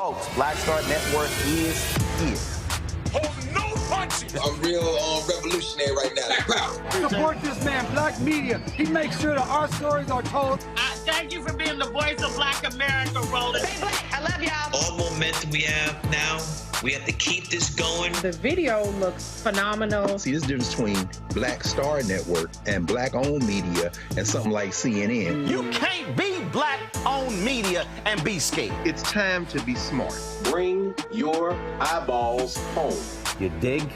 Folks, Black Star Network is here. Hold no punches. I'm real revolutionary right now. Black power. Support this man, Black Media. He makes sure that our stories are told. Thank you for being the voice of Black America, Roland. Stay black. I love y'all. All momentum we have now, we have to keep this going. The video looks phenomenal. See, this difference between Black Star Network and Black-owned media and something like CNN. You can't be Black-owned media and be scared. It's time to be smart. Bring your eyeballs home. You dig?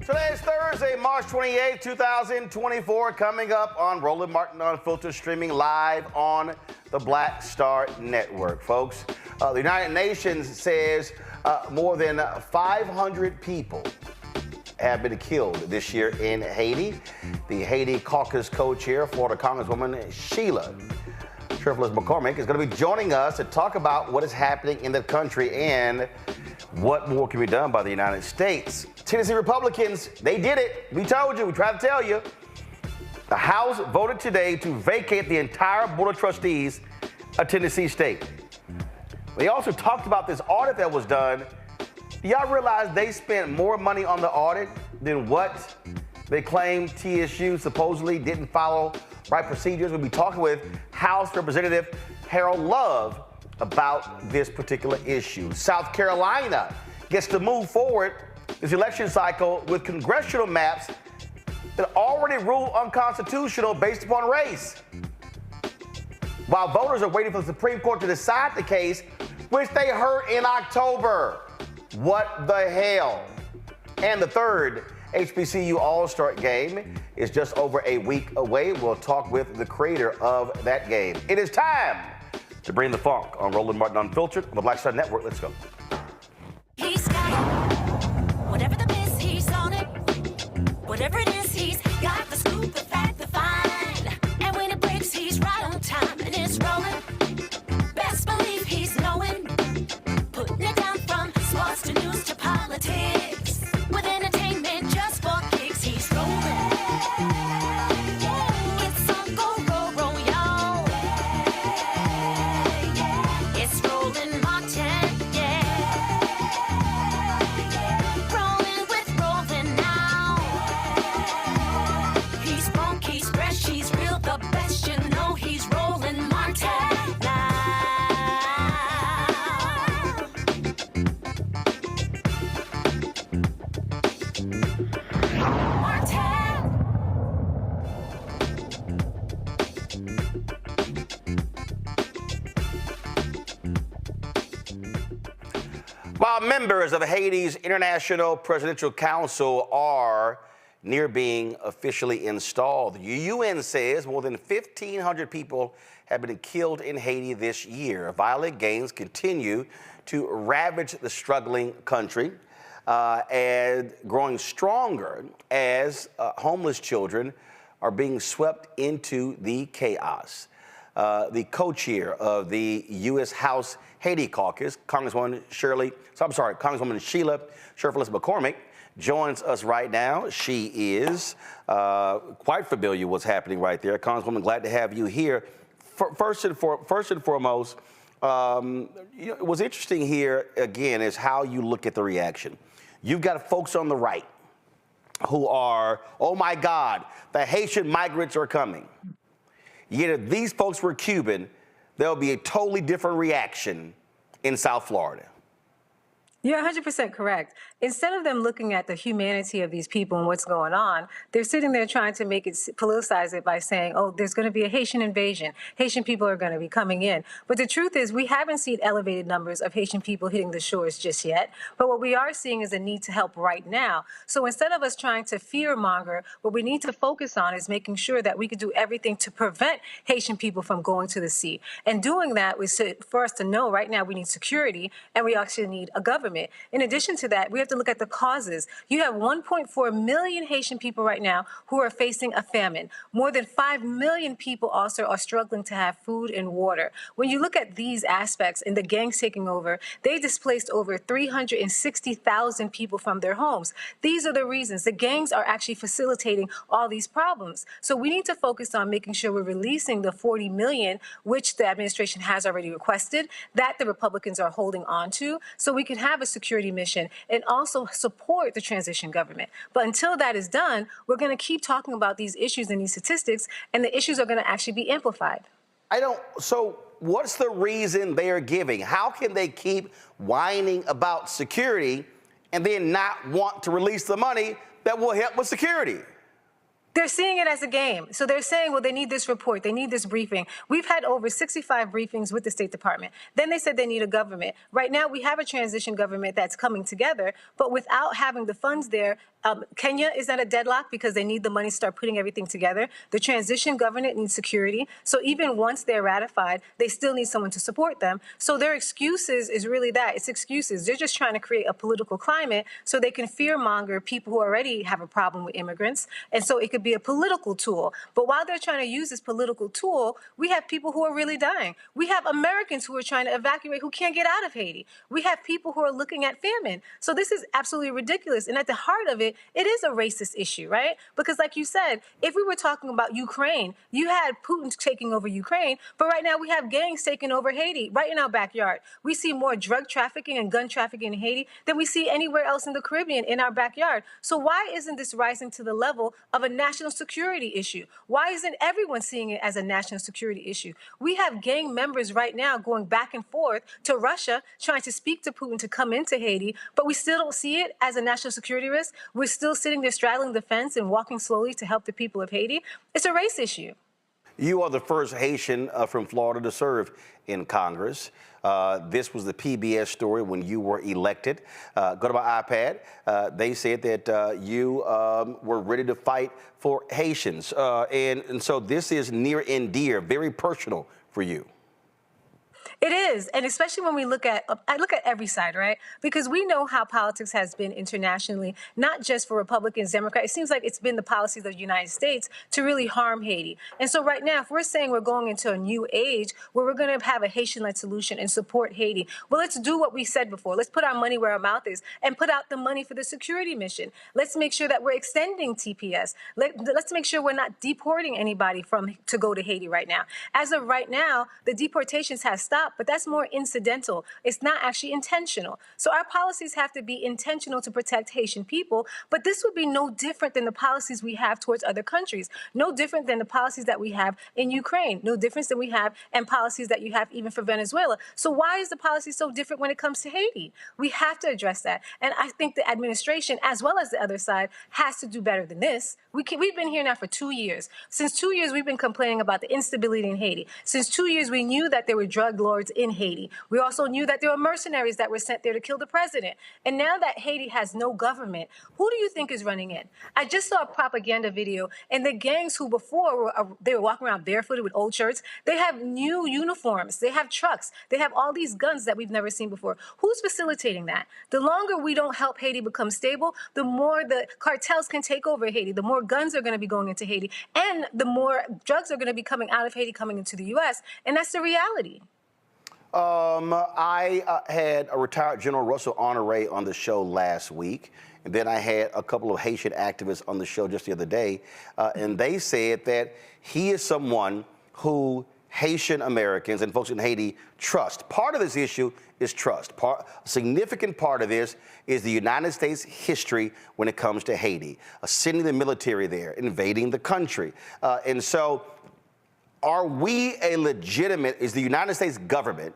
Today is Thursday, March 28, 2024, coming up on Roland Martin Unfiltered, streaming live on the Black Star Network. Folks, the United Nations says more than 500 people have been killed this year in Haiti. The Haiti Caucus co-chair, Florida Congresswoman Sheila Cherfilus-McCormick, is going to be joining us to talk about what is happening in the country and what more can be done by the United States. Tennessee Republicans, they did it. We told you, we tried to tell you. The House voted today to vacate the entire Board of Trustees of Tennessee State. They also talked about this audit that was done. Y'all realize they spent more money on the audit than what they claim TSU supposedly didn't follow right procedures? We'll be talking with House Representative Harold Love about this particular issue. South Carolina gets to move forward this election cycle with congressional maps that already rule unconstitutional based upon race. While voters are waiting for the Supreme Court to decide the case, which they heard in October. What the hell? And the third HBCU All-Star game is just over a week away. We'll talk with the creator of that game. It is time to bring the funk on Roland Martin Unfiltered on the Black Star Network. Let's go. He's got it. Whatever the miss, he's on it. Whatever it is, he's got the scoop, the fact, the find. And when it breaks, he's right on time and it's rolling. Best believe he's knowing. Putting it down from sports to news to politics. With entertainment just for kicks, he's rolling. It's on go, roll, roll, y'all. It's Roland Martin, yeah. Rolling with Roland now. He's funk, he's fresh, he's real, the best, you know he's Roland Martin now. While members of Haiti's International Presidential Council are near being officially installed, the UN says more than 1,500 people have been killed in Haiti this year. Violent gangs continue to ravage the struggling country and growing stronger as homeless children are being swept into the chaos. The co-chair of the U.S. House Haiti Caucus, Congresswoman Sheila Cherfilus-McCormick, joins us right now. She is quite familiar with what's happening right there. Congresswoman, glad to have you here. First and foremost, what's interesting here, again, is how you look at the reaction. You've got folks on the right who are, oh my God, the Haitian migrants are coming. Yet if these folks were Cuban, there'll be a totally different reaction in South Florida. You're 100% correct. Instead of them looking at the humanity of these people and what's going on, they're sitting there trying to make it politicize it by saying, oh, there's going to be a Haitian invasion. Haitian people are going to be coming in. But the truth is we haven't seen elevated numbers of Haitian people hitting the shores just yet. But what we are seeing is a need to help right now. So instead of us trying to fear monger, what we need to focus on is making sure that we can do everything to prevent Haitian people from going to the sea. And doing that was for us to know right now we need security and we actually need a government. In addition to that, we have to look at the causes. You have 1.4 million Haitian people right now who are facing a famine. More than 5 million people also are struggling to have food and water. When you look at these aspects and the gangs taking over, they displaced over 360,000 people from their homes. These are the reasons. The gangs are actually facilitating all these problems. So we need to focus on making sure we're releasing the 40 million, which the administration has already requested, that the Republicans are holding on to, so we can have a security mission and also support the transition government. But until that is done, we're going to keep talking about these issues and these statistics, and the issues are going to actually be amplified. So what's the reason they are giving? How can they keep whining about security and then not want to release the money that will help with security? They're seeing it as a game. So they're saying, well, they need this report. They need this briefing. We've had over 65 briefings with the State Department. Then they said they need a government. Right now, we have a transition government that's coming together, but without having the funds there, Kenya is at a deadlock because they need the money to start putting everything together. The transition government needs security. So even once they're ratified, they still need someone to support them. So their excuses is really that. It's excuses. They're just trying to create a political climate so they can fearmonger people who already have a problem with immigrants. And so it could be a political tool. But while they're trying to use this political tool, we have people who are really dying. We have Americans who are trying to evacuate who can't get out of Haiti. We have people who are looking at famine. So this is absolutely ridiculous. And at the heart of it, it is a racist issue, right? Because like you said, if we were talking about Ukraine, you had Putin taking over Ukraine, but right now we have gangs taking over Haiti right in our backyard. We see more drug trafficking and gun trafficking in Haiti than we see anywhere else in the Caribbean in our backyard. So why isn't this rising to the level of a national security issue? Why isn't everyone seeing it as a national security issue? We have gang members right now going back and forth to Russia, trying to speak to Putin to come into Haiti, but we still don't see it as a national security risk. We're still sitting there straddling the fence and walking slowly to help the people of Haiti. It's a race issue. You are the first Haitian from Florida to serve in Congress. This was the PBS story when you were elected. Go to my iPad. They said that you were ready to fight for Haitians. And so this is near and dear, very personal for you. It is, and especially when we look at, I look at every side, right? Because we know how politics has been internationally, not just for Republicans, Democrats. It seems like it's been the policies of the United States to really harm Haiti. And so right now, if we're saying we're going into a new age where we're going to have a Haitian-led solution and support Haiti, well, let's do what we said before. Let's put our money where our mouth is and put out the money for the security mission. Let's make sure that we're extending TPS. Let's make sure we're not deporting anybody to go to Haiti right now. As of right now, the deportations have stopped, but that's more incidental. It's not actually intentional. So our policies have to be intentional to protect Haitian people, but this would be no different than the policies we have towards other countries, no different than the policies that we have in Ukraine, no difference than we have and policies that you have even for Venezuela. So why is the policy so different when it comes to Haiti? We have to address that. And I think the administration, as well as the other side, has to do better than this. We've been here now for 2 years. Since 2 years, we've been complaining about the instability in Haiti. Since 2 years, we knew that there were drug lords in Haiti. We also knew that there were mercenaries that were sent there to kill the president. And now that Haiti has no government, who do you think is running in? I just saw a propaganda video, and the gangs who before they were walking around barefooted with old shirts, they have new uniforms, they have trucks, they have all these guns that we've never seen before. Who's facilitating that? The longer we don't help Haiti become stable, the more the cartels can take over Haiti, the more guns are going to be going into Haiti, and the more drugs are going to be coming out of Haiti, coming into the U.S., and that's the reality. I had a retired General Russell Honore on the show last week, and then I had a couple of Haitian activists on the show just the other day, and they said that he is someone who Haitian Americans and folks in Haiti trust. Part of this issue is trust. A significant part of this is the United States history when it comes to Haiti, sending the military there, invading the country. And so are we is the United States government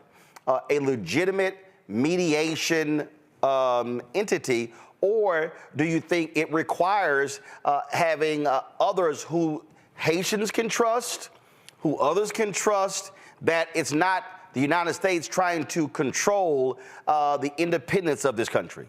a legitimate mediation entity, or do you think it requires having others who Haitians can trust, who others can trust, that it's not the United States trying to control the independence of this country?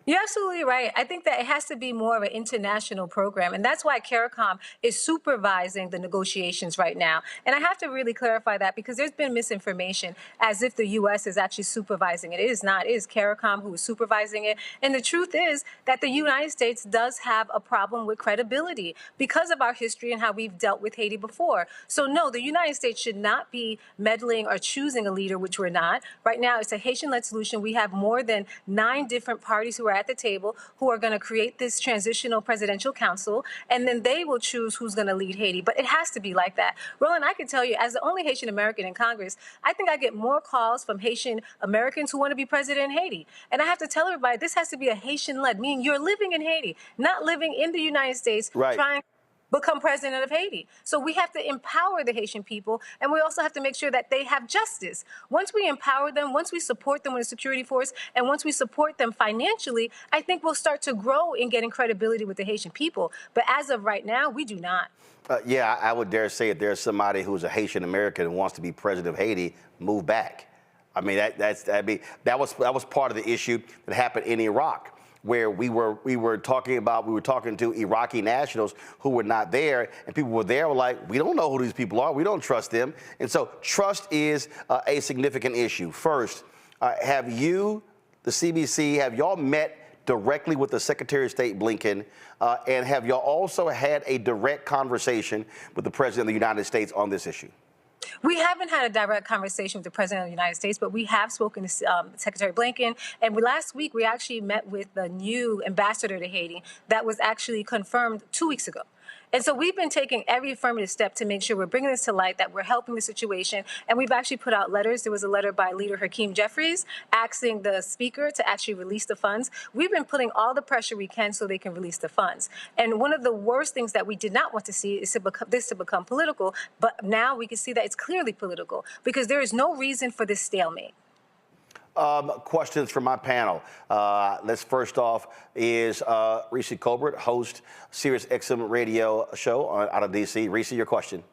You're absolutely right. I think that it has to be more of an international program. And that's why CARICOM is supervising the negotiations right now. And I have to really clarify that because there's been misinformation as if the U.S. is actually supervising it. It is not. It is CARICOM who is supervising it. And the truth is that the United States does have a problem with credibility because of our history and how we've dealt with Haiti before. So, no, the United States should not be meddling or choosing a leader, which we're not. Right now, it's a Haitian-led solution. We have more than 9 different parties who are at the table who are going to create this transitional presidential council, and then they will choose who's going to lead Haiti. But it has to be like that. Roland, I can tell you, as the only Haitian American in Congress, I think I get more calls from Haitian Americans who want to be president in Haiti. And I have to tell everybody, this has to be a Haitian-led, meaning you're living in Haiti, not living in the United States, right, trying become president of Haiti. So we have to empower the Haitian people, and we also have to make sure that they have justice. Once we empower them, once we support them with a security force, and once we support them financially, I think we'll start to grow in getting credibility with the Haitian people. But as of right now, we do not. Yeah, I would dare say if there's somebody who's a Haitian American and wants to be president of Haiti, move back. I mean, that was part of the issue that happened in Iraq, where we were talking to Iraqi nationals who were not there, and people were there were like, we don't know who these people are, we don't trust them. And so trust is a significant issue. First, have you, the CBC, have y'all met directly with the Secretary of State Blinken, and have y'all also had a direct conversation with the President of the United States on this issue? We haven't had a direct conversation with the President of the United States, but we have spoken to Secretary Blinken. And last week, we actually met with the new ambassador to Haiti that was actually confirmed 2 weeks ago. And so we've been taking every affirmative step to make sure we're bringing this to light, that we're helping the situation. And we've actually put out letters. There was a letter by Leader Hakeem Jeffries asking the speaker to actually release the funds. We've been putting all the pressure we can so they can release the funds. And one of the worst things that we did not want to see is this to become political. But now we can see that it's clearly political because there is no reason for this stalemate. Questions from my panel. Let's first off is Reese Colbert, host Sirius XM radio show out of D.C. Reese, your question.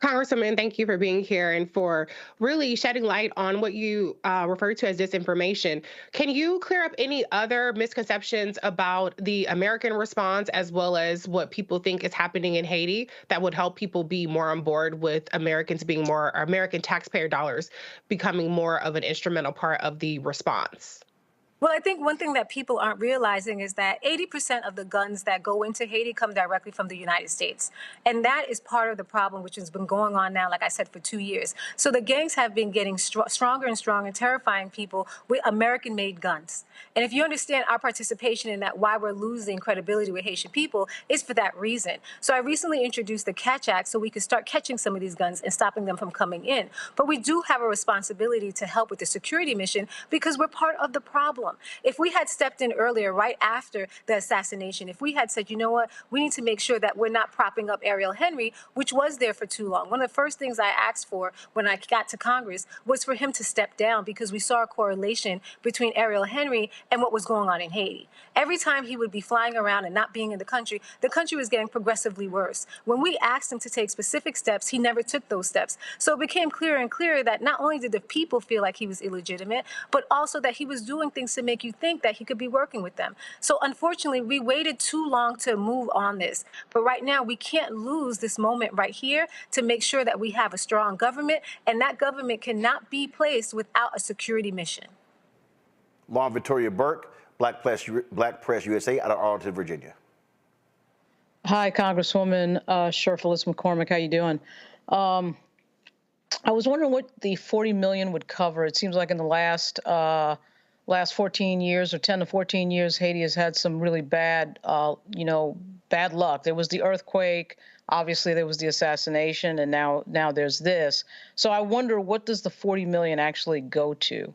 Congresswoman, thank you for being here and for really shedding light on what you refer to as disinformation. Can you clear up any other misconceptions about the American response as well as what people think is happening in Haiti that would help people be more on board with American taxpayer dollars becoming more of an instrumental part of the response? Well, I think one thing that people aren't realizing is that 80% of the guns that go into Haiti come directly from the United States. And that is part of the problem, which has been going on now, like I said, for 2 years. So the gangs have been getting stronger and stronger, terrifying people with American-made guns. And if you understand our participation in that, why we're losing credibility with Haitian people, is for that reason. So I recently introduced the Catch Act so we could start catching some of these guns and stopping them from coming in. But we do have a responsibility to help with the security mission because we're part of the problem. If we had stepped in earlier, right after the assassination, if we had said, you know what, we need to make sure that we're not propping up Ariel Henry, which was there for too long. One of the first things I asked for when I got to Congress was for him to step down because we saw a correlation between Ariel Henry and what was going on in Haiti. Every time he would be flying around and not being in the country was getting progressively worse. When we asked him to take specific steps, he never took those steps. So it became clearer and clearer that not only did the people feel like he was illegitimate, but also that he was doing things to make you think that he could be working with them. So unfortunately, we waited too long to move on this. But right now, we can't lose this moment right here to make sure that we have a strong government, and that government cannot be placed without a security mission. Lauren Victoria Burke, Black Press USA out of Arlington, Virginia. Hi, Congresswoman Cherfilus-McCormick. How you doing? I was wondering what the $40 million would cover. It seems like in the last 14 years or 10 to 14 years, Haiti has had some really bad, bad luck. There was the earthquake. Obviously, there was the assassination, and now there's this. So I wonder, what does the $40 million actually go to?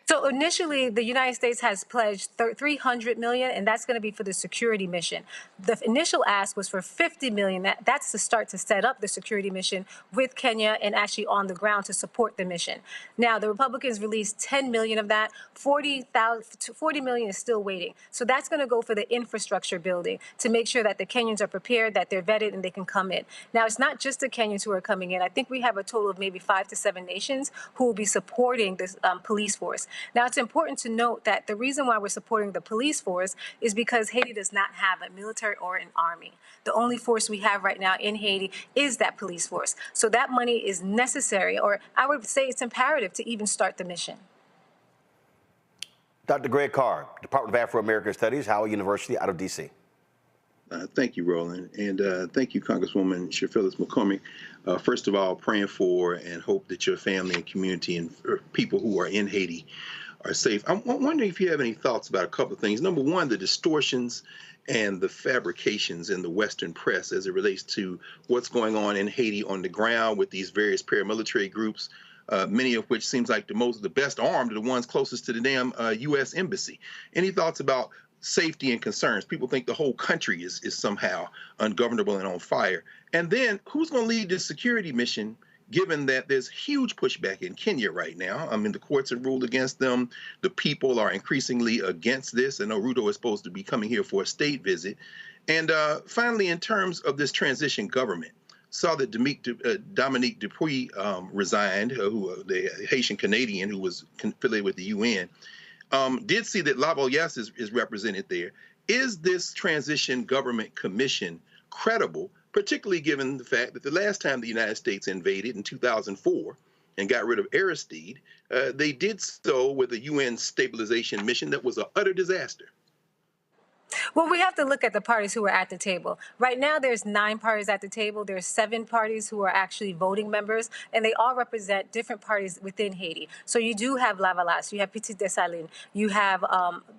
So initially, the United States has pledged $300 million, and that's going to be for the security mission. The initial ask was for $50 million. That's the start to set up the security mission with Kenya and actually on the ground to support the mission. Now, the Republicans released $10 million of that. $40 million is still waiting. So that's going to go for the infrastructure building to make sure that the Kenyans are prepared, that they're vetted, and they can come in. Now, it's not just the Kenyans who are coming in. I think we have a total of maybe 5 to 7 nations who will be supporting this police force. Now, it's important to note that the reason why we're supporting the police force is because Haiti does not have a military or an army. The only force we have right now in Haiti is that police force. So that money is necessary, or I would say it's imperative to even start the mission. Dr. Greg Carr, Department of Afro-American Studies, Howard University out of D.C. Thank you, Roland, and thank you, Congresswoman Cherfilus-McCormick. First of all, praying for and hope that your family and community and people who are in Haiti are safe. I'm wondering if you have any thoughts about a couple of things. Number one, the distortions and the fabrications in the Western press as it relates to what's going on in Haiti on the ground with these various paramilitary groups, many of which seems like the best armed are the ones closest to the damn U.S. embassy. Any thoughts about safety and concerns? People think the whole country is somehow ungovernable and on fire. And then who's going to lead this security mission, given that there's huge pushback in Kenya right now? I mean, the courts have ruled against them. The people are increasingly against this. I know Ruto is supposed to be coming here for a state visit. And finally, in terms of this transition government, saw that Dominique Dupuy resigned, the Haitian Canadian who was affiliated with the UN. Did see that Lavoyas is represented there. Is this transition government commission credible, particularly given the fact that the last time the United States invaded in 2004 and got rid of Aristide, they did so with a UN stabilization mission that was an utter disaster? Well, we have to look at the parties who are at the table. Right now, there's 9 parties at the table. There's 7 parties who are actually voting members, and they all represent different parties within Haiti. So you do have Lavalas, you have Petit Dessalines, you have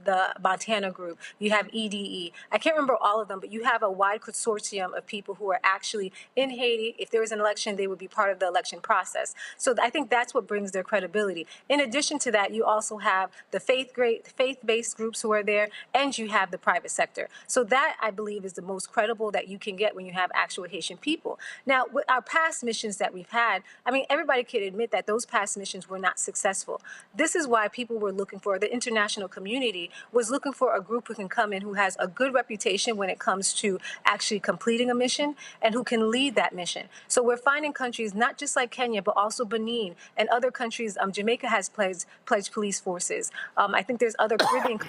the Montana Group, you have EDE. I can't remember all of them, but you have a wide consortium of people who are actually in Haiti. If there was an election, they would be part of the election process. So I think that's what brings their credibility. In addition to that, you also have the faith-based groups who are there, and you have the private sector. So that, I believe, is the most credible that you can get when you have actual Haitian people. Now, with our past missions that we've had, I mean, everybody can admit that those past missions were not successful. This is why people were looking for, the international community was looking for a group who can come in who has a good reputation when it comes to actually completing a mission and who can lead that mission. So we're finding countries, not just like Kenya, but also Benin and other countries. Jamaica has pledged police forces. I think there's other Caribbean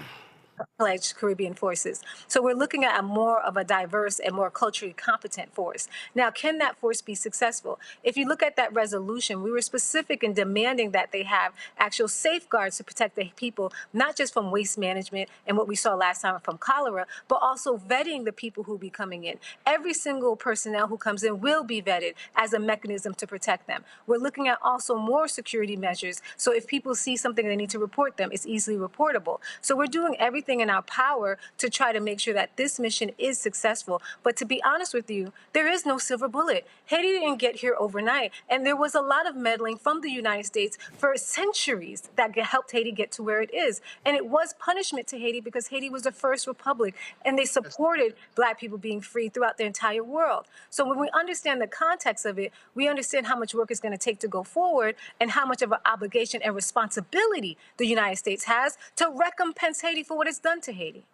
pledged Caribbean forces. So we're looking at a more of a diverse and more culturally competent force. Now, can that force be successful? If you look at that resolution, we were specific in demanding that they have actual safeguards to protect the people, not just from waste management and what we saw last time from cholera, but also vetting the people who will be coming in. Every single personnel who comes in will be vetted as a mechanism to protect them. We're looking at also more security measures. So if people see something they need to report them, it's easily reportable. So we're doing everything in our power to try to make sure that this mission is successful. But to be honest with you, there is no silver bullet. Haiti didn't get here overnight, and there was a lot of meddling from the United States for centuries that helped Haiti get to where it is. And it was punishment to Haiti because Haiti was the first republic, and they supported Black people being free throughout the entire world. So when we understand the context of it, we understand how much work it's going to take to go forward and how much of an obligation and responsibility the United States has to recompense Haiti for what it's done to Haiti.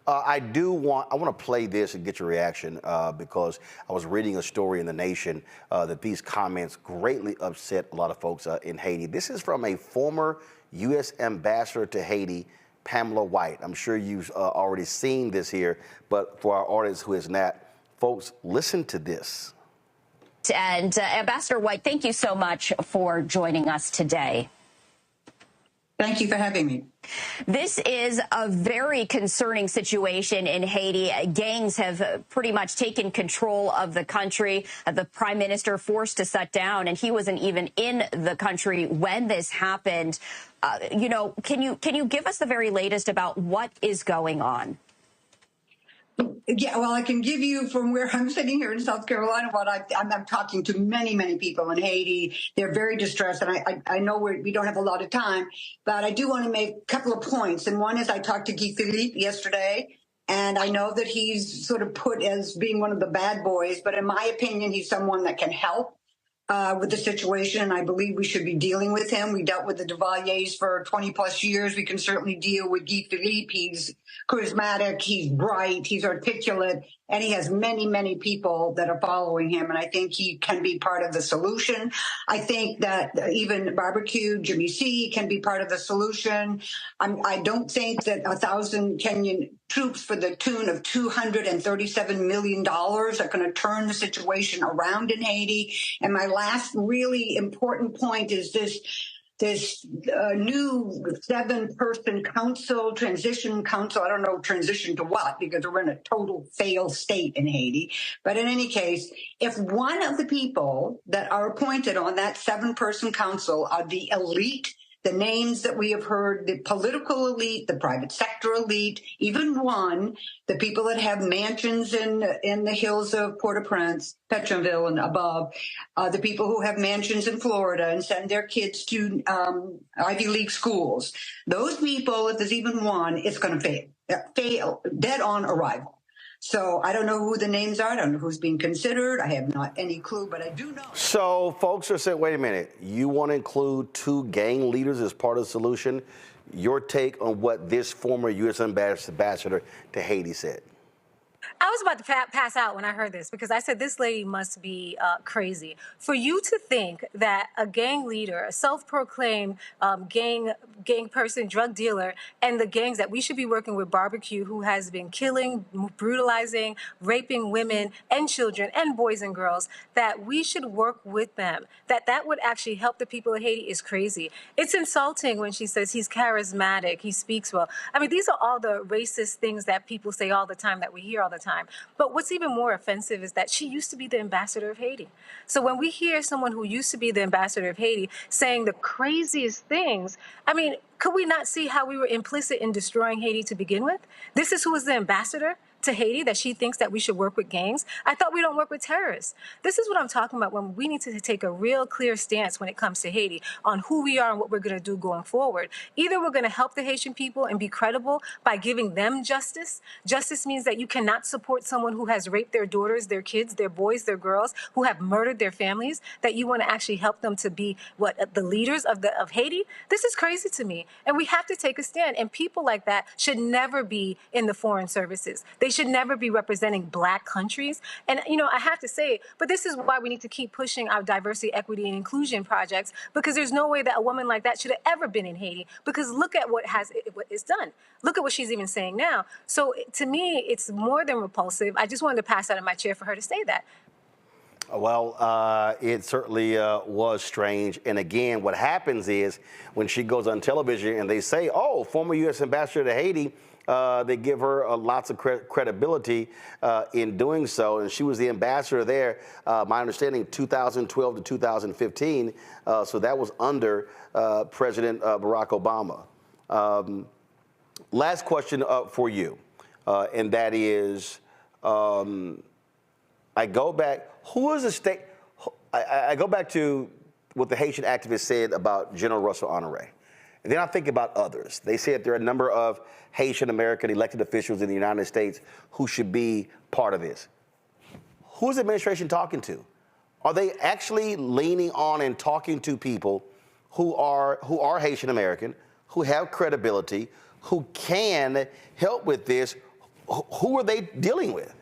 I want to play this and get your reaction because I was reading a story in The Nation that these comments greatly upset a lot of folks in Haiti. This is from a former U.S. ambassador to Haiti, Pamela White. I'm sure you've already seen this here, but for our audience who is not, folks, listen to this. And Ambassador White, thank you so much for joining us today. Thank you for having me. This is a very concerning situation in Haiti. Gangs have pretty much taken control of the country. The prime minister forced to shut down, and he wasn't even in the country when this happened. Can you give us the very latest about what is going on? Yeah, well, I can give you from where I'm sitting here in South Carolina what I'm talking to many, many people in Haiti. They're very distressed, and I know we don't have a lot of time, but I do want to make a couple of points. And one is I talked to Guy Philippe yesterday, and I know that he's sort of put as being one of the bad boys, but in my opinion, he's someone that can help with the situation, and I believe we should be dealing with him. We dealt with the Duvaliers for 20 plus years. We can certainly deal with Guy Philippe. He's charismatic, he's bright, he's articulate, and he has many, many people that are following him, and I think he can be part of the solution. I think that even Barbecue, Jimmy C, can be part of the solution. I don't think that 1,000 Kenyan troops for the tune of $237 million are going to turn the situation around in Haiti. And my last really important point is this new 7-person council, transition council. I don't know transition to what, because we're in a total failed state in Haiti. But in any case, if one of the people that are appointed on that 7-person council are the elite, the names that we have heard, the political elite, the private sector elite, even one, the people that have mansions in the hills of Port-au-Prince, Petronville and above, the people who have mansions in Florida and send their kids to Ivy League schools. Those people, if there's even one, it's going to fail, dead on arrival. So I don't know who the names are. I don't know who's being considered. I have not any clue, but I do know. So folks are saying, wait a minute, you want to include 2 gang leaders as part of the solution? Your take on what this former U.S. ambassador to Haiti said? I was about to pass out when I heard this, because I said this lady must be crazy. For you to think that a gang leader, a self-proclaimed gang person, drug dealer, and the gangs that we should be working with, Barbecue, who has been killing, brutalizing, raping women and children and boys and girls, that we should work with them, that would actually help the people of Haiti is crazy. It's insulting when she says he's charismatic, he speaks well. I mean, these are all the racist things that people say all the time, that we hear all the time. But what's even more offensive is that she used to be the ambassador of Haiti. So when we hear someone who used to be the ambassador of Haiti saying the craziest things, I mean, could we not see how we were implicit in destroying Haiti to begin with? This is who is the ambassador to Haiti, that she thinks that we should work with gangs. I thought we don't work with terrorists. This is what I'm talking about, when we need to take a real clear stance when it comes to Haiti on who we are and what we're going to do going forward. Either we're going to help the Haitian people and be credible by giving them justice. Justice means that you cannot support someone who has raped their daughters, their kids, their boys, their girls, who have murdered their families, that you want to actually help them to be the leaders of Haiti. This is crazy to me. And we have to take a stand. And people like that should never be in the foreign services. They should never be representing Black countries. And, you know, I have to say, but this is why we need to keep pushing our diversity, equity, and inclusion projects, because there's no way that a woman like that should have ever been in Haiti, because look at what is done. Look at what she's even saying now. So to me, it's more than repulsive. I just wanted to pass out of my chair for her to say that. Well, it certainly was strange. And again, what happens is when she goes on television and they say, oh, former U.S. ambassador to Haiti, they give her lots of credibility in doing so. And she was the ambassador there, my understanding, 2012 to 2015. So that was under President Barack Obama. Last question for you, and that is, I go back, who is the state? I go back to what the Haitian activist said about General Russell Honoré. And then I think about others. They said there are a number of Haitian American elected officials in the United States who should be part of this. Who's the administration talking to? Are they actually leaning on and talking to people who are Haitian American, who have credibility, who can help with this? Who are they dealing with?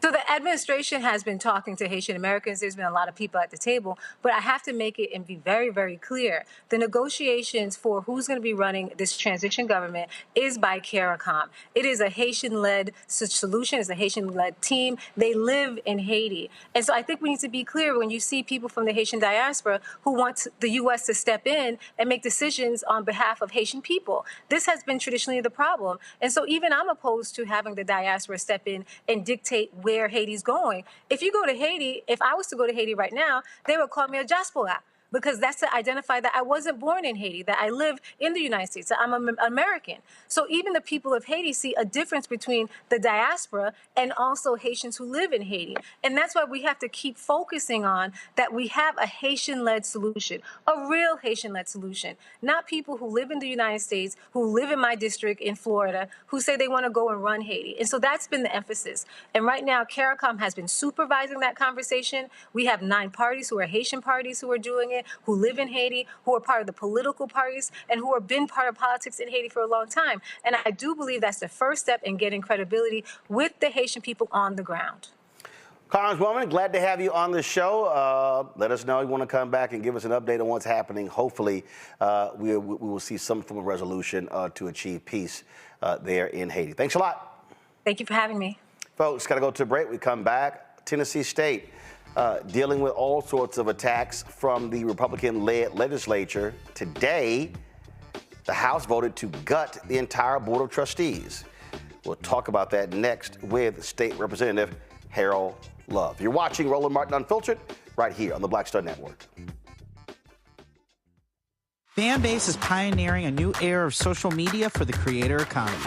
So the administration has been talking to Haitian Americans. There's been a lot of people at the table, but I have to make it and be very, very clear. The negotiations for who's going to be running this transition government is by CARICOM. It is a Haitian-led solution. It's a Haitian-led team. They live in Haiti. And so I think we need to be clear when you see people from the Haitian diaspora who want the U.S. to step in and make decisions on behalf of Haitian people. This has been traditionally the problem. And so even I'm opposed to having the diaspora step in and dictate where Haiti's going. If you go to Haiti, if I was to go to Haiti right now, they would call me a diaspora, because that's to identify that I wasn't born in Haiti, that I live in the United States, that I'm an American. So even the people of Haiti see a difference between the diaspora and also Haitians who live in Haiti. And that's why we have to keep focusing on that we have a Haitian-led solution, a real Haitian-led solution, not people who live in the United States, who live in my district in Florida, who say they want to go and run Haiti. And so that's been the emphasis. And right now, CARICOM has been supervising that conversation. We have 9 parties who are Haitian parties who are doing it, who live in Haiti, who are part of the political parties, and who have been part of politics in Haiti for a long time. And I do believe that's the first step in getting credibility with the Haitian people on the ground. Congresswoman, glad to have you on the show. Let us know you want to come back and give us an update on what's happening. Hopefully, we will see some form of resolution to achieve peace there in Haiti. Thanks a lot. Thank you for having me. Folks, got to go to a break. We come back. Tennessee State dealing with all sorts of attacks from the Republican-led legislature. Today, the House voted to gut the entire Board of Trustees. We'll talk about that next with State Representative Harold Love. You're watching Roland Martin Unfiltered right here on the Black Star Network. Fanbase is pioneering a new era of social media for the creator economy.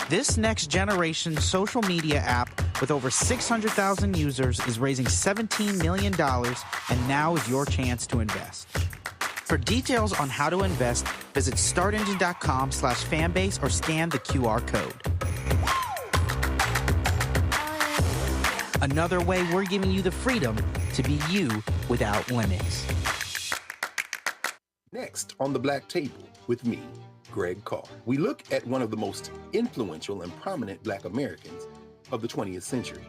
This next generation social media app with over 600,000 users is raising $17 million, and now is your chance to invest. For details on how to invest, visit startengine.com/fanbase or scan the QR code. Another way we're giving you the freedom to be you without limits. Next on the Black Table with me, Greg Carr, we look at one of the most influential and prominent Black Americans of the 20th century.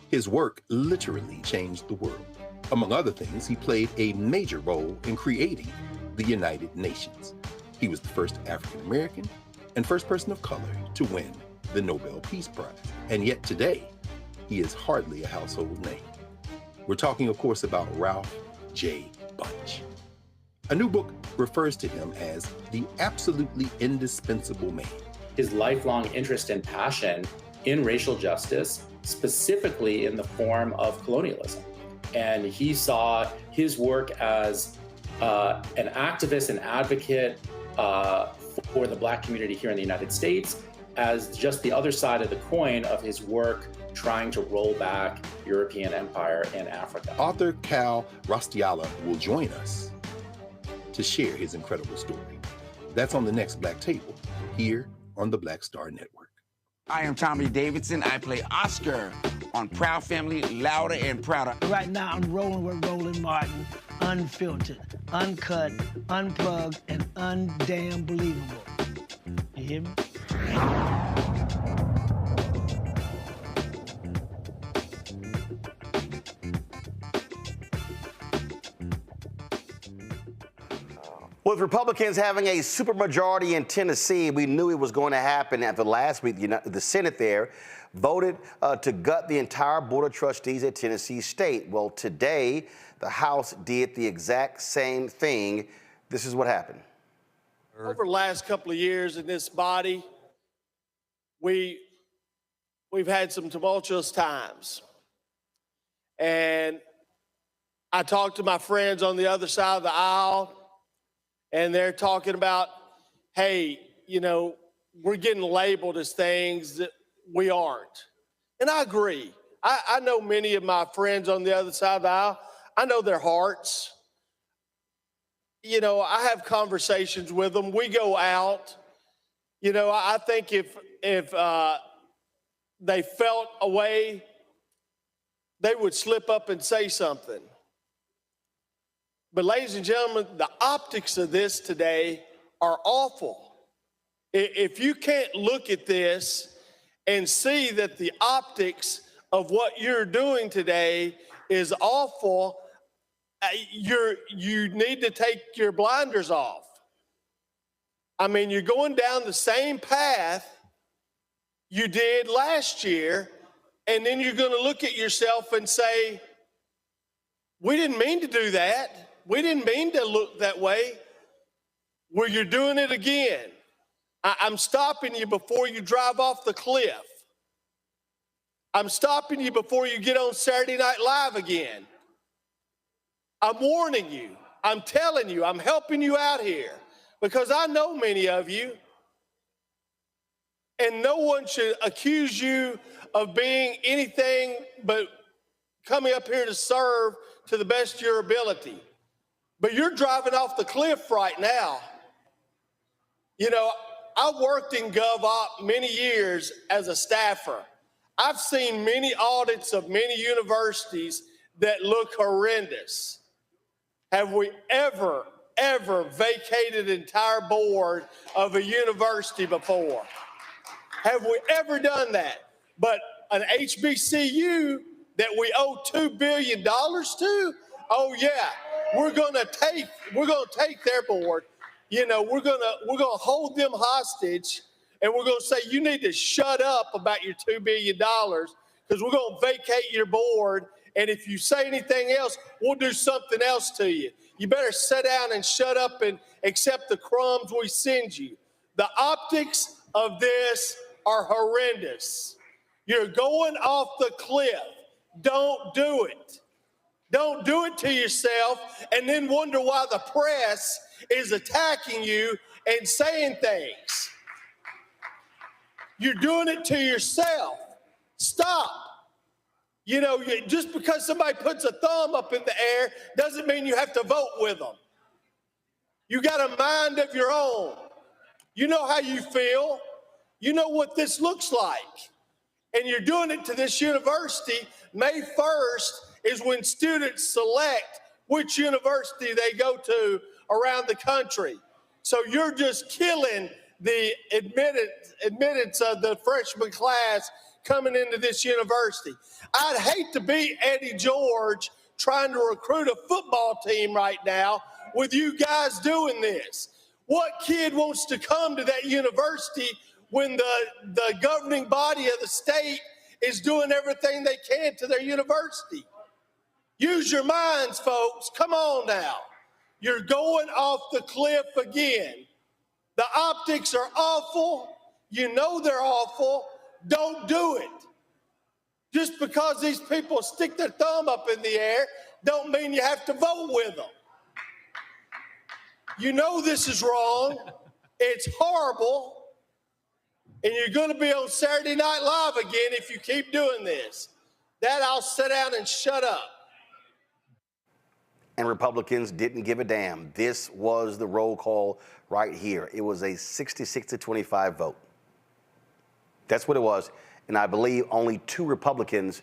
His work literally changed the world. Among other things, he played a major role in creating the United Nations. He was the first African American and first person of color to win the Nobel Peace Prize. And yet today, he is hardly a household name. We're talking, of course, about Ralph J. Bunche. A new book refers to him as the absolutely indispensable man. His lifelong interest and passion in racial justice, specifically in the form of colonialism. And he saw his work as an activist and advocate for the Black community here in the United States as just the other side of the coin of his work trying to roll back European empire in Africa. Author Cal Rostiala will join us to share his incredible story. That's on the next Black Table, here on the Black Star Network. I am Tommy Davidson. I play Oscar on Proud Family, Louder and Prouder. Right now, I'm rolling with Roland Martin, unfiltered, uncut, unplugged, and undamn believable. You hear me? With Republicans having a supermajority in Tennessee, we knew it was going to happen after last week. The Senate there voted to gut the entire Board of Trustees at Tennessee State. Well, today, the House did the exact same thing. This is what happened. Over the last couple of years in this body, we've had some tumultuous times. And I talked to my friends on the other side of the aisle, and they're talking about, hey, you know, we're getting labeled as things that we aren't. And I agree. I know many of my friends on the other side of the aisle. I know their hearts. You know, I have conversations with them. We go out. You know, I think if they felt a way, they would slip up and say something. But ladies and gentlemen, the optics of this today are awful. If you can't look at this and see that the optics of what you're doing today is awful, you need to take your blinders off. I mean, you're going down the same path you did last year, and then you're going to look at yourself and say, we didn't mean to do that. We didn't mean to look that way. Well, you're doing it again. I'm stopping you before you drive off the cliff. I'm stopping you before you get on Saturday Night Live again. I'm warning you. I'm telling you, I'm helping you out here because I know many of you, and no one should accuse you of being anything but coming up here to serve to the best of your ability. But you're driving off the cliff right now. You know, I worked in GovOp many years as a staffer. I've seen many audits of many universities that look horrendous. Have we ever vacated an entire board of a university before? Have we ever done that? But an HBCU that we owe $2 billion to, oh yeah, we're gonna take their board. You know, we're gonna hold them hostage, and we're gonna say you need to shut up about your $2 billion because we're gonna vacate your board. And if you say anything else, we'll do something else to you. You better sit down and shut up and accept the crumbs we send you. The optics of this are horrendous. You're going off the cliff. Don't do it. Don't do it to yourself and then wonder why the press is attacking you and saying things. You're doing it to yourself. Stop. You know, just because somebody puts a thumb up in the air doesn't mean you have to vote with them. You got a mind of your own. You know how you feel. You know what this looks like. And you're doing it to this university. May 1st is when students select which university they go to around the country. So you're just killing the admittance of the freshman class coming into this university. I'd hate to be Eddie George trying to recruit a football team right now with you guys doing this. What kid wants to come to that university when the governing body of the state is doing everything they can to their university? Use your minds, folks. Come on now. You're going off the cliff again. The optics are awful. You know they're awful. Don't do it. Just because these people stick their thumb up in the air don't mean you have to vote with them. You know this is wrong. It's horrible. And you're going to be on Saturday Night Live again if you keep doing this. That I'll sit down and shut up. And Republicans didn't give a damn. This was the roll call right here. It was a 66-25 vote. That's what it was. And I believe only 2 Republicans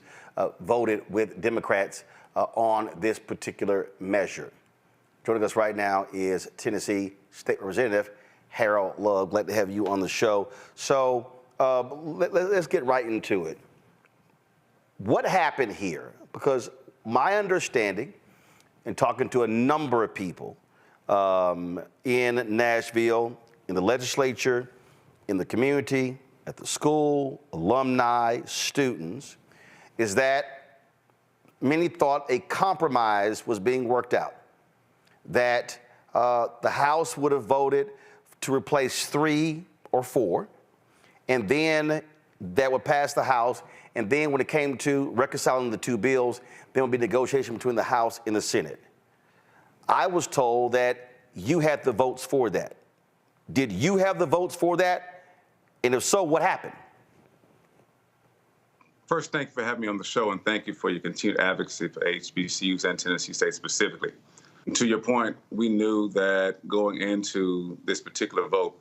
voted with Democrats on this particular measure. Joining us right now is Tennessee State Representative Harold Love. Glad to have you on the show. So let's get right into it. What happened here? Because my understanding, and talking to a number of people in Nashville, in the legislature, in the community, at the school, alumni, students, is that many thought a compromise was being worked out, that the House would have voted to replace 3 or 4, and then that would pass the House, and then when it came to reconciling the 2 bills, there would be negotiation between the House and the Senate. I was told that you had the votes for that. Did you have the votes for that? And if so, what happened? First, thank you for having me on the show, and thank you for your continued advocacy for HBCUs and Tennessee State specifically. And to your point, we knew that going into this particular vote,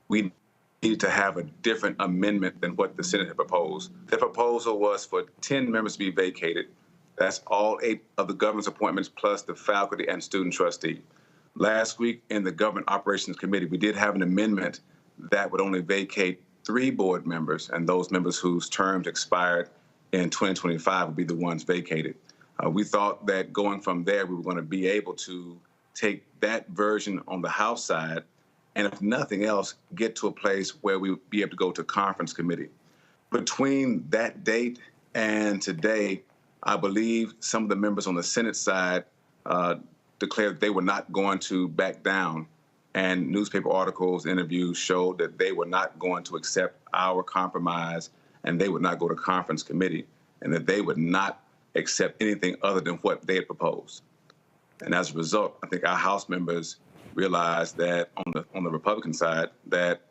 we needed to have a different amendment than what the Senate had proposed. The proposal was for 10 members to be vacated. That's all 8 of the governor's appointments plus the faculty and student trustee. Last week in the Government Operations Committee, we did have an amendment that would only vacate 3 board members, and those members whose terms expired in 2025 would be the ones vacated. We thought that going from there, we were going to be able to take that version on the House side, and if nothing else, get to a place where we would be able to go to conference committee. Between that date and today, I believe some of the members on the Senate side declared they were not going to back down. And newspaper articles, interviews showed that they were not going to accept our compromise, and they would not go to conference committee, and that they would not accept anything other than what they had proposed. And as a result, I think our House members realized that on the Republican side, that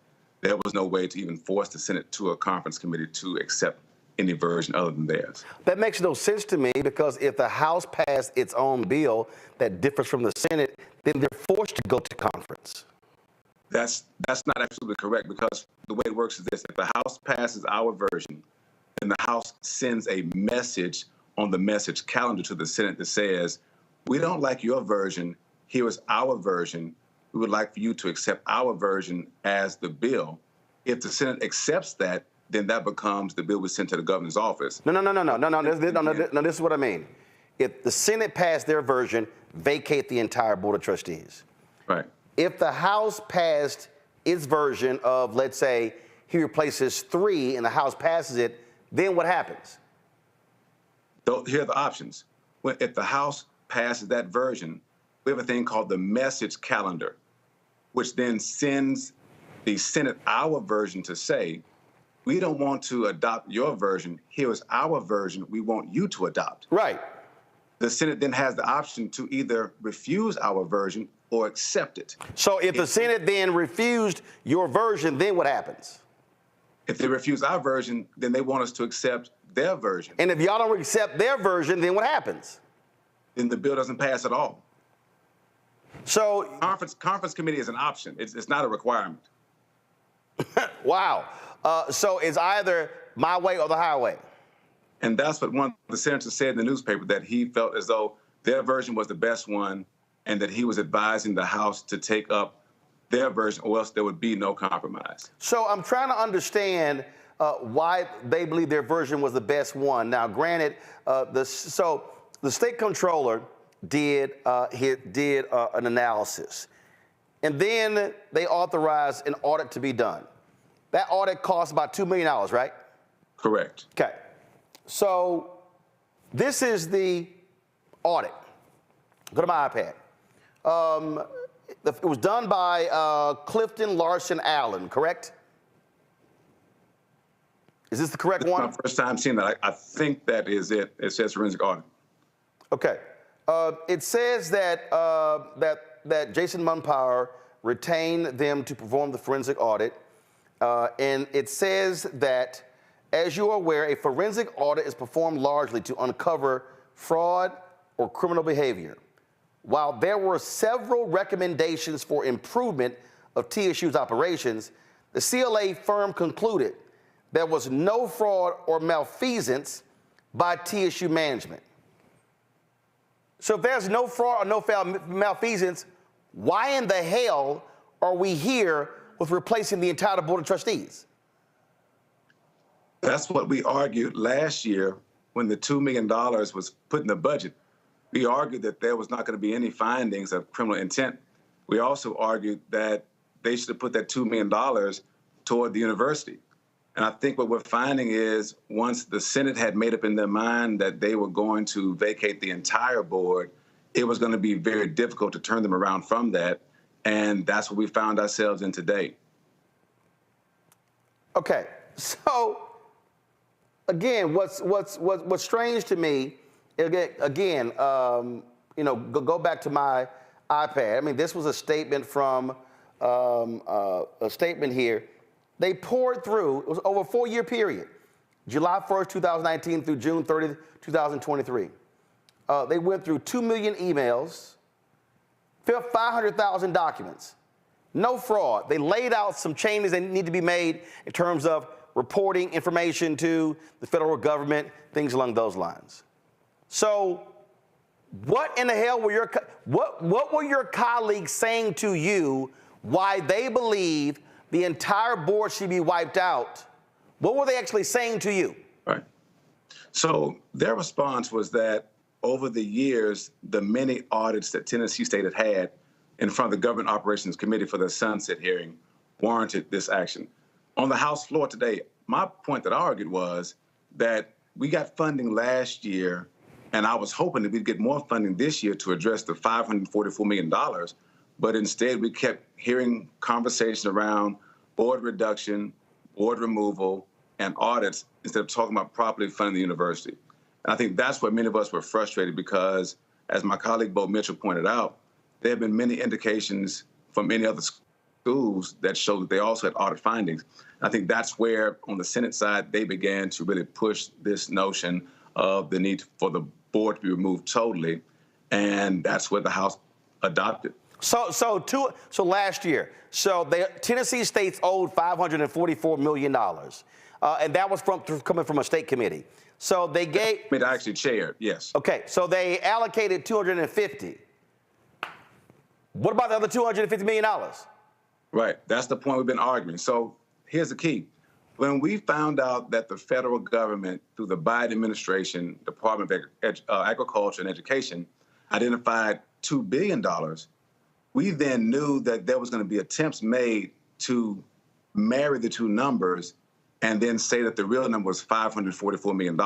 there was no way to even force the Senate to a conference committee to accept any version other than theirs. That makes no sense to me, because if the House passed its own bill that differs from the Senate, then they're forced to go to conference. That's not absolutely correct, because the way it works is this: if the House passes our version, then the House sends a message on the message calendar to the Senate that says, we don't like your version, here is our version. We would like for you to accept our version as the bill. If the Senate accepts that, then that becomes the bill we sent to the governor's office. No, this is what I mean. If the Senate passed their version, vacate the entire Board of Trustees. Right. If the House passed its version of, let's say, he replaces 3 and the House passes it, then what happens? Here are the options. If the House passes that version, we have a thing called the message calendar, which then sends the Senate our version to say, we don't want to adopt your version. Here is our version we want you to adopt. Right. The Senate then has the option to either refuse our version or accept it. So if the Senate then refused your version, then what happens? If they refuse our version, then they want us to accept their version. And if y'all don't accept their version, then what happens? Then the bill doesn't pass at all. So conference committee is an option. It's not a requirement. Wow. So it's either my way or the highway. And that's what one of the senators said in the newspaper, that he felt as though their version was the best one and that he was advising the House to take up their version, or else there would be no compromise. So I'm trying to understand why they believe their version was the best one. Now, granted, the state comptroller did an analysis, and then they authorized an audit to be done. That audit cost about $2 million, right? Correct. Okay. So this is the audit. Go to my iPad. It was done by Clifton Larson Allen, correct? Is this the correct one? It's my first time seeing that. I think that is it. It says forensic audit. Okay. It says that that Jason Munpower retained them to perform the forensic audit. And it says that, as you are aware, a forensic audit is performed largely to uncover fraud or criminal behavior. While there were several recommendations for improvement of TSU's operations, the CLA firm concluded there was no fraud or malfeasance by TSU management. So if there's no fraud or no malfeasance, why in the hell are we here with replacing the entire Board of Trustees? That's what we argued last year when the $2 million was put in the budget. We argued that there was not going to be any findings of criminal intent. We also argued that they should have put that $2 million toward the university. And I think what we're finding is, once the Senate had made up in their mind that they were going to vacate the entire board, it was going to be very difficult to turn them around from that. And that's what we found ourselves in today. Okay, so again, what's strange to me, again, go back to my iPad. I mean, this was a statement from a statement here. They poured through, it was over a 4-year period, July 1st, 2019 through June 30th, 2023. They went through 2 million emails, 500,000 documents, no fraud. They laid out some changes that need to be made in terms of reporting information to the federal government, things along those lines. So what in the hell were what were your colleagues saying to you why they believe the entire board should be wiped out? What were they actually saying to you? Right. So their response was that over the years, the many audits that Tennessee State had had in front of the Government Operations Committee for the sunset hearing warranted this action. On the House floor today, my point that I argued was that we got funding last year, and I was hoping that we'd get more funding this year to address the $544 million. But instead, we kept hearing conversation around board reduction, board removal, and audits instead of talking about properly funding the university. And I think that's where many of us were frustrated, because as my colleague Bo Mitchell pointed out, there have been many indications from many other schools that show that they also had audit findings. I think that's where, on the Senate side, they began to really push this notion of the need for the board to be removed totally, and that's where the House adopted. So last year, Tennessee State's owed $544 million, and that was coming from a state committee. So they gave. I actually chaired, yes. Okay, so they allocated $250. What about the other $250 million? Right, that's the point we've been arguing. So here's the key. When we found out that the federal government, through the Biden administration, Department of Agriculture and Education, identified $2 billion, we then knew that there was going to be attempts made to marry the two numbers and then say that the real number was $544 million.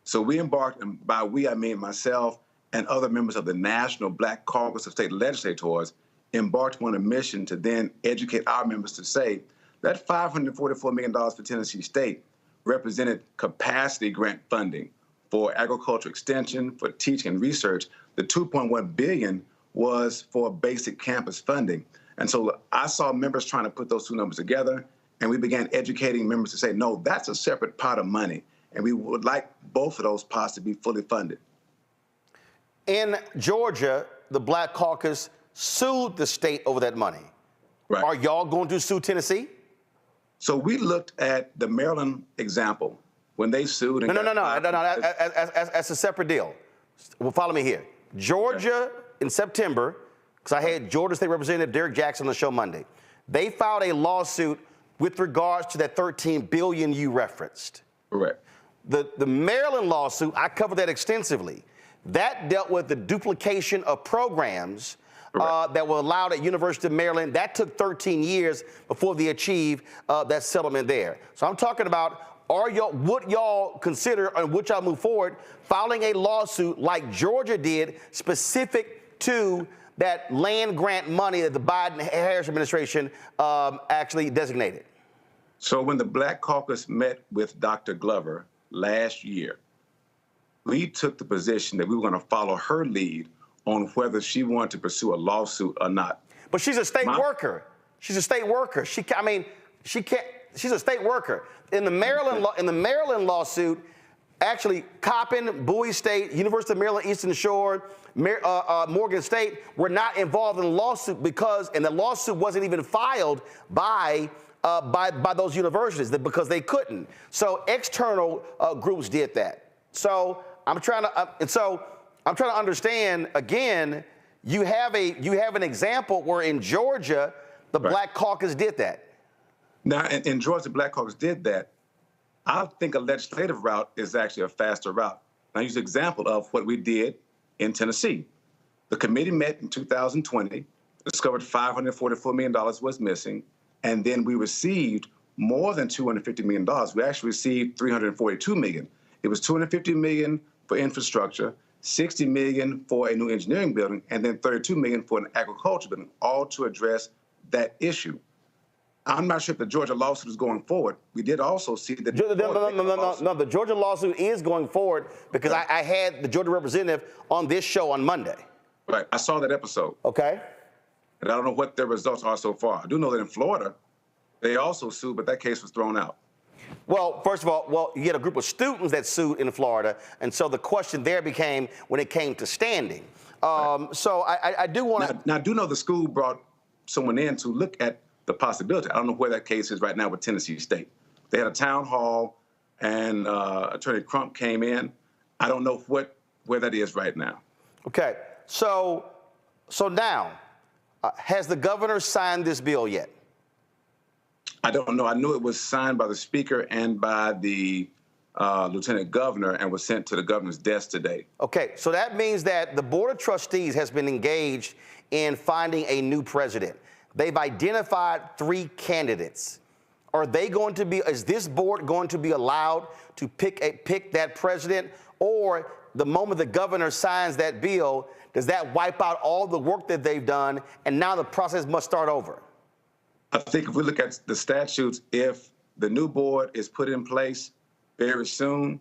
So we embarked, and by we, I mean myself and other members of the National Black Caucus of State Legislators, embarked on a mission to then educate our members to say that $544 million for Tennessee State represented capacity grant funding for agriculture extension, for teaching and research. The $2.1 billion was for basic campus funding. And so I saw members trying to put those two numbers together, and we began educating members to say, no, that's a separate pot of money, and we would like both of those pots to be fully funded. In Georgia, the Black Caucus sued the state over that money. Right. Are y'all going to sue Tennessee? So we looked at the Maryland example when they sued. And No. That's a separate deal. Well, follow me here. Georgia, in September, because I had Georgia State Representative Derek Jackson on the show Monday, they filed a lawsuit with regards to that $13 billion you referenced. Correct. The Maryland lawsuit, I covered that extensively. That dealt with the duplication of programs that were allowed at University of Maryland. That took 13 years before they achieved that settlement there. So I'm talking about, would y'all consider, and would y'all move forward, filing a lawsuit like Georgia did, specific to that land grant money that the Biden-Harris administration actually designated? So when the Black Caucus met with Dr. Glover last year, we took the position that we were going to follow her lead on whether she wanted to pursue a lawsuit or not. But she's a state worker. She's a state worker. She can't. She's a state worker. In the Maryland lawsuit, actually, Coppin, Bowie State, University of Maryland, Eastern Shore, Morgan State were not involved in the lawsuit and the lawsuit wasn't even filed by those universities because they couldn't. So external groups did that. So I'm trying to understand again. You have an example where in Georgia the Black Caucus did that. Now in Georgia, the Black Caucus did that. I think a legislative route is actually a faster route. And I use an example of what we did in Tennessee. The committee met in 2020, discovered $544 million was missing, and then we received more than $250 million. We actually received $342 million. It was $250 million for infrastructure, $60 million for a new engineering building, and then $32 million for an agriculture building, all to address that issue. I'm not sure if the Georgia lawsuit is going forward. We did also see that. No, the Georgia lawsuit is going forward because I had the Georgia representative on this show on Monday. Right, I saw that episode. Okay. And I don't know what their results are so far. I do know that in Florida, they also sued, but that case was thrown out. Well, first of all, you had a group of students that sued in Florida, and so the question there became when it came to standing. So I do want to. Now, I do know the school brought someone in to look at the possibility. I don't know where that case is right now with Tennessee State. They had a town hall, and Attorney Crump came in. I don't know where that is right now. Okay, so now, has the governor signed this bill yet? I don't know. I knew it was signed by the speaker and by the lieutenant governor and was sent to the governor's desk today. Okay, so that means that the Board of Trustees has been engaged in finding a new president. They've identified 3 candidates. Is this board going to be allowed to pick that president? Or the moment the governor signs that bill, does that wipe out all the work that they've done and now the process must start over? I think if we look at the statutes, if the new board is put in place very soon,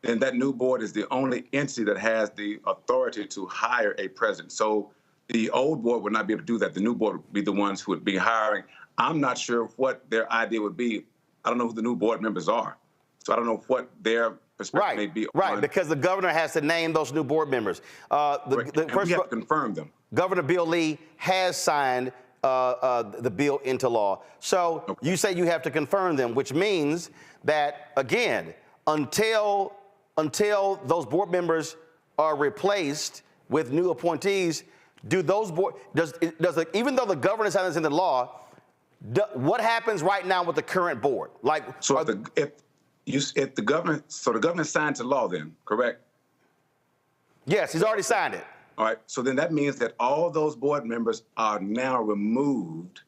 then that new board is the only entity that has the authority to hire a president. So the old board would not be able to do that. The new board would be the ones who would be hiring. I'm not sure what their idea would be. I don't know who the new board members are. So I don't know what their perspective may be. Right, because the governor has to name those new board members. We have to confirm them. Governor Bill Lee has signed the bill into law. So you say you have to confirm them, which means that, again, until those board members are replaced with new appointees, do those board even though the governor signed this into law, what happens right now with the current board? Like, so if the governor signed to law, then correct? Yes, he's already signed it. All right. So then that means that all those board members are now removed,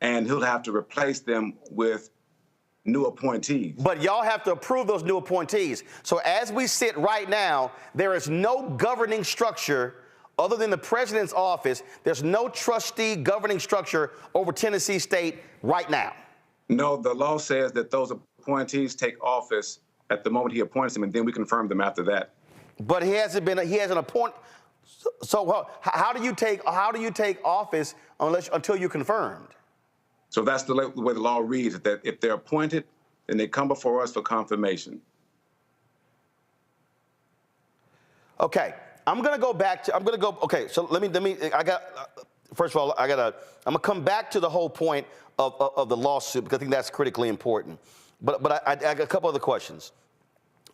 and he'll have to replace them with new appointees. But y'all have to approve those new appointees. So as we sit right now, there is no governing structure other than the president's office. There's no trustee governing structure over Tennessee State right now. No, the law says that those appointees take office at the moment he appoints them, and then we confirm them after that. But he hasn't appointed. So how do you take office until you're confirmed? So that's the way the law reads, that if they're appointed, then they come before us for confirmation. Okay, I'm gonna go. Okay, so let me. First of all, I'm gonna come back to the whole point of the lawsuit because I think that's critically important. But I got a couple other questions.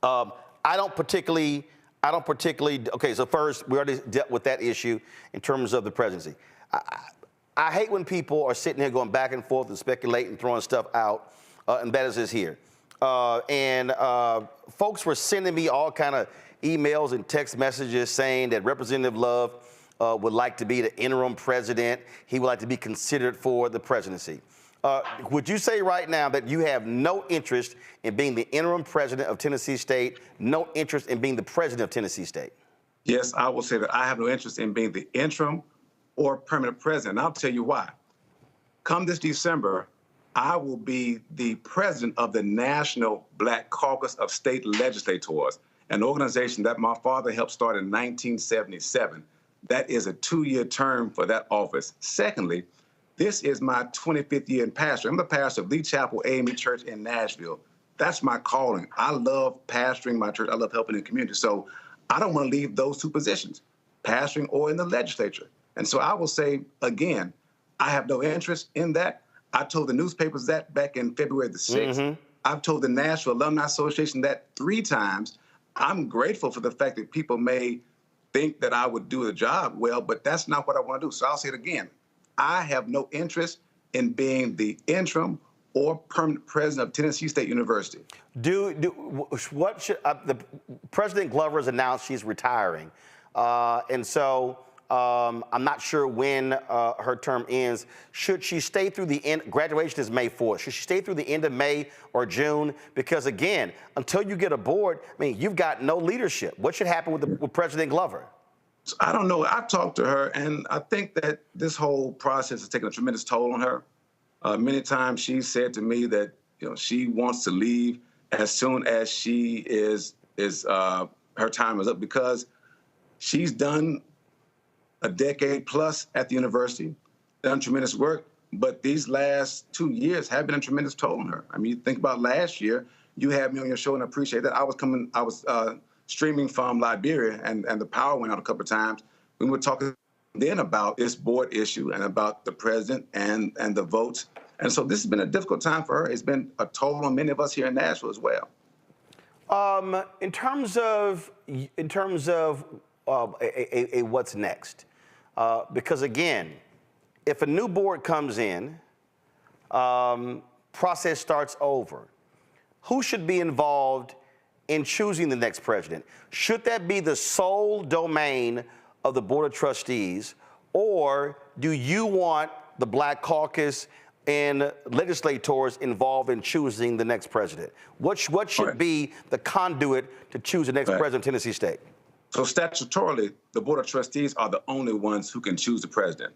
I don't particularly. Okay, so first we already dealt with that issue in terms of the presidency. I hate when people are sitting here going back and forth and speculating, throwing stuff out, and that is here. Folks were sending me all kind of emails and text messages saying that Representative Love would like to be the interim president. He would like to be considered for the presidency. Would you say right now that you have no interest in being the interim president of Tennessee State, no interest in being the president of Tennessee State? Yes, I will say that I have no interest in being the interim or permanent president. And I'll tell you why. Come this December, I will be the president of the National Black Caucus of State Legislators, an organization that my father helped start in 1977. That is a 2-year term for that office. Secondly, this is my 25th year in pastor. I'm the pastor of Lee Chapel AME Church in Nashville. That's my calling. I love pastoring my church. I love helping the community. So I don't want to leave those two positions, pastoring or in the legislature. And so I will say, again, I have no interest in that. I told the newspapers that back in February the 6th. Mm-hmm. I've told the Nashville Alumni Association that 3 times. I'm grateful for the fact that people may think that I would do the job well, but that's not what I want to do. So I'll say it again. I have no interest in being the interim or permanent president of Tennessee State University. What should the President Glover has announced she's retiring, and so I'm not sure when her term ends. Should she stay through the end? Graduation is May 4th. Should she stay through the end of May or June? Because again, until you get a board, I mean, you've got no leadership. What should happen with President Glover? So I don't know. I've talked to her, and I think that this whole process has taken a tremendous toll on her. Many times she's said to me that she wants to leave as soon as her time is up, because she's done a decade plus at the university, done tremendous work, but these last 2 years have been a tremendous toll on her. I mean, you think about last year, you had me on your show, and I appreciate that. I was streaming from Liberia, and the power went out a couple of times. We were talking then about this board issue and about the president and the votes. And so this has been a difficult time for her. It's been a toll on many of us here in Nashville as well. In terms of what's next, because again, if a new board comes in, process starts over. Who should be involved in choosing the next president? Should that be the sole domain of the Board of Trustees, or do you want the Black Caucus and legislators involved in choosing the next president? What should be the conduit to choose the next president of Tennessee State? So statutorily, the Board of Trustees are the only ones who can choose the president.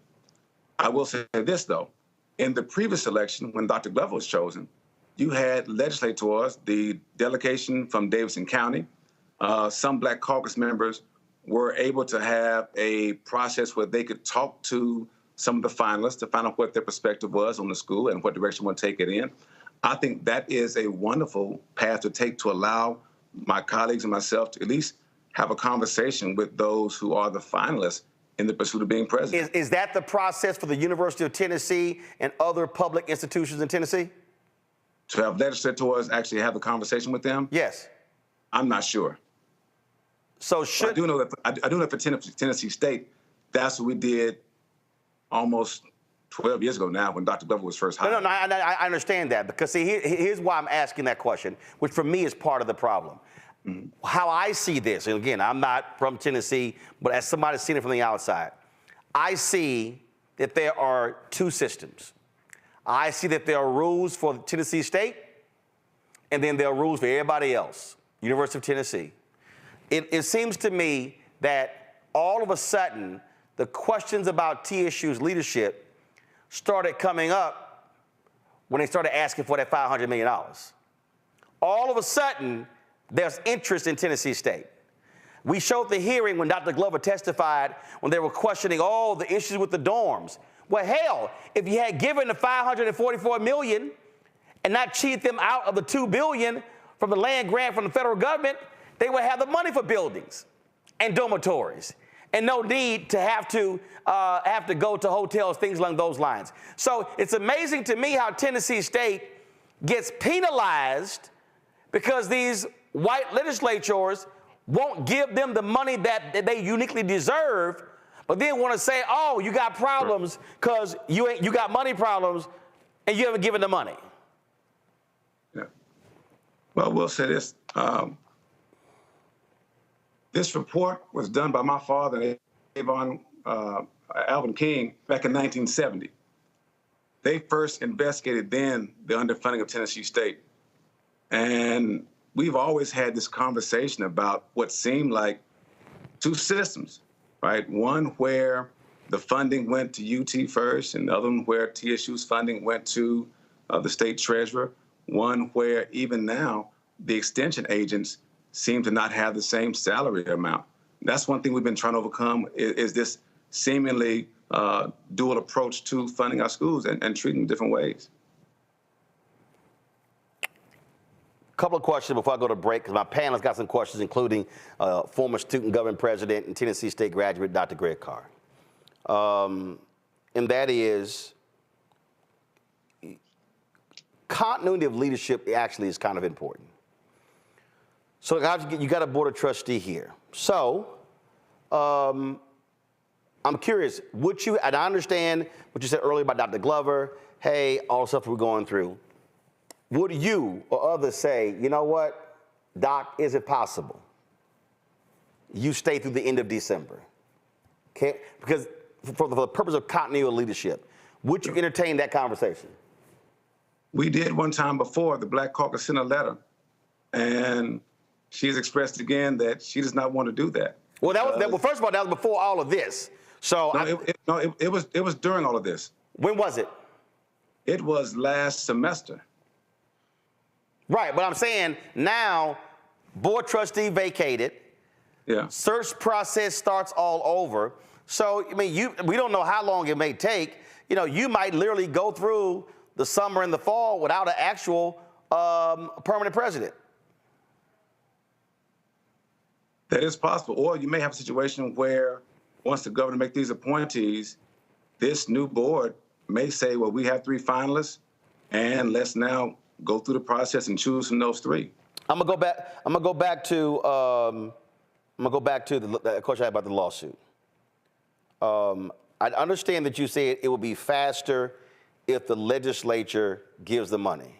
I will say this, though. In the previous election, when Dr. Glover was chosen, you had legislators, the delegation from Davidson County, some Black Caucus members were able to have a process where they could talk to some of the finalists to find out what their perspective was on the school and what direction we want to take it in. I think that is a wonderful path to take to allow my colleagues and myself to at least have a conversation with those who are the finalists in the pursuit of being president. Is that the process for the University of Tennessee and other public institutions in Tennessee? To have legislators actually have a conversation with them? Yes. I'm not sure. So should... I do know that for Tennessee State, that's what we did almost 12 years ago now when Dr. Glover was first hired. No, I understand that because, see, here's why I'm asking that question, which for me is part of the problem. Mm-hmm. How I see this, and again, I'm not from Tennessee, but as somebody seen it from the outside, I see that there are two systems. I see that there are rules for Tennessee State, and then there are rules for everybody else, University of Tennessee. It seems to me that all of a sudden, the questions about TSU's leadership started coming up when they started asking for that $500 million. All of a sudden, there's interest in Tennessee State. We showed the hearing when Dr. Glover testified when they were questioning all the issues with the dorms. Well, hell, if you had given the $544 million and not cheated them out of the $2 billion from the land grant from the federal government, they would have the money for buildings and dormitories and no need to have to go to hotels, things along those lines. So it's amazing to me how Tennessee State gets penalized because these white legislators won't give them the money that they uniquely deserve, but then want to say, oh, you got problems because you got money problems and you haven't given the money. Yeah. Well, we'll say this. This report was done by my father, Alvin King, back in 1970. They first investigated then the underfunding of Tennessee State. And we've always had this conversation about what seemed like two systems, right? One where the funding went to UT first, and the other one where TSU's funding went to the state treasurer. One where even now the extension agents seem to not have the same salary amount. That's one thing we've been trying to overcome is this seemingly dual approach to funding our schools and treating them different ways. Couple of questions before I go to break, because my panel's got some questions, including former student government president and Tennessee State graduate, Dr. Greg Carr. And that is, continuity of leadership actually is kind of important. So you got a board of trustee here. So I'm curious, would you, and I understand what you said earlier about Dr. Glover, hey, all the stuff we're going through. Would you or others say, you know what, Doc, is it possible you stay through the end of December? Okay? Because for the purpose of continuity of leadership, would you entertain that conversation? We did one time before. The Black Caucus sent a letter, and she's expressed again that she does not want to do that. Well, well, first of all, that was before all of this. So it was during all of this. When was it? It was last semester. Right, but I'm saying now, board trustee vacated. Yeah. Search process starts all over. So I mean, we don't know how long it may take. You know, you might literally go through the summer and the fall without an actual permanent president. That is possible. Or you may have a situation where once the governor makes these appointees, this new board may say, well, we have 3 finalists, and let's now go through the process and choose from those 3. I'm gonna go back to the question I had about the lawsuit. I understand that you said it will be faster if the legislature gives the money.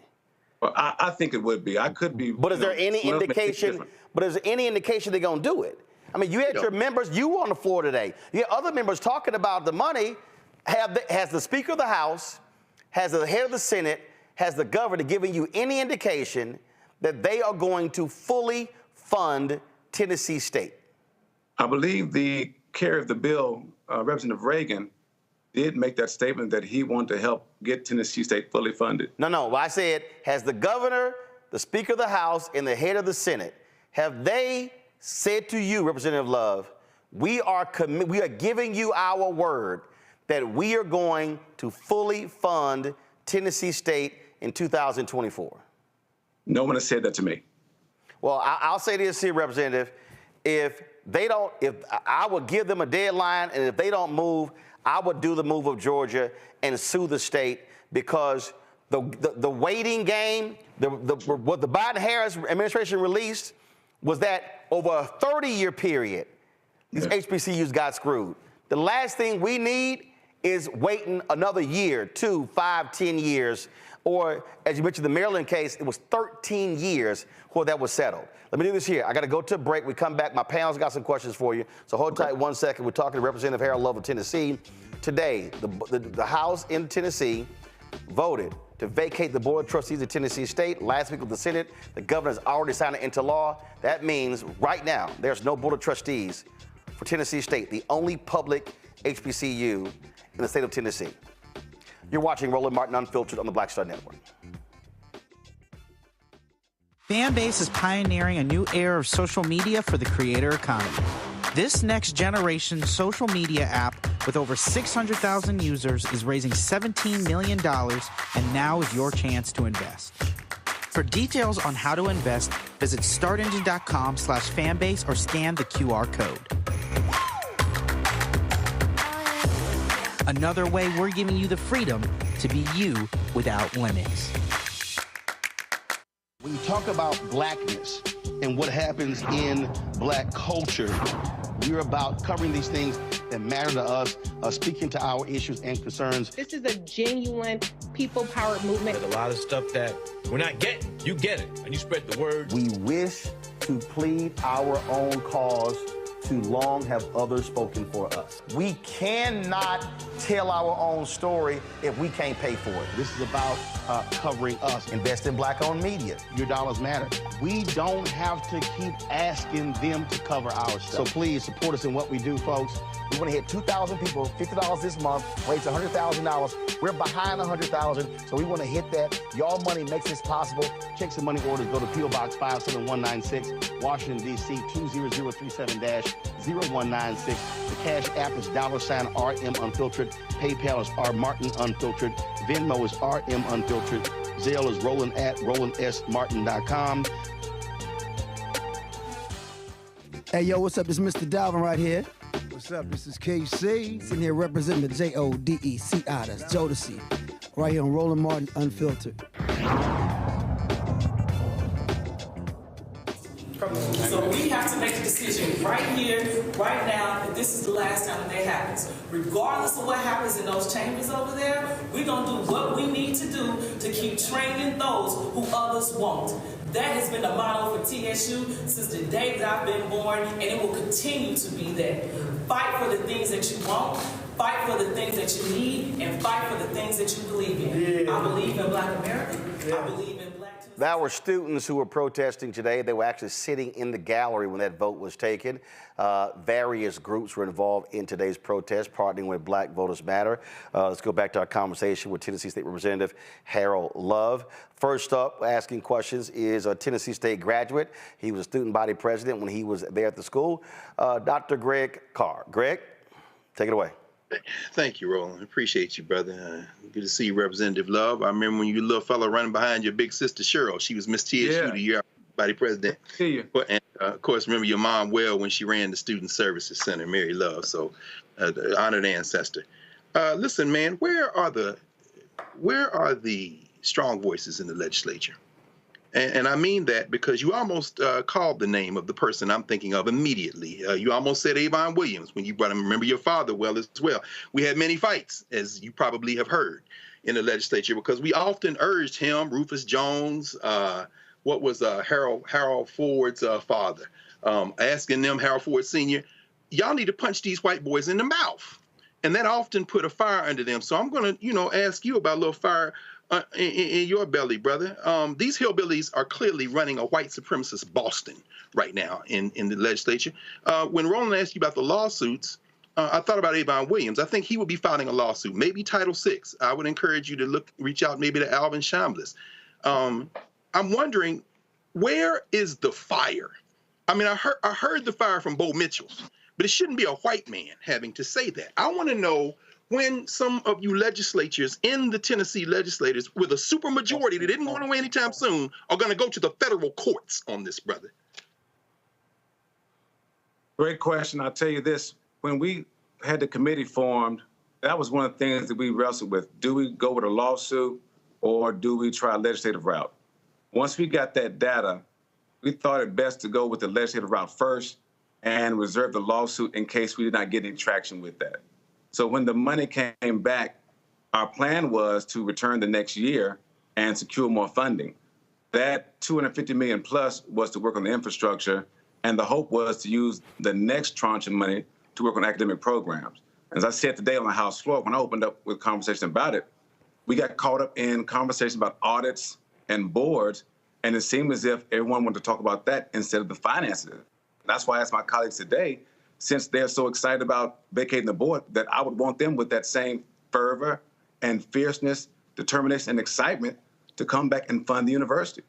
Well, I think it would be. I could be. But is there any indication? But is there any indication they're gonna do it? I mean, you had your members. You were on the floor today. You had other members talking about the money. Has the Speaker of the House, has the head of the Senate, has the governor given you any indication that they are going to fully fund Tennessee State? I believe the carrier of the bill, Representative Reagan, did make that statement that he wanted to help get Tennessee State fully funded. No. I said, has the governor, the Speaker of the House, and the head of the Senate, have they said to you, Representative Love, we are giving you our word that we are going to fully fund Tennessee State in 2024. No one has said that to me. Well, I'll say this here, Representative. If I would give them a deadline, and if they don't move, I would do the move of Georgia and sue the state, because the waiting game, what the Biden-Harris administration released was that over a 30-year period, these HBCUs got screwed. The last thing we need is waiting another year, 2, 5, 10 years, or as you mentioned, the Maryland case, it was 13 years before that was settled. Let me do this here. I got to go to a break. We come back. My panel's got some questions for you. So hold tight 1 second. We're talking to Representative Harold Love of Tennessee. Today, the House in Tennessee voted to vacate the Board of Trustees of Tennessee State. Last week with the Senate, the governor has already signed it into law. That means right now, there's no Board of Trustees for Tennessee State, the only public HBCU in the state of Tennessee. You're watching Roland Martin Unfiltered on the Black Star Network. Fanbase is pioneering a new era of social media for the creator economy. This next generation social media app with over 600,000 users is raising $17 million, and now is your chance to invest. For details on how to invest, visit startengine.com/fanbase or scan the QR code. Another way we're giving you the freedom to be you without limits. When you talk about blackness and what happens in black culture, we're about covering these things that matter to us, speaking to our issues and concerns. This is a genuine people-powered movement. There's a lot of stuff that we're not getting. You get it, and you spread the word. We wish to plead our own cause. Too long have others spoken for us. We cannot tell our own story if we can't pay for it. This is about covering us. Invest in black-owned media. Your dollars matter. We don't have to keep asking them to cover our stuff. So please support us in what we do, folks. We want to hit 2,000 people, $50 this month, raise $100,000. We're behind $100,000, so we want to hit that. Y'all money makes this possible. Checks and money orders go to P.O. Box 57196, Washington, D.C. 20037-0196. The Cash App is $RM Unfiltered. PayPal is R Martin Unfiltered. Venmo is RM Unfiltered. Zelle is Roland@RolandSMartin.com. Hey, yo, what's up? This is Mr. Dalvin right here. What's up? This is KC. Sitting here representing the JODECI. That's Jodeci. Right here on Roland Martin Unfiltered. So we have to make a decision right here, right now, that this is the last time that happens. Regardless of what happens in those chambers over there, we're going to do what we need to do to keep training those who others won't. That has been the motto for TSU since the day that I've been born, and it will continue to be that. Fight for the things that you want, fight for the things that you need, and fight for the things that you believe in. Yeah. I believe in Black America. Yeah. I believe in Black Tuesday. There were students who were protesting today. They were actually sitting in the gallery when that vote was taken. Various groups were involved in today's protest, partnering with Black Voters Matter. Let's go back to our conversation with Tennessee State Representative Harold Love. First up, asking questions is a Tennessee State graduate. He was a student body president when he was there at the school, Dr. Greg Carr. Greg, take it away. Thank you, Roland. Appreciate you, brother. Good to see you, Representative Love. I remember when you little fella running behind your big sister, Cheryl. She was Miss TSU the year body president. And, of course, remember your mom well when she ran the Student Services Center, Mary Love. So, honored ancestor. Listen, man, where are the strong voices in the legislature? And I mean that because you almost called the name of the person I'm thinking of immediately. You almost said Avon Williams when you brought him. Remember your father well as well. We had many fights, as you probably have heard, in the legislature because we often urged him, Rufus Jones, what was Harold Ford's father, asking them, Harold Ford Sr., y'all need to punch these white boys in the mouth. And that often put a fire under them. So I'm going to, ask you about a little fire in your belly, brother. These hillbillies are clearly running a white supremacist Boston right now in the legislature. When Roland asked you about the lawsuits, I thought about Avon Williams. I think he would be filing a lawsuit, maybe Title VI. I would encourage you to reach out maybe to Alvin Chambliss. I'm wondering, where is the fire I mean, I heard the fire from Bo Mitchell's, but it shouldn't be a white man having to say that. I want to know when some of you legislatures in the Tennessee legislators with a supermajority that didn't go away anytime soon are going to go to the federal courts on this, brother. Great question. I'll tell you this. When we had the committee formed, that was one of the things that we wrestled with. Do we go with a lawsuit or do we try a legislative route? Once we got that data, we thought it best to go with the legislative route first and reserve the lawsuit in case we did not get any traction with that. So when the money came back, our plan was to return the next year and secure more funding. That $250 million plus was to work on the infrastructure, and the hope was to use the next tranche of money to work on academic programs. As I said today on the House floor, when I opened up with conversation about it, we got caught up in conversations about audits and boards, and it seemed as if everyone wanted to talk about that instead of the finances. That's why I asked my colleagues today, since they're so excited about vacating the board, that I would want them with that same fervor and fierceness, determination, and excitement to come back and fund the university.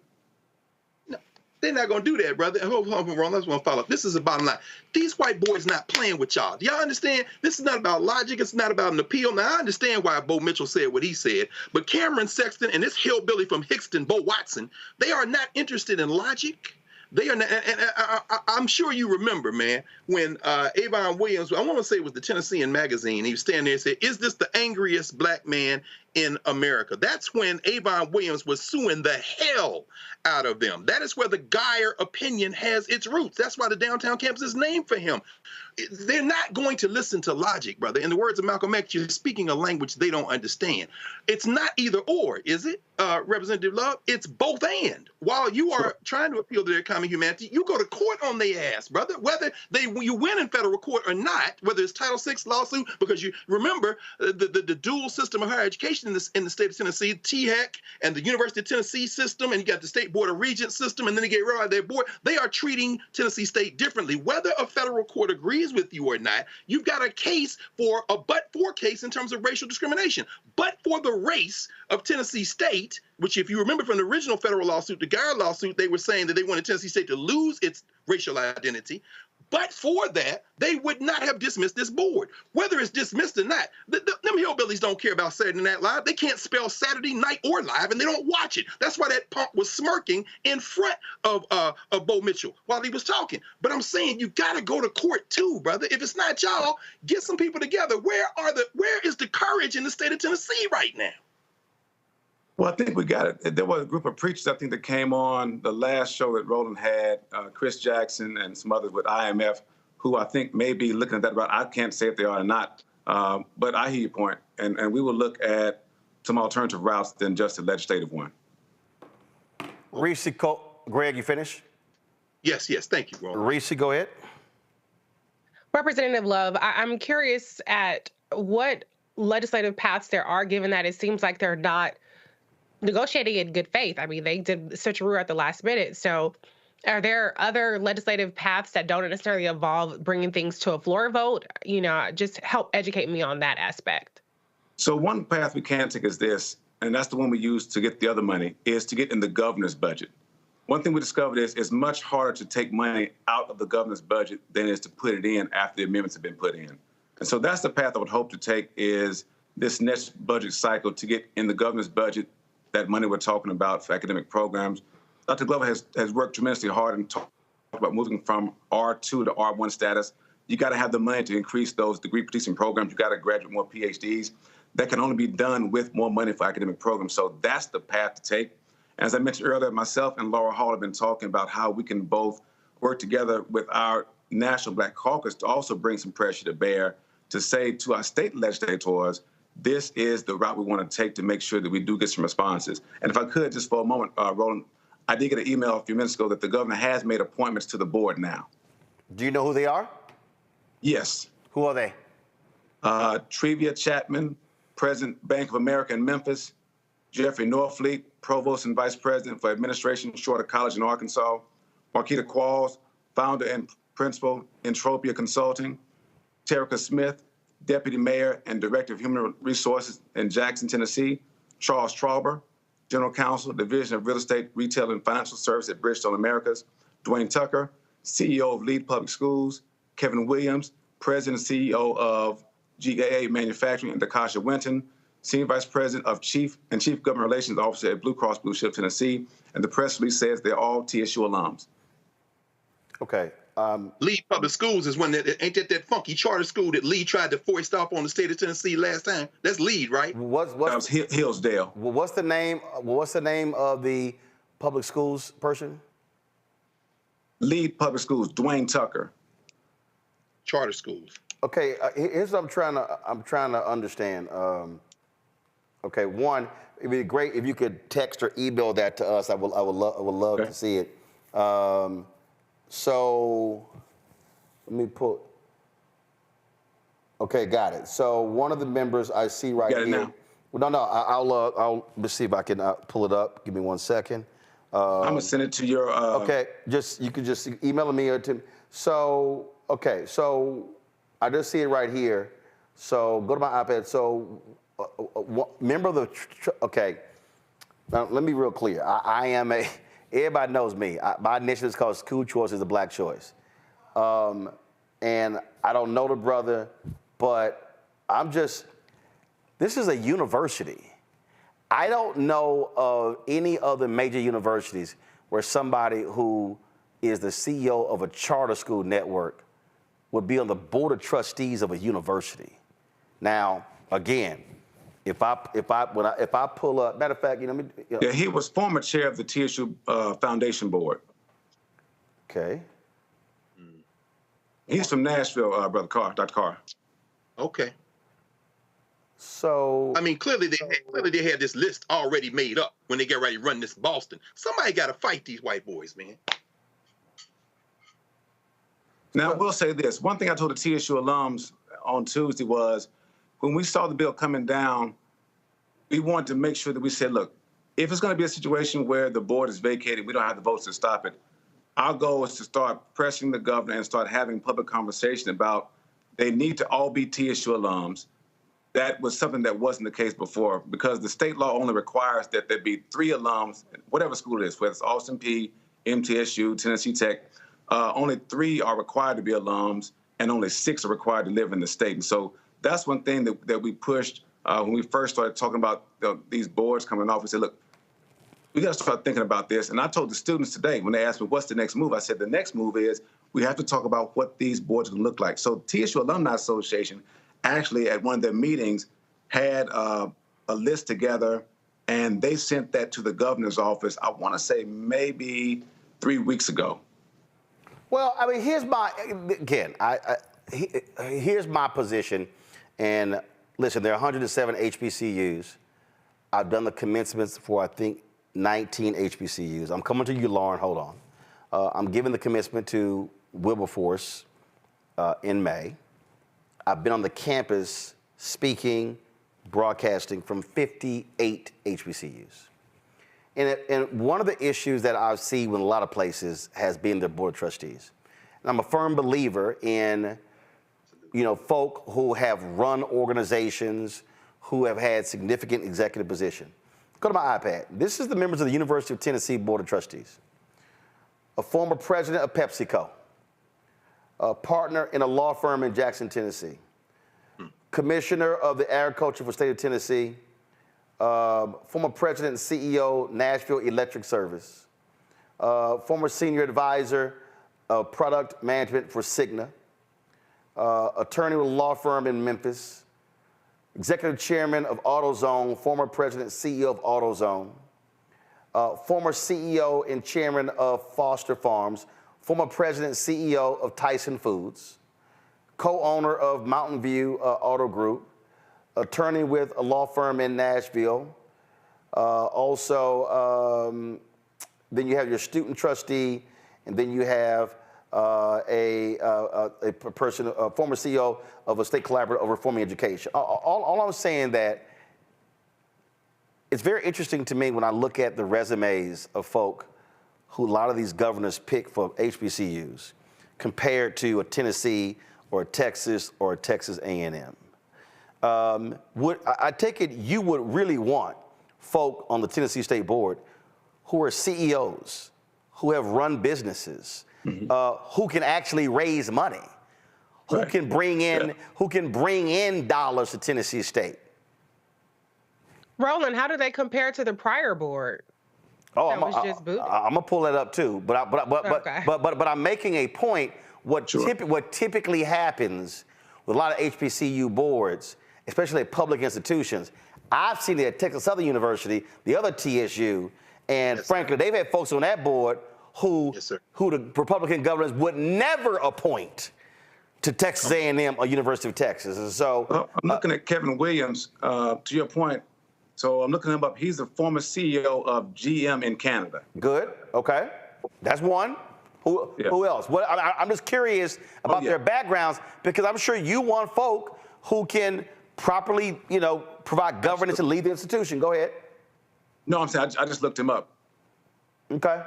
They're not going to do that, brother. Hold on, Ron. I just want to follow up. This is the bottom line. These white boys not playing with y'all. Do y'all understand? This is not about logic. It's not about an appeal. Now, I understand why Bo Mitchell said what he said, but Cameron Sexton and this hillbilly from Hickston, Bo Watson, they are not interested in logic. They are not, and I'm sure you remember, man, when Avon Williams, I want to say it was the Tennessean magazine, he was standing there and said, "Is this the angriest black man in America?" That's when Avon Williams was suing the hell out of them. That is where the Geyer opinion has its roots. That's why the downtown campus is named for him. They're not going to listen to logic, brother. In the words of Malcolm X, you're speaking a language they don't understand. It's not either or, is it, Representative Love? It's both and. While you are trying to appeal to their common humanity, you go to court on their ass, brother. Whether you win in federal court or not, whether it's Title VI lawsuit, because you remember the dual system of higher education in the state of Tennessee, THEC and the University of Tennessee system, and you got the State Board of Regents system, and then they get rid of their board. They are treating Tennessee State differently. Whether a federal court agrees with you or not, you've got a case for a but-for case in terms of racial discrimination. But for the race of Tennessee State, which if you remember from the original federal lawsuit, the Geyer lawsuit, they were saying that they wanted Tennessee State to lose its racial identity. But for that, they would not have dismissed this board. Whether it's dismissed or not, them hillbillies don't care about Saturday Night Live. They can't spell Saturday night or live, and they don't watch it. That's why that punk was smirking in front of Bo Mitchell while he was talking. But I'm saying you got to go to court too, brother. If it's not y'all, get some people together. Where is the courage in the state of Tennessee right now? Well, I think we got it. There was a group of preachers, I think, that came on the last show that Roland had, Chris Jackson and some others with IMF, who I think may be looking at that route. I can't say if they are or not, but I hear your point. And we will look at some alternative routes than just a legislative one. Greg, you finished? Yes, thank you, Roland. Reese, go ahead. Representative Love, I'm curious at what legislative paths there are, given that it seems like they're not negotiating in good faith. I mean, they did switcheroo at the last minute. So are there other legislative paths that don't necessarily involve bringing things to a floor vote? You know, just help educate me on that aspect. So one path we can take is this, and that's the one we use to get the other money, is to get in the governor's budget. One thing we discovered is it's much harder to take money out of the governor's budget than it is to put it in after the amendments have been put in. And so that's the path I would hope to take, is this next budget cycle to get in the governor's budget that money we're talking about for academic programs. Dr. Glover has worked tremendously hard and talked about moving from R2 to R1 status. You got to have the money to increase those degree-producing programs. You got to graduate more PhDs. That can only be done with more money for academic programs. So that's the path to take. As I mentioned earlier, myself and Laura Hall have been talking about how we can both work together with our National Black Caucus to also bring some pressure to bear to say to our state legislators, this is the route we want to take to make sure that we do get some responses. And if I could, just for a moment, Roland, I did get an email a few minutes ago that the governor has made appointments to the board now. Do you know who they are? Yes. Who are they? Trevia Chapman, President, Bank of America in Memphis. Jeffrey Norfleet, Provost and Vice President for Administration, Shorter College in Arkansas. Marquita Qualls, Founder and Principal, Entropia Consulting. Terica Smith, Deputy Mayor and Director of Human Resources in Jackson, Tennessee. Charles Trauber, General Counsel, Division of Real Estate, Retail and Financial Service at Bridgestone Americas. Dwayne Tucker, CEO of Lead Public Schools, Kevin Williams, President and CEO of GAA Manufacturing, and Dakasha Winton, Senior Vice President of Chief Government Relations Officer at Blue Cross Blue Shield, Tennessee. And the press release says they're all TSU alums. Okay. Lead Public Schools is one ain't that funky charter school that Lee tried to foist off on the state of Tennessee last time? That's Lead, right? That was Hillsdale. Well, what's the name? What's the name of the public schools person? Lead Public Schools, Dwayne Tucker. Charter schools. Okay, here's what I'm trying to understand. Okay, one, it'd be great if you could text or email that to us. I would love to see it. So let me pull. Okay, got it. So one of the members I see right here. Now? Well, no, I'll let's see if I can pull it up. Give me 1 second. I'm gonna send it to your. Okay, you could just email me or to. So okay, so I just see it right here. So go to my iPad. So member of the. Okay, now let me be real clear. I am a. Everybody knows me. My initiative is called School Choice is a Black Choice. And I don't know the brother, but this is a university. I don't know of any other major universities where somebody who is the CEO of a charter school network would be on the board of trustees of a university. Now, again, if I pull up, matter of fact, Yeah, he was former chair of the TSU Foundation Board. Okay. He's from Nashville, Brother Carr, Dr. Carr. Okay. So I mean, clearly they had this list already made up when they get ready to run this Boston. Somebody got to fight these white boys, man. Now, I will say this. One thing I told the TSU alums on Tuesday was, when we saw the bill coming down, we wanted to make sure that we said, look, if it's going to be a situation where the board is vacated, we don't have the votes to stop it. Our goal is to start pressing the governor and start having public conversation about they need to all be TSU alums. That was something that wasn't the case before, because the state law only requires that there be 3 alums, whatever school it is, whether it's Austin Peay, MTSU, Tennessee Tech. Only 3 are required to be alums, and only 6 are required to live in the state. And so that's one thing that we pushed when we first started talking about these boards coming off. We said, look, we got to start thinking about this. And I told the students today, when they asked me, what's the next move? I said, the next move is we have to talk about what these boards can look like. So TSU Alumni Association actually at one of their meetings had a list together, and they sent that to the governor's office, I want to say maybe 3 weeks ago. Well, I mean, here's my position. And listen, there are 107 HBCUs. I've done the commencements for, I think, 19 HBCUs. I'm coming to you, Lauren. Hold on. I'm giving the commencement to Wilberforce in May. I've been on the campus speaking, broadcasting from 58 HBCUs. And one of the issues that I see with a lot of places has been the board of trustees. And I'm a firm believer in folk who have run organizations, who have had significant executive position. Go to my iPad. This is the members of the University of Tennessee Board of Trustees. A former president of PepsiCo, a partner in a law firm in Jackson, Tennessee, commissioner of the Agriculture for the State of Tennessee, former president and CEO, Nashville Electric Service, former senior advisor of product management for Cigna, attorney with a law firm in Memphis, executive chairman of AutoZone, former president and CEO of AutoZone, former CEO and chairman of Foster Farms, former president and CEO of Tyson Foods, co-owner of Mountain View Auto Group, attorney with a law firm in Nashville. Then you have your student trustee, and then you have a former CEO of a state collaborative of reforming education. All I'm saying that it's very interesting to me when I look at the resumes of folk who a lot of these governors pick for HBCUs compared to a Tennessee or a Texas or a Texas A&M. I take it you would really want folk on the Tennessee State Board who are CEOs, who have run businesses, who can actually raise money, who can bring in dollars to Tennessee State. Roland, how do they compare to the prior board? Oh, I'm gonna pull that up too. But I'm making a point. What typically happens with a lot of HBCU boards, especially at public institutions, I've seen it at Texas Southern University, the other TSU, and frankly, they've had folks on that board who the Republican governors would never appoint to Texas A&M or University of Texas. And so I'm looking at Kevin Williams. To your point, so I'm looking him up. He's the former CEO of GM in Canada. Good. Okay, that's one. Who else? I'm just curious about their backgrounds, because I'm sure you want folk who can properly, provide governance and lead the institution. Go ahead. No, I'm saying I just looked him up. Okay.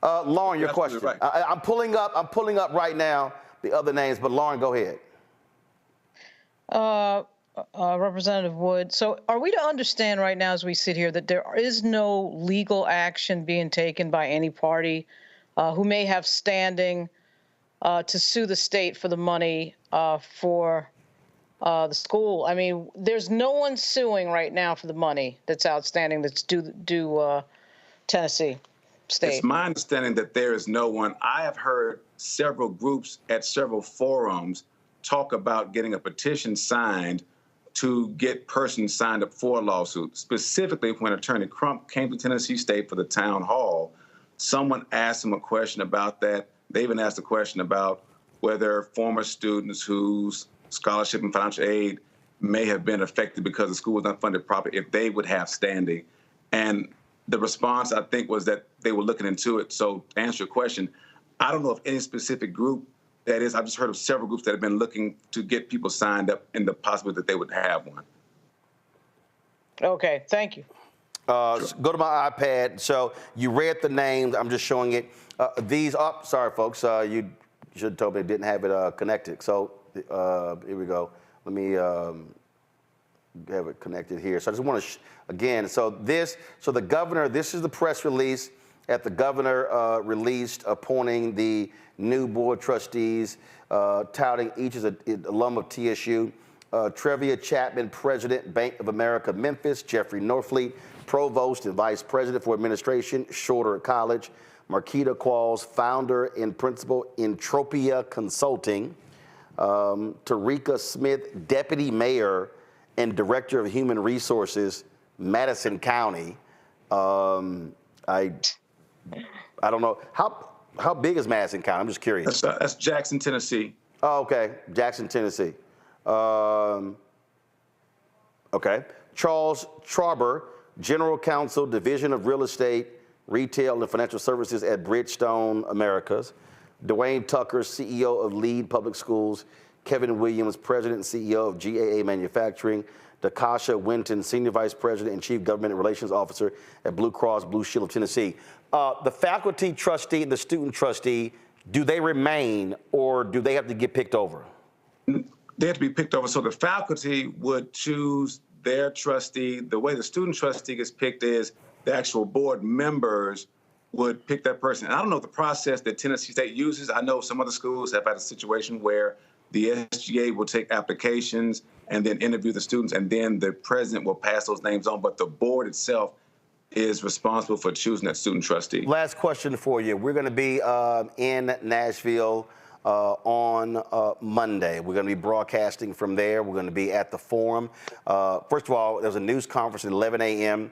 Lauren, your question. Right. I'm pulling up right now the other names, but Lauren, go ahead. Representative Wood. So are we to understand right now as we sit here that there is no legal action being taken by any party who may have standing to sue the state for the money for the school? I mean, there's no one suing right now for the money that's outstanding that's due Tennessee State. It's my understanding that there is no one. I have heard several groups at several forums talk about getting a petition signed to get persons signed up for a lawsuit. Specifically, when Attorney Crump came to Tennessee State for the town hall, someone asked him a question about that. They even asked a question about whether former students whose scholarship and financial aid may have been affected because the school was not funded properly, if they would have standing. And the response, I think, was that they were looking into it. So to answer your question, I don't know of any specific group that is. I've just heard of several groups that have been looking to get people signed up in the possibility that they would have one. Okay, thank you. Go to my iPad. So you read the names. I'm just showing it. Sorry, folks. You should have told me it didn't have it connected. So here we go. Let me have it connected here. So I just want to, again, so the governor, this is the press release that the governor released appointing the new board trustees, touting each as an alum of TSU. Trevia Chapman, President, Bank of America, Memphis. Jeffrey Norfleet, Provost and Vice President for Administration, Shorter College. Marquita Qualls, Founder and Principal, Entropia Consulting. Tarika Smith, Deputy Mayor and Director of Human Resources, Madison County. I don't know. How big is Madison County? I'm just curious. That's Jackson, Tennessee. Oh, okay. Jackson, Tennessee. Okay. Charles Trauber, General Counsel, Division of Real Estate, Retail and Financial Services at Bridgestone Americas. Dwayne Tucker, CEO of Lead Public Schools. Kevin Williams, President and CEO of GAA Manufacturing. Dakasha Winton, Senior Vice President and Chief Government Relations Officer at Blue Cross Blue Shield of Tennessee. The faculty trustee and the student trustee, do they remain or do they have to get picked over? They have to be picked over. So the faculty would choose their trustee. The way the student trustee gets picked is the actual board members would pick that person. And I don't know the process that Tennessee State uses. I know some other schools have had a situation where the SGA will take applications and then interview the students, and then the president will pass those names on. But the board itself is responsible for choosing that student trustee. Last question for you. We're going to be in Nashville on Monday. We're going to be broadcasting from there. We're going to be at the forum. First of all, there's a news conference at 11 a.m.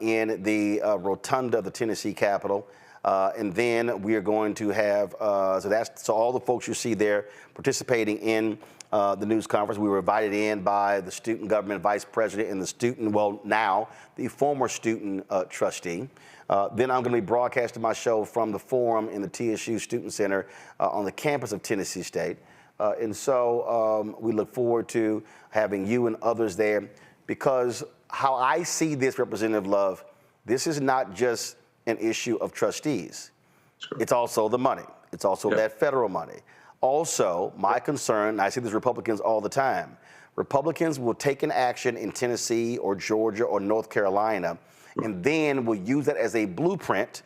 In the rotunda of the Tennessee Capitol. And then we are going to have, so all the folks you see there participating in the news conference. We were invited in by the student government vice president and the former student trustee. Then I'm going to be broadcasting my show from the forum in the TSU Student Center on the campus of Tennessee State. And so we look forward to having you and others there, because how I see this, Representative Love, this is not just an issue of trustees. Sure. It's also the money. It's also that federal money. Also, my concern, and I see this with Republicans all the time, Republicans will take an action in Tennessee or Georgia or North Carolina, and then will use that as a blueprint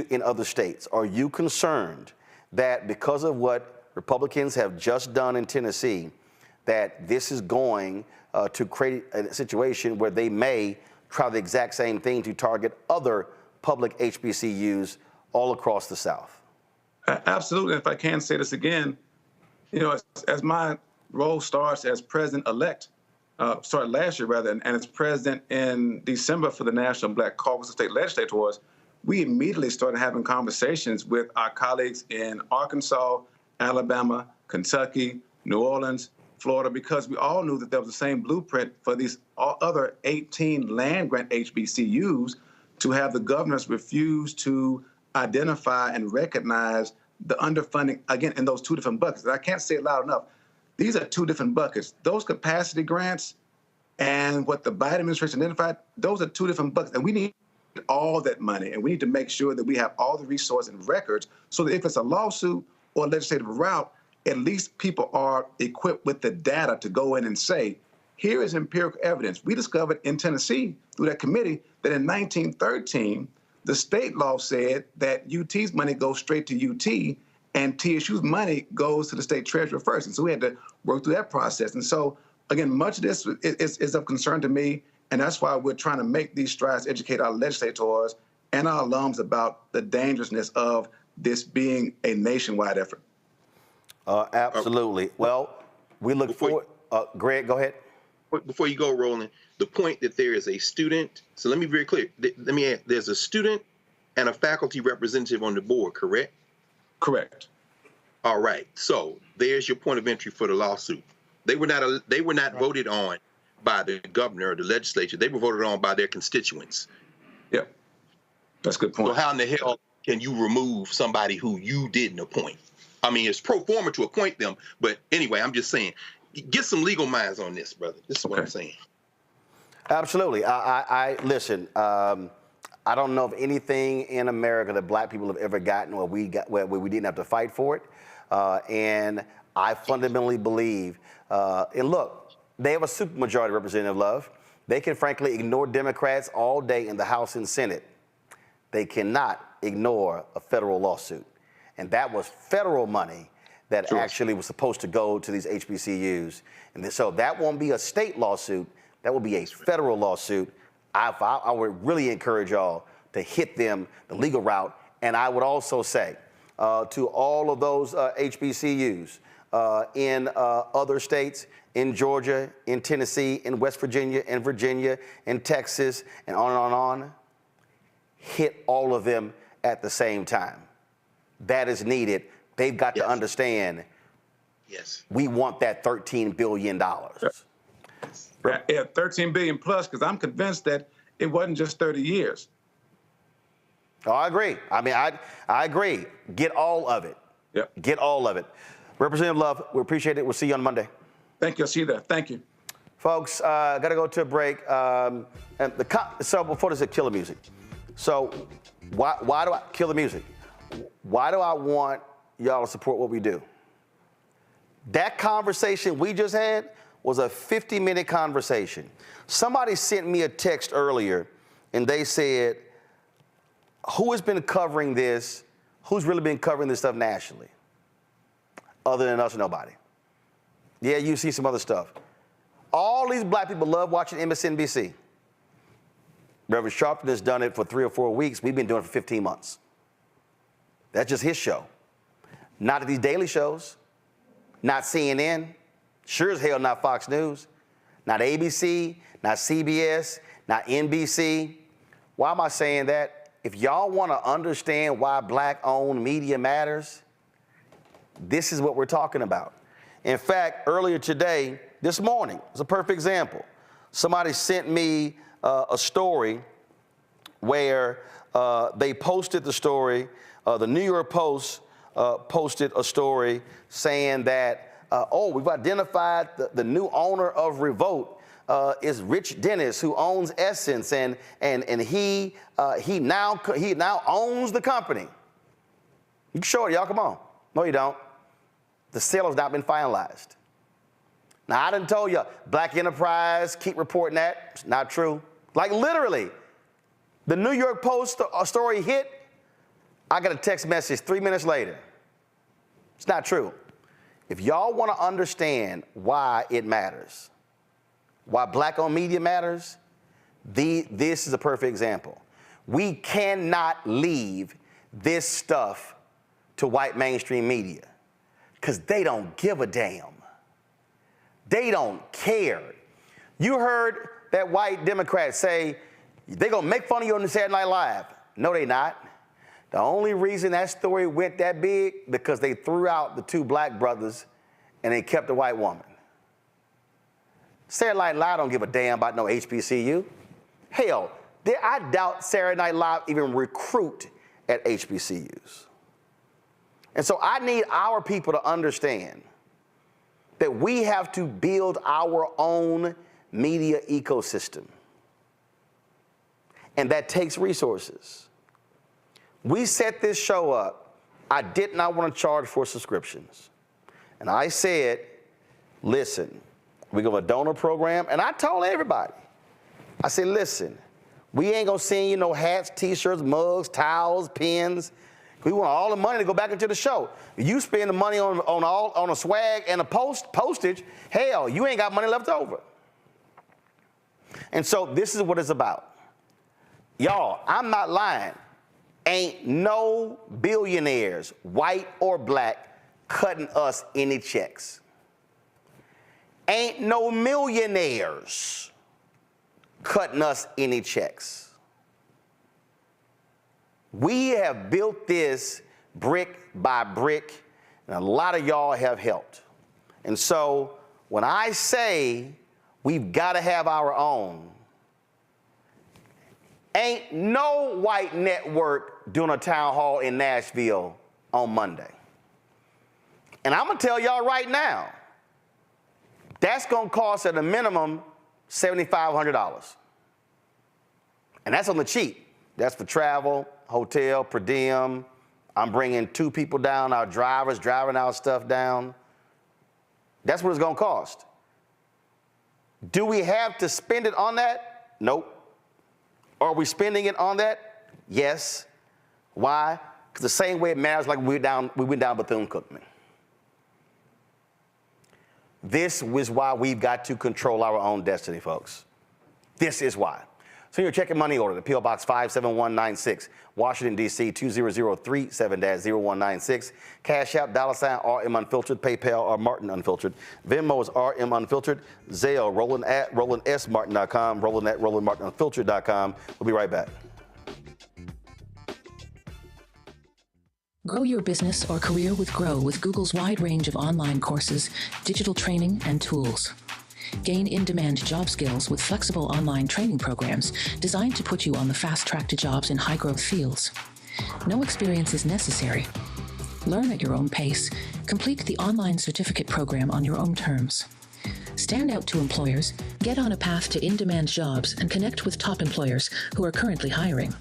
in other states? Are you concerned that because of what Republicans have just done in Tennessee, that this is going to create a situation where they may try the exact same thing to target other public HBCUs all across the South? Absolutely. If I can say this again, you know, as my role starts as president-elect, started last year rather, and as president in December for the National Black Caucus of State Legislators, we immediately started having conversations with our colleagues in Arkansas, Alabama, Kentucky, New Orleans, Florida, because we all knew that there was the same blueprint for these other 18 land-grant HBCUs to have the governors refuse to identify and recognize the underfunding, again, in those two different buckets. And I can't say it loud enough. These are two different buckets. Those capacity grants and what the Biden administration identified, those are two different buckets. And we need all that money, and we need to make sure that we have all the resources and records so that if it's a lawsuit or a legislative route, at least people are equipped with the data to go in and say, here is empirical evidence. We discovered in Tennessee through that committee that in 1913, the state law said that UT's money goes straight to UT and TSU's money goes to the state treasurer first. And so we had to work through that process. And so, again, much of this is of concern to me. And that's why we're trying to make these strides, educate our legislators and our alums about the dangerousness of this being a nationwide effort. Absolutely. Well, we look forward. Greg, go ahead. Before you go, Roland, the point that there is a student, so let me be very clear. Let me add, there's a student and a faculty representative on the board, correct? Correct. All right. So there's your point of entry for the lawsuit. They were not voted on by the governor or the legislature. They were voted on by their constituents. Yeah. That's a good point. So how in the hell can you remove somebody who you didn't appoint? I mean, it's pro forma to appoint them, but anyway, I'm just saying, get some legal minds on this, brother. This is what I'm saying. Absolutely. I listen. I don't know of anything in America that black people have ever gotten where we didn't have to fight for it. And I fundamentally believe, and look, they have a supermajority, Representative Love. They can frankly ignore Democrats all day in the House and Senate. They cannot ignore a federal lawsuit. And that was federal money that actually was supposed to go to these HBCUs. And so that won't be a state lawsuit. That will be a federal lawsuit. I would really encourage y'all to hit them the legal route. And I would also say to all of those HBCUs in other states, in Georgia, in Tennessee, in West Virginia, in Texas, and on, hit all of them at the same time. That is needed. They've got to understand, we want that $13 billion. Yeah, 13 billion plus, because I'm convinced that it wasn't just 30 years. Oh, I agree. I mean, I agree. Get all of it. Yep. Get all of it. Representative Love, we appreciate it. We'll see you on Monday. Thank you. I'll see you there. Thank you. Folks, got to go to a break. So before this, kill the music. So why do I kill the music? Why do I want y'all to support what we do? That conversation we just had was a 50-minute conversation. Somebody sent me a text earlier, and they said, who has been covering this? Who's really been covering this stuff nationally? Other than us, nobody. Yeah, you see some other stuff. All these black people love watching MSNBC. Reverend Sharpton has done it for 3 or 4 weeks. We've been doing it for 15 months. That's just his show. Not at these daily shows. Not CNN. Sure as hell not Fox News. Not ABC. Not CBS. Not NBC. Why am I saying that? If y'all want to understand why black-owned media matters, this is what we're talking about. In fact, earlier today, this morning, is a perfect example. Somebody sent me a story where they posted the story. The New York Post posted a story saying that, we've identified the new owner of Revolt is Rich Dennis, who owns Essence, and he now owns the company. You can show it, y'all. Come on. No, you don't. The sale has not been finalized. Now, I done told you, Black Enterprise, keep reporting that. It's not true. Like literally, the New York Post story hit. I got a text message 3 minutes later. It's not true. If y'all want to understand why it matters, why black-owned media matters, this is a perfect example. We cannot leave this stuff to white mainstream media because they don't give a damn. They don't care. You heard that white Democrat say they're going to make fun of you on the Saturday Night Live. No, they not. The only reason that story went that big because they threw out the two black brothers and they kept the white woman. Saturday Night Live don't give a damn about no HBCU. Hell, I doubt Saturday Night Live even recruit at HBCUs. And so I need our people to understand that we have to build our own media ecosystem. And that takes resources. We set this show up. I did not want to charge for subscriptions. And I said, listen, we go a donor program. And I told everybody, I said, listen, we ain't going to send you no hats, T-shirts, mugs, towels, pens. We want all the money to go back into the show. You spend the money on a swag and a postage, hell, you ain't got money left over. And so this is what it's about. Y'all, I'm not lying. Ain't no billionaires, white or black, cutting us any checks. Ain't no millionaires cutting us any checks. We have built this brick by brick, and a lot of y'all have helped. And so when I say we've got to have our own, ain't no white network doing a town hall in Nashville on Monday. And I'm going to tell y'all right now, that's going to cost at a minimum $7,500. And that's on the cheap. That's for travel, hotel, per diem. I'm bringing 2 people down, our drivers driving our stuff down. That's what it's going to cost. Do we have to spend it on that? Nope. Are we spending it on that? Yes. Why? Because the same way it matters like we went down Bethune-Cookman. This is why we've got to control our own destiny, folks. This is why. So your check and money order to P.O. Box 57196, Washington, D.C. 20037-0196. Cash App, $RM Unfiltered, PayPal, or Martin Unfiltered. Venmo is RM Unfiltered. Zelle, Roland at RolandSMartin.com, Roland at RolandMartinUnfiltered.com. We'll be right back. Grow your business or career with Grow with Google's wide range of online courses, digital training, and tools. Gain in-demand job skills with flexible online training programs designed to put you on the fast track to jobs in high-growth fields. No experience is necessary. Learn at your own pace. Complete the online certificate program on your own terms. Stand out to employers, get on a path to in-demand jobs, and connect with top employers who are currently hiring.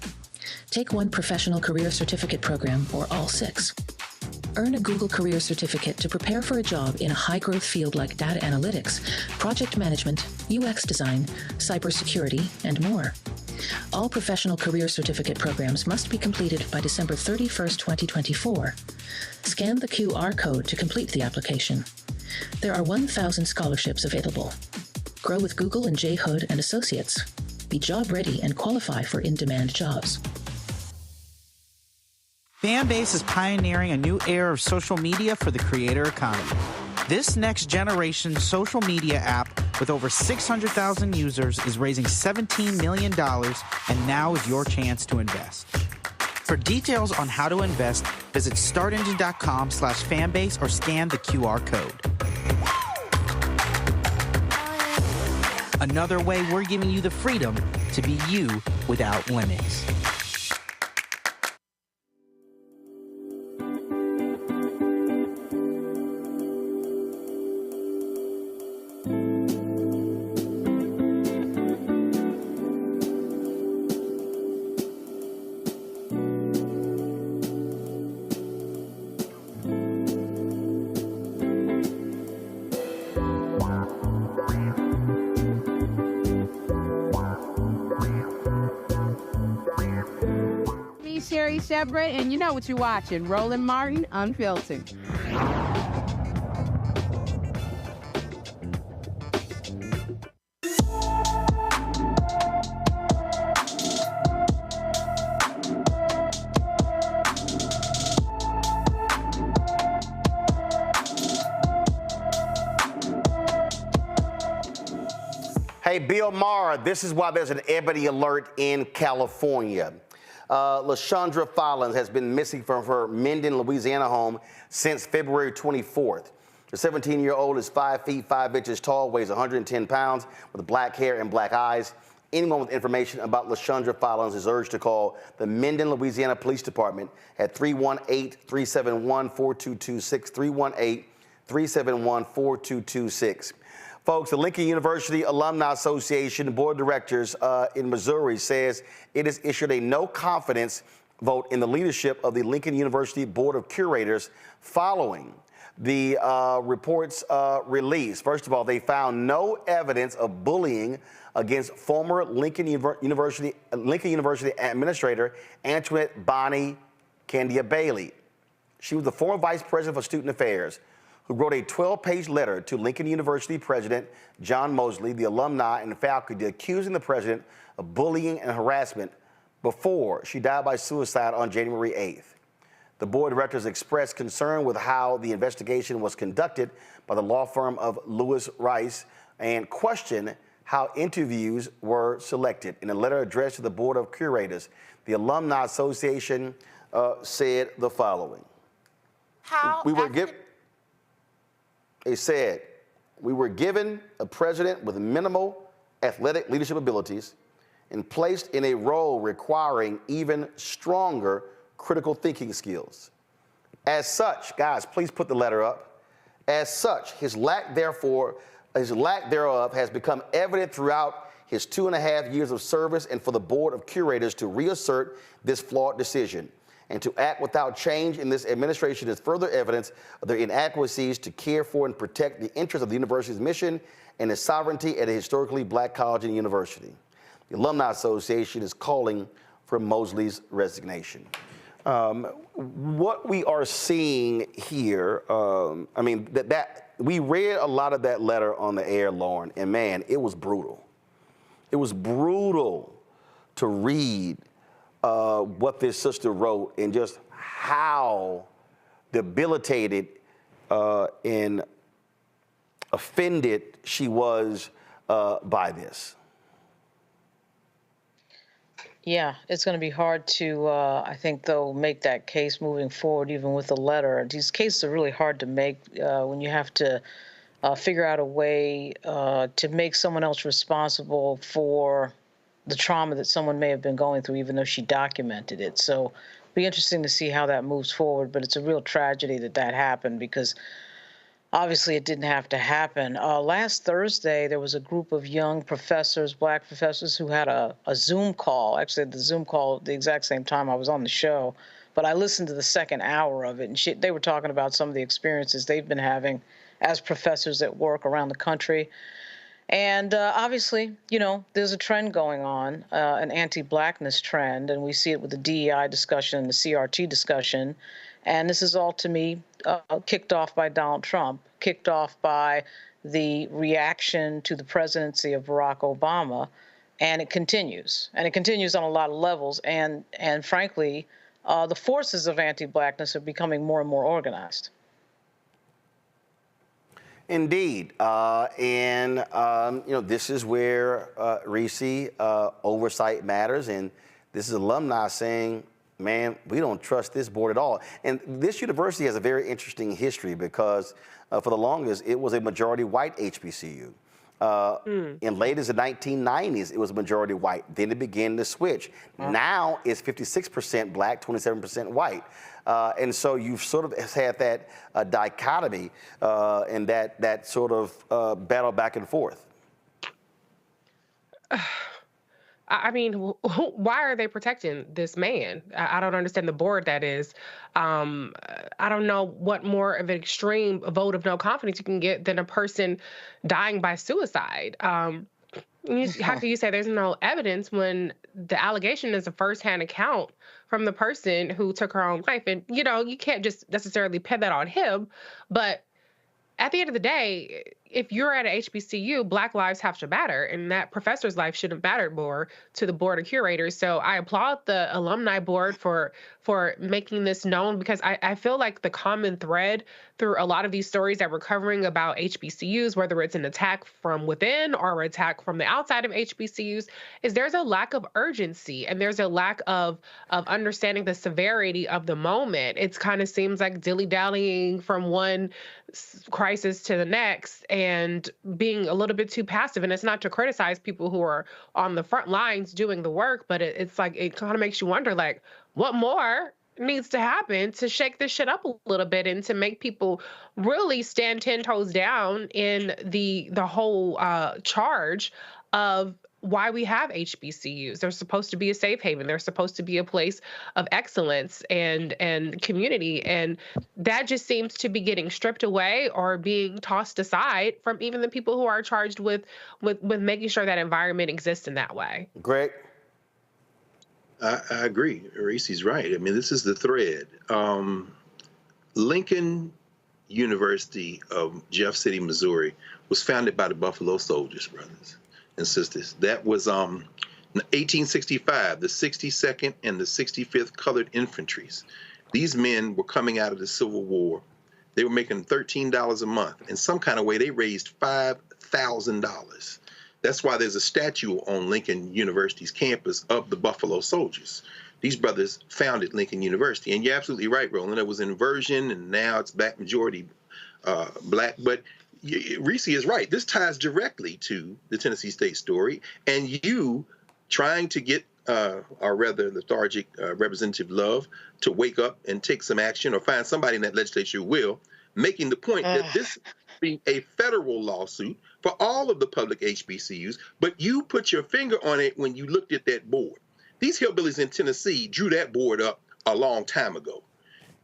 Take one professional career certificate program or all 6. Earn a Google Career Certificate to prepare for a job in a high-growth field like data analytics, project management, UX design, cybersecurity, and more. All professional career certificate programs must be completed by December 31st, 2024. Scan the QR code to complete the application. There are 1,000 scholarships available. Grow with Google and J. Hood and Associates. Be job ready and qualify for in-demand jobs. Fanbase is pioneering a new era of social media for the creator economy. This next generation social media app with over 600,000 users is raising $17 million, and now is your chance to invest. For details on how to invest, visit startengine.com/fanbase or scan the QR code. Another way we're giving you the freedom to be you without limits. Shevray, and you know what you're watching, Roland Martin Unfiltered. Hey, Bill Maher, this is why there's an ebony alert in California. LaShondra Follins has been missing from her Minden, Louisiana home since February 24th. The 17-year-old is 5 feet 5 inches tall, weighs 110 pounds, with black hair and black eyes. Anyone with information about LaShondra Follins is urged to call the Minden, Louisiana Police Department at 318-371-4226, 318-371-4226. Folks, the Lincoln University Alumni Association Board of Directors in Missouri says it has issued a no confidence vote in the leadership of the Lincoln University Board of Curators following the report's release. First of all, they found no evidence of bullying against former Lincoln University Administrator Antoinette Bonnie Candia Bailey. She was the former Vice President for Student Affairs, who wrote a 12-page letter to Lincoln University President John Mosley, the alumni and faculty, accusing the president of bullying and harassment before she died by suicide on January 8th. The board of directors expressed concern with how the investigation was conducted by the law firm of Lewis Rice and questioned how interviews were selected. In a letter addressed to the board of curators, the Alumni Association said the following. They said, we were given a president with minimal athletic leadership abilities and placed in a role requiring even stronger critical thinking skills. As such, guys, please put the letter up. As such, his lack thereof has become evident throughout his 2.5 years of service, and for the board of curators to reassert this flawed decision and to act without change in this administration is further evidence of their inadequacies to care for and protect the interests of the university's mission and its sovereignty at a historically black college and university. The Alumni Association is calling for Mosley's resignation. What we are seeing here, we read a lot of that letter on the air, Lauren, and man, it was brutal. It was brutal to read what this sister wrote and just how debilitated and offended she was by this. Yeah, it's going to be hard to, I think, though, make that case moving forward, even with the letter. These cases are really hard to make when you have to figure out a way to make someone else responsible for the trauma that someone may have been going through, even though she documented it. So it'll be interesting to see how that moves forward. But it's a real tragedy that that happened, because obviously it didn't have to happen. Last Thursday, there was a group of young professors, black professors, who had a Zoom call. Actually, the Zoom call at the exact same time I was on the show. But I listened to the second hour of it, and they were talking about some of the experiences they've been having as professors at work around the country. And obviously, you know, there's a trend going on, an anti-blackness trend, and we see it with the DEI discussion and the CRT discussion. And this is all, to me, kicked off by Donald Trump, kicked off by the reaction to the presidency of Barack Obama, and it continues. And it continues on a lot of levels. And frankly, the forces of anti-blackness are becoming more and more organized. Indeed, this is where Reese oversight matters, and this is alumni saying, man, we don't trust this board at all. And this university has a very interesting history because for the longest, it was a majority white HBCU. In late as the 1990s, it was majority white. Then it began to switch. Now it's 56% black, 27% white. And so you've sort of had that dichotomy and that sort of battle back and forth. I mean, why are they protecting this man? I don't understand the board, that is. I don't know what more of an extreme vote of no confidence you can get than a person dying by suicide. How can you say there's no evidence when the allegation is a firsthand account from the person who took her own life? And, you can't just necessarily pin that on him. But at the end of the day, if you're at a HBCU, Black lives have to matter, and that professor's life shouldn't matter more to the board of curators. So I applaud the alumni board for making this known, because I feel like the common thread through a lot of these stories that we're covering about HBCUs, whether it's an attack from within or an attack from the outside of HBCUs, is there's a lack of urgency and there's a lack of understanding the severity of the moment. It kind of seems like dilly-dallying from one crisis to the next and being a little bit too passive. And it's not to criticize people who are on the front lines doing the work, but it's like, it kind of makes you wonder, like, what more needs to happen to shake this shit up a little bit and to make people really stand 10 toes down in the whole charge of why we have HBCUs. They're supposed to be a safe haven. They're supposed to be a place of excellence and community. And that just seems to be getting stripped away or being tossed aside from even the people who are charged with making sure that environment exists in that way. Greg? I agree. Reese's right. I mean, this is the thread. Lincoln University of Jeff City, Missouri was founded by the Buffalo Soldiers, brothers and sisters. That was 1865, the 62nd and the 65th Colored Infantries. These men were coming out of the Civil War. They were making $13 a month. In some kind of way, they raised $5,000. That's why there's a statue on Lincoln University's campus of the Buffalo Soldiers. These brothers founded Lincoln University. And you're absolutely right, Roland. It was inversion, and now it's back majority Black. But Reese is right. This ties directly to the Tennessee State story, and you trying to get, or rather lethargic Representative Love to wake up and take some action, or find somebody in that legislature who will, making the point that this be a federal lawsuit for all of the public HBCUs, but you put your finger on it when you looked at that board. These hillbillies in Tennessee drew that board up a long time ago.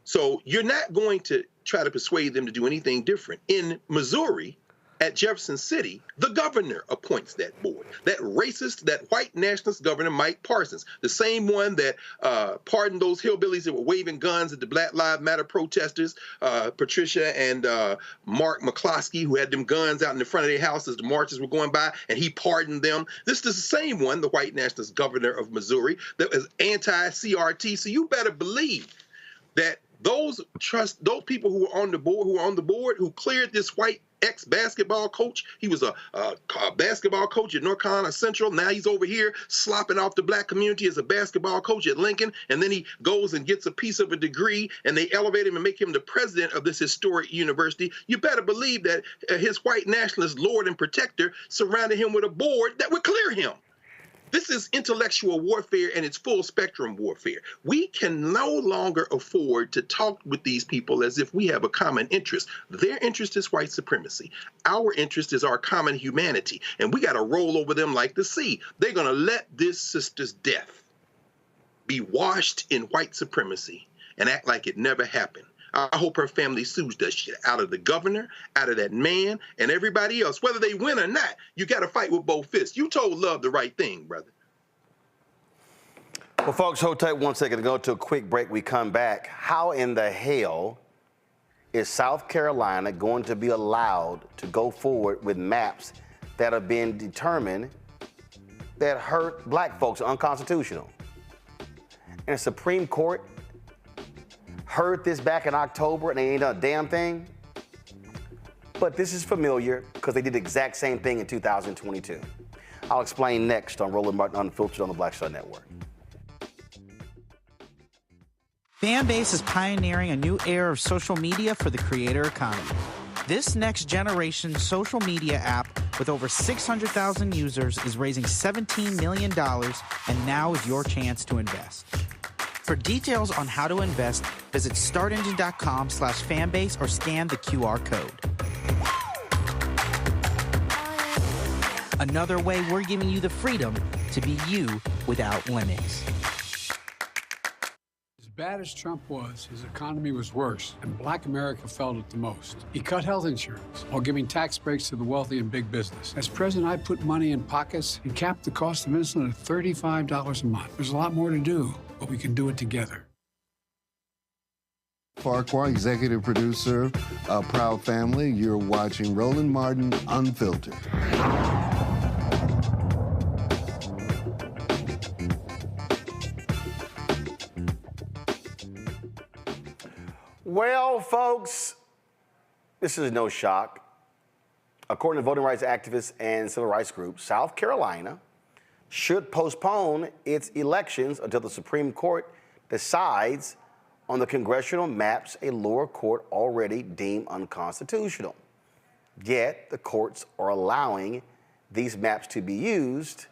So you're not going to try to persuade them to do anything different. In Missouri, at Jefferson City, the governor appoints that board. That racist, that white nationalist governor, Mike Parsons, the same one that pardoned those hillbillies that were waving guns at the Black Lives Matter protesters, Patricia and Mark McCloskey, who had them guns out in the front of their house as the marches were going by, and he pardoned them. This is the same one, the white nationalist governor of Missouri, that was anti-CRT. So you better believe that those people who were on the board, who cleared this white ex-basketball coach. He was a basketball coach at North Carolina Central. Now he's over here slopping off the Black community as a basketball coach at Lincoln. And then he goes and gets a piece of a degree, and they elevate him and make him the president of this historic university. You better believe that his white nationalist lord and protector surrounded him with a board that would clear him. This is intellectual warfare, and it's full spectrum warfare. We can no longer afford to talk with these people as if we have a common interest. Their interest is white supremacy. Our interest is our common humanity, and we got to roll over them like the sea. They're going to let this sister's death be washed in white supremacy and act like it never happened. I hope her family sues that shit out of the governor, out of that man, and everybody else. Whether they win or not, you got to fight with both fists. You told Love the right thing, brother. Well, folks, hold tight 1 second to go to a quick break. We come back. How in the hell is South Carolina going to be allowed to go forward with maps that have been determined that hurt Black folks, unconstitutional? And the Supreme Court heard this back in October and they ain't done a damn thing. But this is familiar because they did the exact same thing in 2022. I'll explain next on Roland Martin Unfiltered on the Black Star Network. Fanbase is pioneering a new era of social media for the creator economy. This next generation social media app with over 600,000 users is raising $17 million, and now is your chance to invest. For details on how to invest, visit startengine.com/fanbase or scan the QR code. Another way we're giving you the freedom to be you without limits. bad as Trump was, his economy was worse, and Black America felt it the most. He cut health insurance while giving tax breaks to the wealthy and big business. As president, I put money in pockets and capped the cost of insulin at $35 a month. There's a lot more to do, but we can do it together. Farquhar, executive producer of Proud Family. You're watching Roland Martin Unfiltered. Well, folks, this is no shock. According to voting rights activists and civil rights groups, South Carolina should postpone its elections until the Supreme Court decides on the congressional maps a lower court already deemed unconstitutional. Yet, the courts are allowing these maps to be used,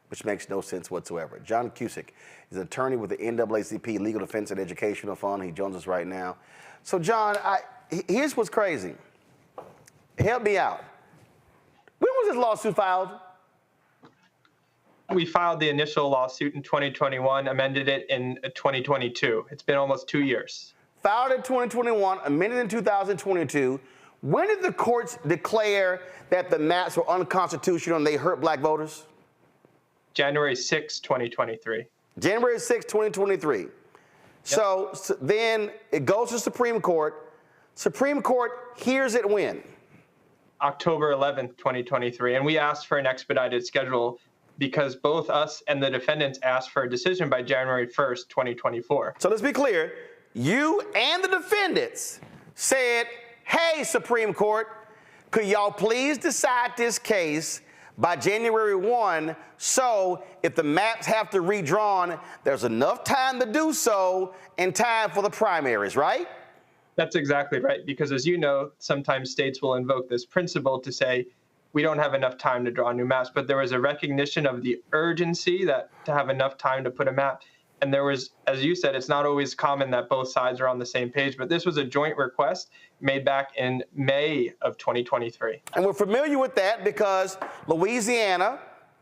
which makes no sense whatsoever. John Cusick is an attorney with the NAACP Legal Defense and Educational Fund. He joins us right now. So, John, here's what's crazy. Help me out. When was this lawsuit filed? We filed the initial lawsuit in 2021, amended it in 2022. It's been almost 2 years. Filed in 2021, amended in 2022. When did the courts declare that the maps were unconstitutional and they hurt black voters? January 6, 2023. January 6, 2023. Yep. So then it goes to Supreme Court. Supreme Court hears it when? October 11th, 2023. And we asked for an expedited schedule because both us and the defendants asked for a decision by January 1st, 2024. So let's be clear. You and the defendants said, hey, Supreme Court, could y'all please decide this case by January 1, so if the maps have to redrawn, there's enough time to do so in time for the primaries, right? That's exactly right, because as you know, sometimes states will invoke this principle to say, we don't have enough time to draw new maps, but there was a recognition of the urgency that to have enough time to put a map. And there was, as you said, it's not always common that both sides are on the same page, but this was a joint request made back in May of 2023. And we're familiar with that because Louisiana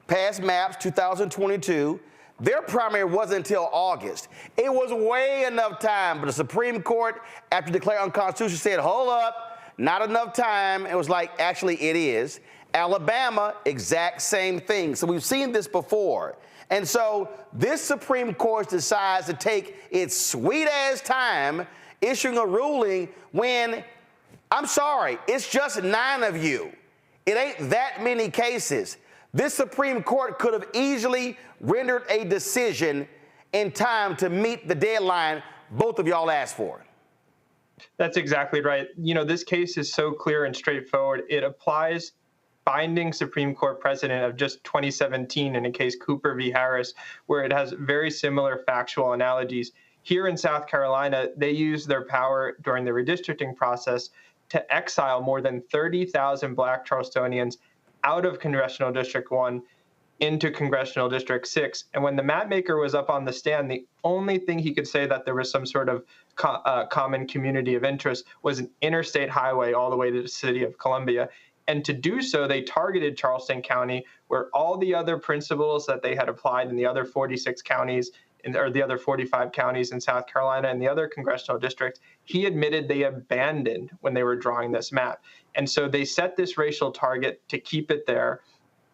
passed maps 2022. Their primary wasn't until August. It was way enough time, but the Supreme Court, after declaring unconstitutional, said, hold up, not enough time. It was like, actually, it is. Alabama, exact same thing. So we've seen this before. And so this Supreme Court decides to take its sweet-ass time issuing a ruling when, I'm sorry, it's just 9 of you. It ain't that many cases. This Supreme Court could have easily rendered a decision in time to meet the deadline both of y'all asked for. That's exactly right. You know, this case is so clear and straightforward. It applies binding Supreme Court precedent of just 2017 in a case Cooper v. Harris, where it has very similar factual analogies. Here in South Carolina, they used their power during the redistricting process to exile more than 30,000 Black Charlestonians out of Congressional District 1 into Congressional District 6. And when the map maker was up on the stand, the only thing he could say that there was some sort of common community of interest was an interstate highway all the way to the city of Columbia. And to do so, they targeted Charleston County, where all the other principles that they had applied in the other 46 counties, or the other 45 counties in South Carolina and the other congressional districts, he admitted they abandoned when they were drawing this map. And so they set this racial target to keep it there.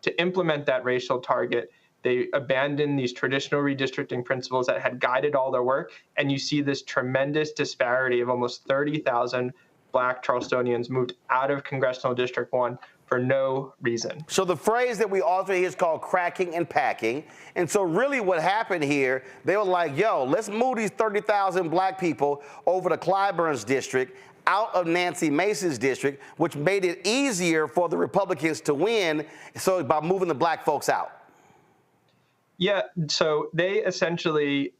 To implement that racial target, they abandoned these traditional redistricting principles that had guided all their work. And you see this tremendous disparity of almost 30,000 Black Charlestonians moved out of Congressional District 1 for no reason. So the phrase that we often hear is called cracking and packing. And so really what happened here, they were like, yo, let's move these 30,000 black people over to Clyburn's district, out of Nancy Mace's district, which made it easier for the Republicans to win, so by moving the black folks out. Yeah, so they essentially,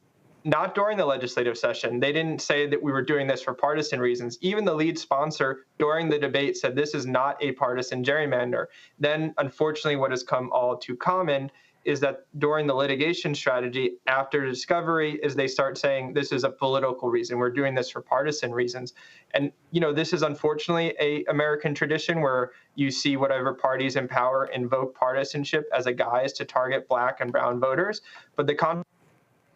not during the legislative session, they didn't say that we were doing this for partisan reasons. Even the lead sponsor during the debate said this is not a partisan gerrymander. Then, unfortunately, what has come all too common is that during the litigation strategy after discovery is they start saying this is a political reason. We're doing this for partisan reasons. And, you know, this is unfortunately a American tradition where you see whatever parties in power invoke partisanship as a guise to target Black and brown voters. But the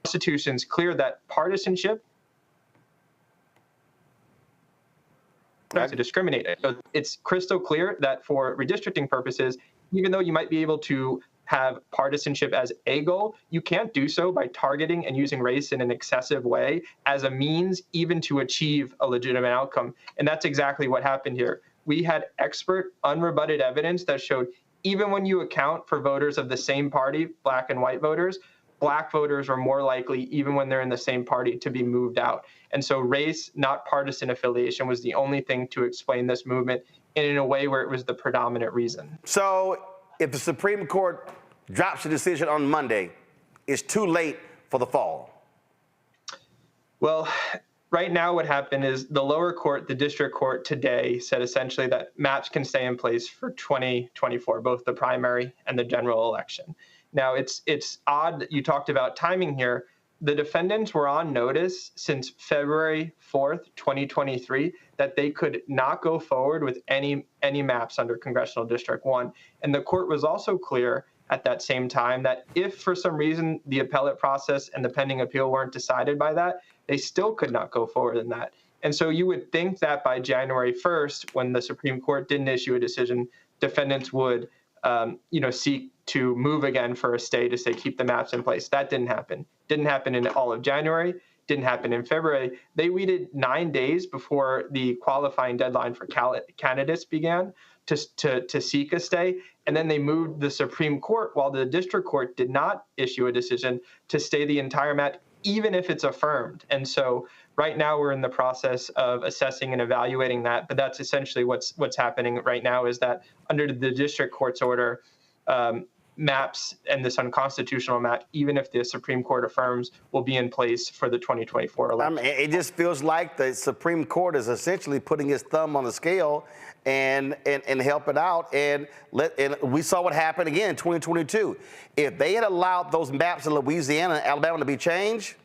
Constitution's clear that partisanship to discriminate. So it's crystal clear that for redistricting purposes, even though you might be able to have partisanship as a goal, you can't do so by targeting and using race in an excessive way as a means even to achieve a legitimate outcome. And that's exactly what happened here. We had expert, unrebutted evidence that showed even when you account for voters of the same party, black and white voters, black voters are more likely, even when they're in the same party, to be moved out. And so race, not partisan affiliation, was the only thing to explain this movement, and in a way where it was the predominant reason. So if the Supreme Court drops a decision on Monday, it's too late for the fall. Well, right now what happened is the lower court, the district court today, said essentially that maps can stay in place for 2024, both the primary and the general election. Now, it's odd that you talked about timing here. The defendants were on notice since February 4th, 2023, that they could not go forward with any maps under Congressional District 1. And the court was also clear at that same time that if for some reason the appellate process and the pending appeal weren't decided by that, they still could not go forward in that. And so you would think that by January 1st, when the Supreme Court didn't issue a decision, defendants would seek to move again for a stay to say keep the maps in place. That didn't happen. Didn't happen in all of January. Didn't happen in February. They waited 9 days before the qualifying deadline for candidates began to seek a stay. And then they moved the Supreme Court, while the district court did not issue a decision, to stay the entire map, even if it's affirmed. And so right now we're in the process of assessing and evaluating that. But that's essentially what's happening right now, is that under the district court's order, maps and this unconstitutional map, even if the Supreme Court affirms, will be in place for the 2024 election. It just feels like the Supreme Court is essentially putting its thumb on the scale and helping out. And we saw what happened again in 2022. If they had allowed those maps in Louisiana and Alabama to be changed,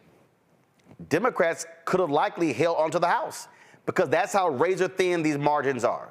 Democrats could have likely held onto the House, because that's how razor thin these margins are.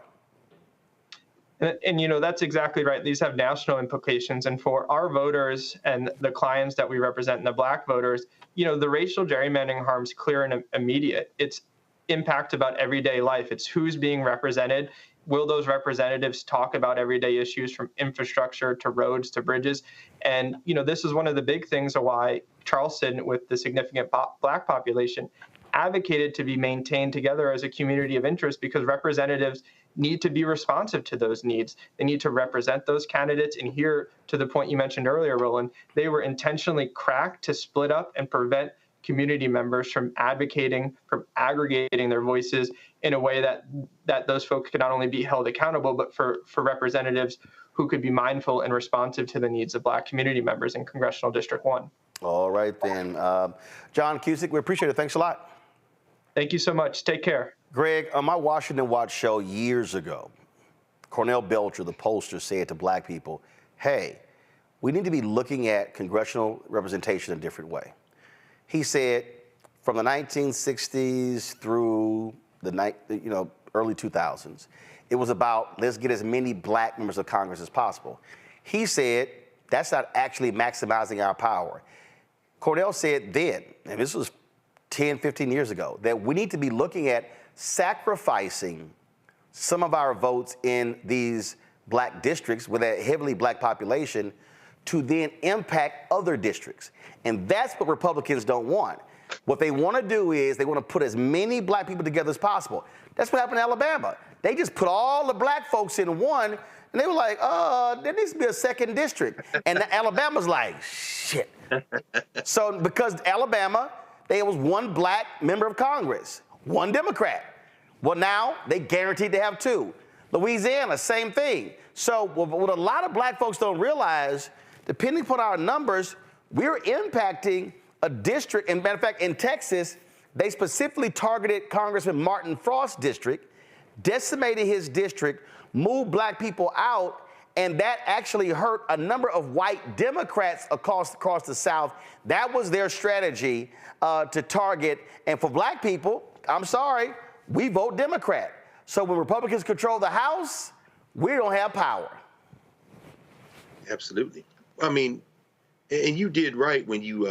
And that's exactly right. These have national implications. And for our voters and the clients that we represent, and the black voters, the racial gerrymandering harm's clear and immediate. It's impact about everyday life. It's who's being represented. Will those representatives talk about everyday issues from infrastructure to roads to bridges? And, this is one of the big things of why Charleston, with the significant black population, advocated to be maintained together as a community of interest, because representatives need to be responsive to those needs. They need to represent those candidates. And here, to the point you mentioned earlier, Roland, they were intentionally cracked to split up and prevent community members from advocating, from aggregating their voices in a way that those folks could not only be held accountable, but for representatives who could be mindful and responsive to the needs of black community members in Congressional District 1. All right, then. John Cusick, we appreciate it. Thanks a lot. Thank you so much. Take care. Greg, on my Washington Watch show years ago, Cornell Belcher, the pollster, said to black people, hey, we need to be looking at congressional representation a different way. He said from the 1960s through the early 2000s, it was about let's get as many black members of Congress as possible. He said that's not actually maximizing our power. Cornell said then, and this was 10, 15 years ago, that we need to be looking at sacrificing some of our votes in these black districts with a heavily black population to then impact other districts. And that's what Republicans don't want. What they want to do is they want to put as many black people together as possible. That's what happened in Alabama. They just put all the black folks in one, and they were like, there needs to be a second district. And Alabama's like, shit. So because Alabama, there was one black member of Congress, one Democrat. Well, now they guaranteed to have two. Louisiana, same thing. So what a lot of black folks don't realize, depending upon our numbers, we're impacting a district. And matter of fact, in Texas, they specifically targeted Congressman Martin Frost's district, decimated his district, moved black people out, and that actually hurt a number of white Democrats across the South. That was their strategy to target. And for black people, I'm sorry, we vote Democrat. So when Republicans control the House, we don't have power. Absolutely. I mean, and you did right when you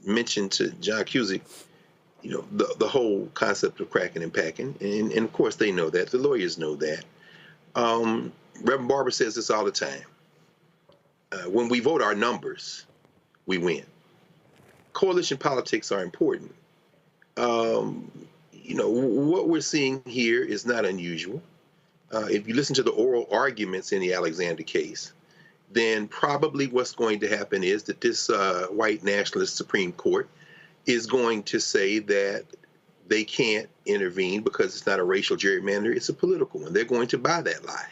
mentioned to John Cusick, the whole concept of cracking and packing, and of course they know that. The lawyers know that. Reverend Barber says this all the time. When we vote our numbers, we win. Coalition politics are important. What we're seeing here is not unusual. If you listen to the oral arguments in the Alexander case, then probably what's going to happen is that this white nationalist Supreme Court is going to say that they can't intervene because it's not a racial gerrymander, it's a political one. They're going to buy that lie.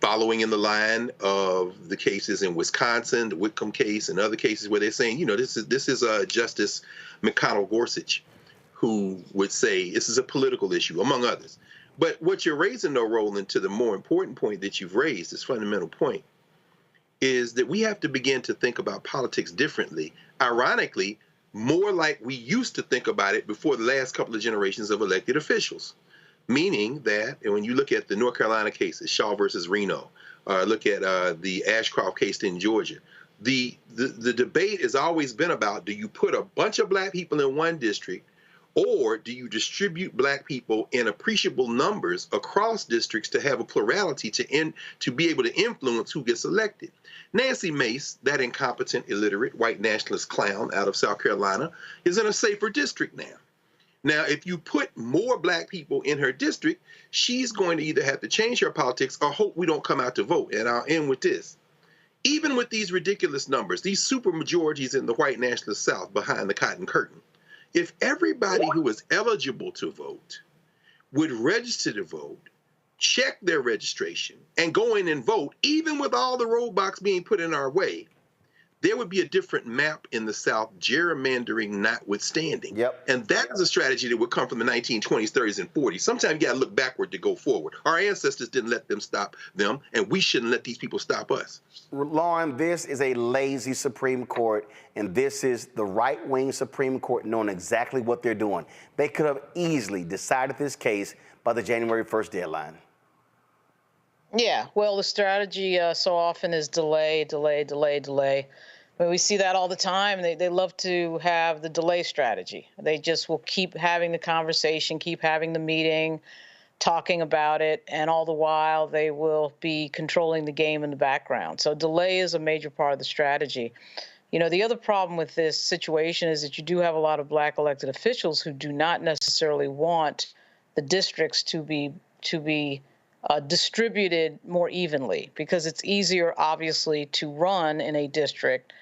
Following in the line of the cases in Wisconsin, the Whitcomb case, and other cases where they're saying, this is Justice McConnell Gorsuch, who would say this is a political issue, among others. But what you're raising, though, Roland, to the more important point that you've raised, this fundamental point, is that we have to begin to think about politics differently. Ironically, more like we used to think about it before the last couple of generations of elected officials. Meaning that, and when you look at the North Carolina cases, Shaw versus Reno, look at the Ashcroft case in Georgia, the debate has always been about, do you put a bunch of black people in one district, or do you distribute black people in appreciable numbers across districts to have a plurality to be able to influence who gets elected? Nancy Mace, that incompetent, illiterate, white nationalist clown out of South Carolina, is in a safer district now. Now, if you put more black people in her district, she's going to either have to change her politics or hope we don't come out to vote. And I'll end with this. Even with these ridiculous numbers, these super majorities in the white nationalist South behind the cotton curtain, if everybody who is eligible to vote would register to vote, check their registration, and go in and vote, even with all the roadblocks being put in our way, there would be a different map in the South, gerrymandering notwithstanding. Yep. And that is a strategy that would come from the 1920s, 30s, and 40s. Sometimes you got to look backward to go forward. Our ancestors didn't let them stop them, and we shouldn't let these people stop us. Lauren, this is a lazy Supreme Court, and this is the right-wing Supreme Court knowing exactly what they're doing. They could have easily decided this case by the January 1st deadline. Yeah, well, the strategy so often is delay, delay, delay, delay. I mean, we see that all the time. They love to have the delay strategy. They just will keep having the conversation, keep having the meeting, talking about it, and all the while they will be controlling the game in the background. So delay is a major part of the strategy. The other problem with this situation is that you do have a lot of black elected officials who do not necessarily want the districts to be distributed more evenly, because it's easier, obviously, to run in a district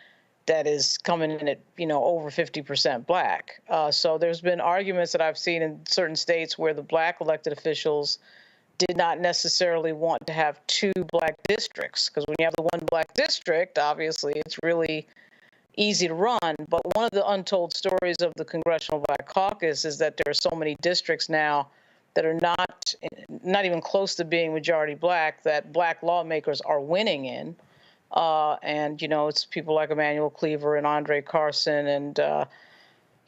that is coming in at, over 50% black. So there's been arguments that I've seen in certain states where the black elected officials did not necessarily want to have two black districts, because when you have the one black district, obviously, it's really easy to run. But one of the untold stories of the Congressional Black Caucus is that there are so many districts now that are not even close to being majority black, that black lawmakers are winning in. And, it's people like Emmanuel Cleaver and Andre Carson. And,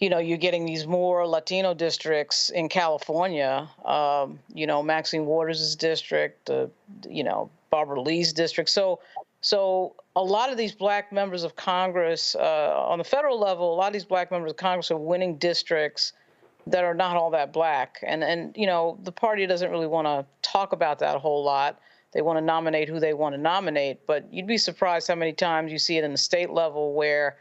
you're getting these more Latino districts in California, Maxine Waters' district, Barbara Lee's district. So a lot of these black members of Congress, on the federal level, a lot of these black members of Congress are winning districts that are not all that black. And the party doesn't really want to talk about that a whole lot. They want to nominate who they want to nominate, but you'd be surprised how many times you see it in the state level where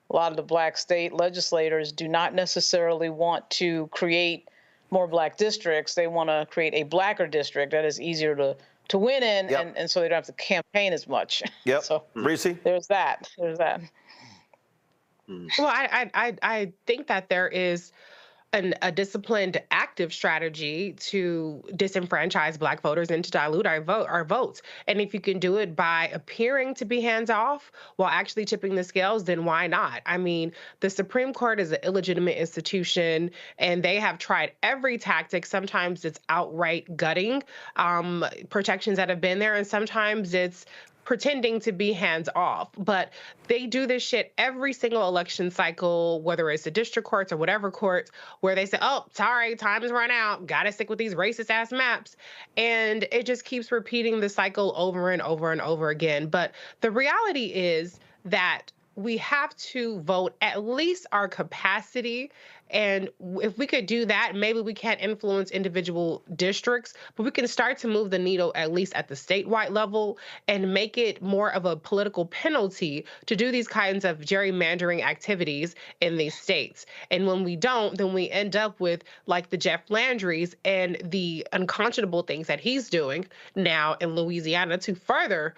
a lot of the black state legislators do not necessarily want to create more black districts. They want to create a blacker district that is easier to win in, yep. and so they don't have to campaign as much. Yep. So Reese? There's that. Well, I think that there is a disciplined, active strategy to disenfranchise black voters and to dilute our votes. And if you can do it by appearing to be hands-off while actually tipping the scales, then why not? I mean, the Supreme Court is an illegitimate institution, and they have tried every tactic. Sometimes it's outright gutting protections that have been there, and sometimes it's pretending to be hands-off. But they do this shit every single election cycle, whether it's the district courts or whatever courts, where they say, oh, sorry, time's run out, gotta stick with these racist-ass maps. And it just keeps repeating the cycle over and over and over again. But the reality is that we have to vote at least our capacity. And if we could do that, maybe we can't influence individual districts, but we can start to move the needle at least at the statewide level and make it more of a political penalty to do these kinds of gerrymandering activities in these states. And when we don't, then we end up with like the Jeff Landrys and the unconscionable things that he's doing now in Louisiana to further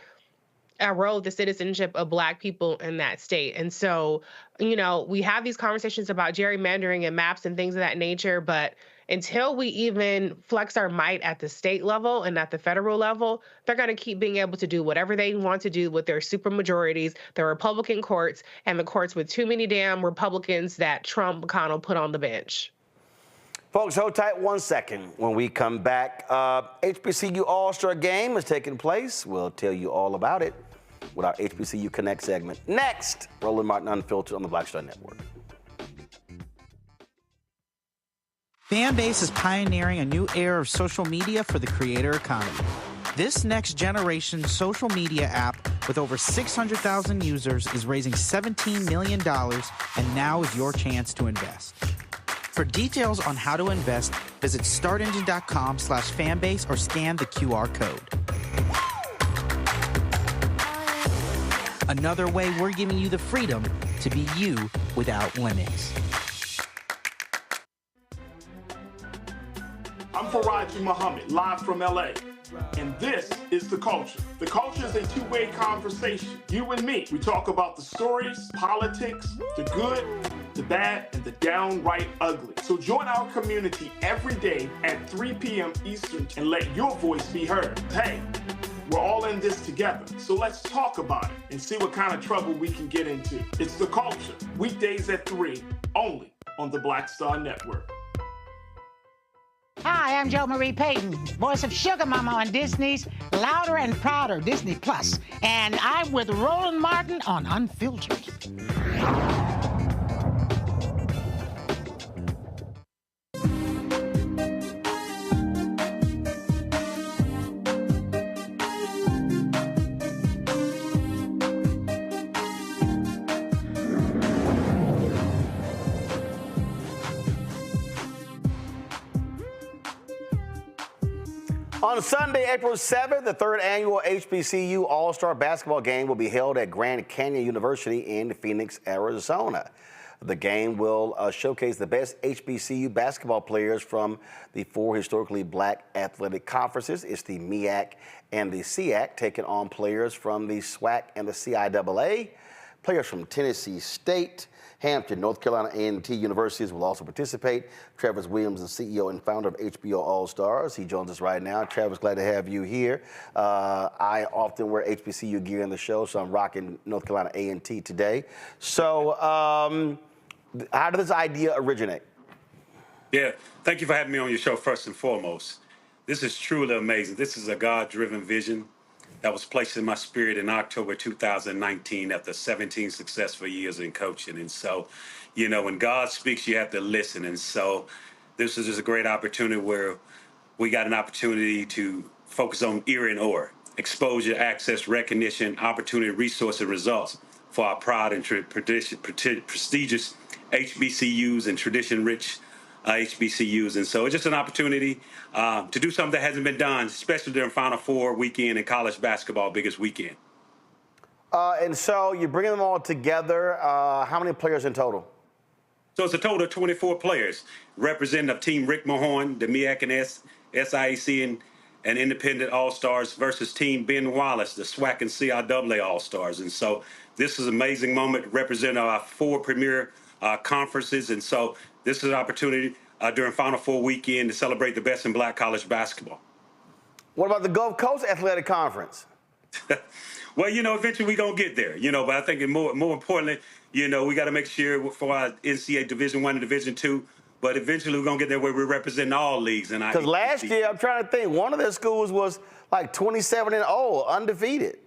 erode the citizenship of Black people in that state. And so, you know, we have these conversations about gerrymandering and maps and things of that nature, but until we even flex our might at the state level and at the federal level, they're going to keep being able to do whatever they want to do with their supermajorities, the Republican courts, and the courts with too many damn Republicans that Trump McConnell put on the bench. Folks, hold tight 1 second. When we come back, HBCU All-Star Game is taking place. We'll tell you all about it with our HBCU Connect segment. Next, Roland Martin Unfiltered on the Black Star Network. Fanbase is pioneering a new era of social media for the creator economy. This next generation social media app with over 600,000 users is raising $17 million, and now is your chance to invest. For details on how to invest, visit startengine.com/fanbase or scan the QR code. Another way we're giving you the freedom to be you without limits. I'm Faraji Muhammad, live from LA. And this is The Culture. The Culture is a two-way conversation. You and me. We talk about the stories, politics, the good, the bad, and the downright ugly. So join our community every day at 3 p.m. Eastern and let your voice be heard. Hey, we're all in this together. So let's talk about it and see what kind of trouble we can get into. It's The Culture, weekdays at 3, only on the Black Star Network. Hi, I'm Jo Marie Payton, voice of Sugar Mama on Disney's Louder and Prouder Disney Plus, and I'm with Roland Martin on Unfiltered. On Sunday, April 7th, the third annual HBCU All-Star Basketball Game will be held at Grand Canyon University in Phoenix, Arizona. The game will showcase the best HBCU basketball players from the four historically Black athletic conferences. It's the MEAC and the SEAC, taking on players from the SWAC and the CIAA. Players from Tennessee State, Hampton, North Carolina A&T universities will also participate. Travis Williams, the CEO and founder of HBO All-Stars. He joins us right now. Travis, glad to have you here. I often wear HBCU gear in the show, so I'm rocking North Carolina A&T today. So how did this idea originate? Yeah, thank you for having me on your show first and foremost. This is truly amazing. This is a God-driven vision that was placed in my spirit in October 2019 after 17 successful years in coaching. And so, you know, when God speaks, you have to listen. And so this is just a great opportunity where we got an opportunity to focus on ERA and OR, exposure, access, recognition, opportunity, resource, and results for our proud and prestigious HBCUs and tradition-rich HBCUs. And so it's just an opportunity to do something that hasn't been done, especially during Final Four weekend and college basketball biggest weekend. And so you're bringing them all together. How many players in total? So it's a total of 24 players representing of Team Rick Mahorn, the MEAC and SIAC and Independent All-Stars versus Team Ben Wallace, the SWAC and CIAA All-Stars. And so this is an amazing moment representing our four premier conferences. And so this is an opportunity during Final Four weekend to celebrate the best in Black college basketball. What about the Gulf Coast Athletic Conference? Well, you know, eventually we're going to get there, you know, but I think more importantly, you know, we got to make sure for our NCAA Division I and Division II, but eventually we're going to get there where we're representing all leagues. Because last year, I'm trying to think, one of their schools was like 27-0, undefeated.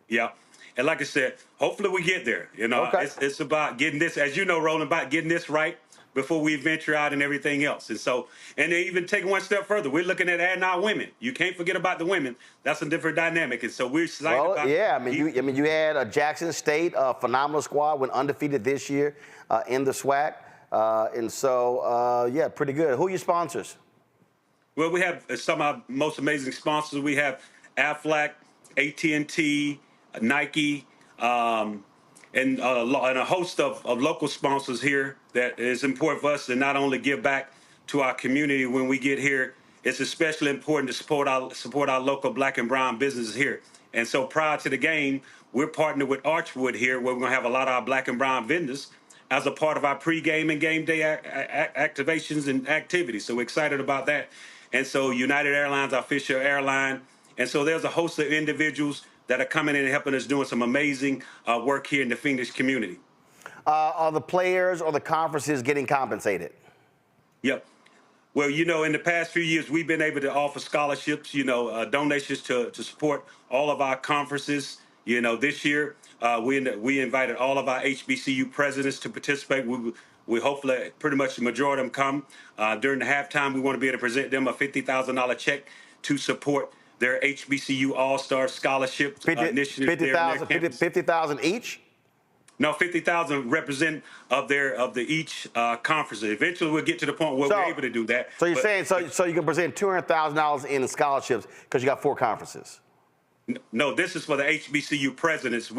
Yeah. And like I said, hopefully we get there. You know, it's about getting this, as you know, Roland, about getting this right before we venture out and everything else. And so, and they even take one step further. We're looking at adding our women. You can't forget about the women. That's a different dynamic. And so we're excited about. Yeah, you had Jackson State, a phenomenal squad, went undefeated this year in the SWAC. And so, yeah, pretty good. Who are your sponsors? Well, we have some of our most amazing sponsors. We have Aflac, AT&T, Nike, and a host of local sponsors here that is important for us to not only give back to our community when we get here. It's especially important to support our local black and brown businesses here. And so prior to the game, we're partnered with Archwood here, where we're going to have a lot of our black and brown vendors as a part of our pregame and game day activations and activities. So we're excited about that. And so United Airlines, our official airline. And so there's a host of individuals that are coming in and helping us doing some amazing work here in the Phoenix community. Are the players or the conferences getting compensated? Yep. Well, you know, in the past few years, we've been able to offer scholarships, donations to support all of our conferences. You know, this year, we invited all of our HBCU presidents to participate. We hopefully pretty much the majority of them come. During the halftime, we want to be able to present them a $50,000 check to support their HBCU All-Star Scholarship initiative. $50,000 each? No, 50,000 represent of each conference. Eventually, we'll get to the point where we're able to do that. So you're saying so you can present $200,000 in scholarships because you got 4 conferences? No, this is for the HBCU presidents.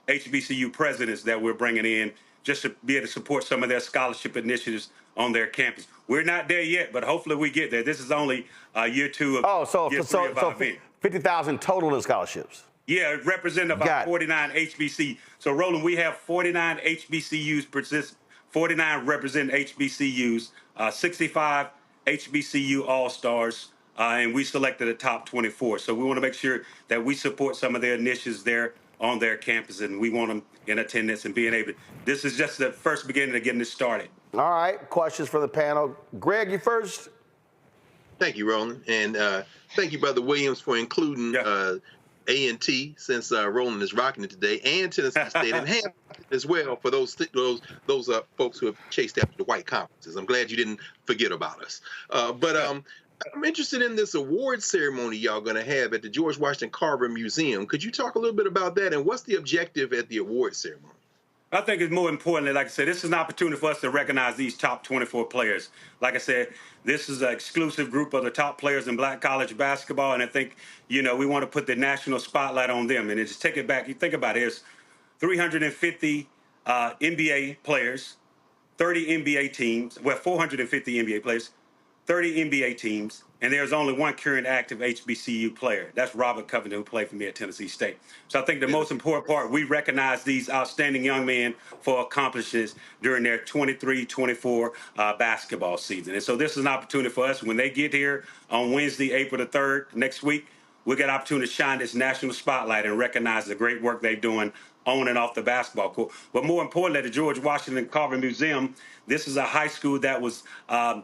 HBCU presidents that we're bringing in just to be able to support some of their scholarship initiatives on their campus. We're not there yet, but hopefully we get there. This is only year 2 of year 3 of our event. 50,000 total in scholarships. Yeah, represent about 49 HBC. So, Roland, we have 49 HBCUs, 49 represent HBCUs, 65 HBCU All-Stars, and we selected the top 24. So we want to make sure that we support some of their initiatives there on their campus, and we want them in attendance and being able to. This is just the first beginning of getting this started. All right, questions for the panel. Greg, you first. Thank you, Roland, and thank you, Brother Williams, for including A&T, since Roland is rocking it today, and Tennessee State, and Hampton as well for those folks who have chased after the white conferences. I'm glad you didn't forget about us. I'm interested in this award ceremony y'all going to have at the George Washington Carver Museum. Could you talk a little bit about that, and what's the objective at the award ceremony? I think it's more importantly, like I said, this is an opportunity for us to recognize these top 24 players. Like I said, this is an exclusive group of the top players in black college basketball, and I think, we want to put the national spotlight on them. And just take it back. You think about it, there's 350 NBA players, 30 NBA teams, 450 NBA players, 30 NBA teams, and there's only one current active HBCU player. That's Robert Covington, who played for me at Tennessee State. So I think the most important part, we recognize these outstanding young men for accomplishments during their 23-24 basketball season. And so this is an opportunity for us. When they get here on Wednesday, April the 3rd, next week, we get an opportunity to shine this national spotlight and recognize the great work they're doing on and off the basketball court. But more importantly, the George Washington Carver Museum, this is a high school that was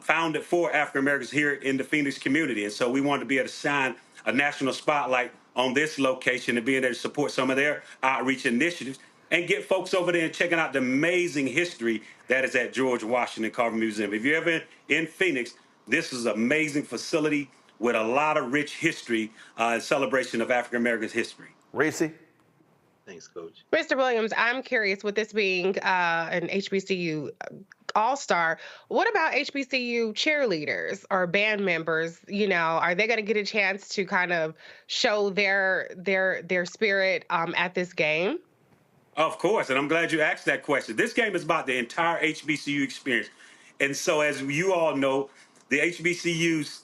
founded for African Americans here in the Phoenix community. And so we wanted to be able to shine a national spotlight on this location and being able to support some of their outreach initiatives and get folks over there and checking out the amazing history that is at George Washington Carver Museum. If you're ever in Phoenix, this is an amazing facility with a lot of rich history and celebration of African Americans' history. Reese? Thanks, Coach. Mr. Williams, I'm curious, with this being an HBCU All-Star, what about HBCU cheerleaders or band members? Are they going to get a chance to kind of show their spirit at this game? Of course, and I'm glad you asked that question. This game is about the entire HBCU experience. And so as you all know, the HBCUs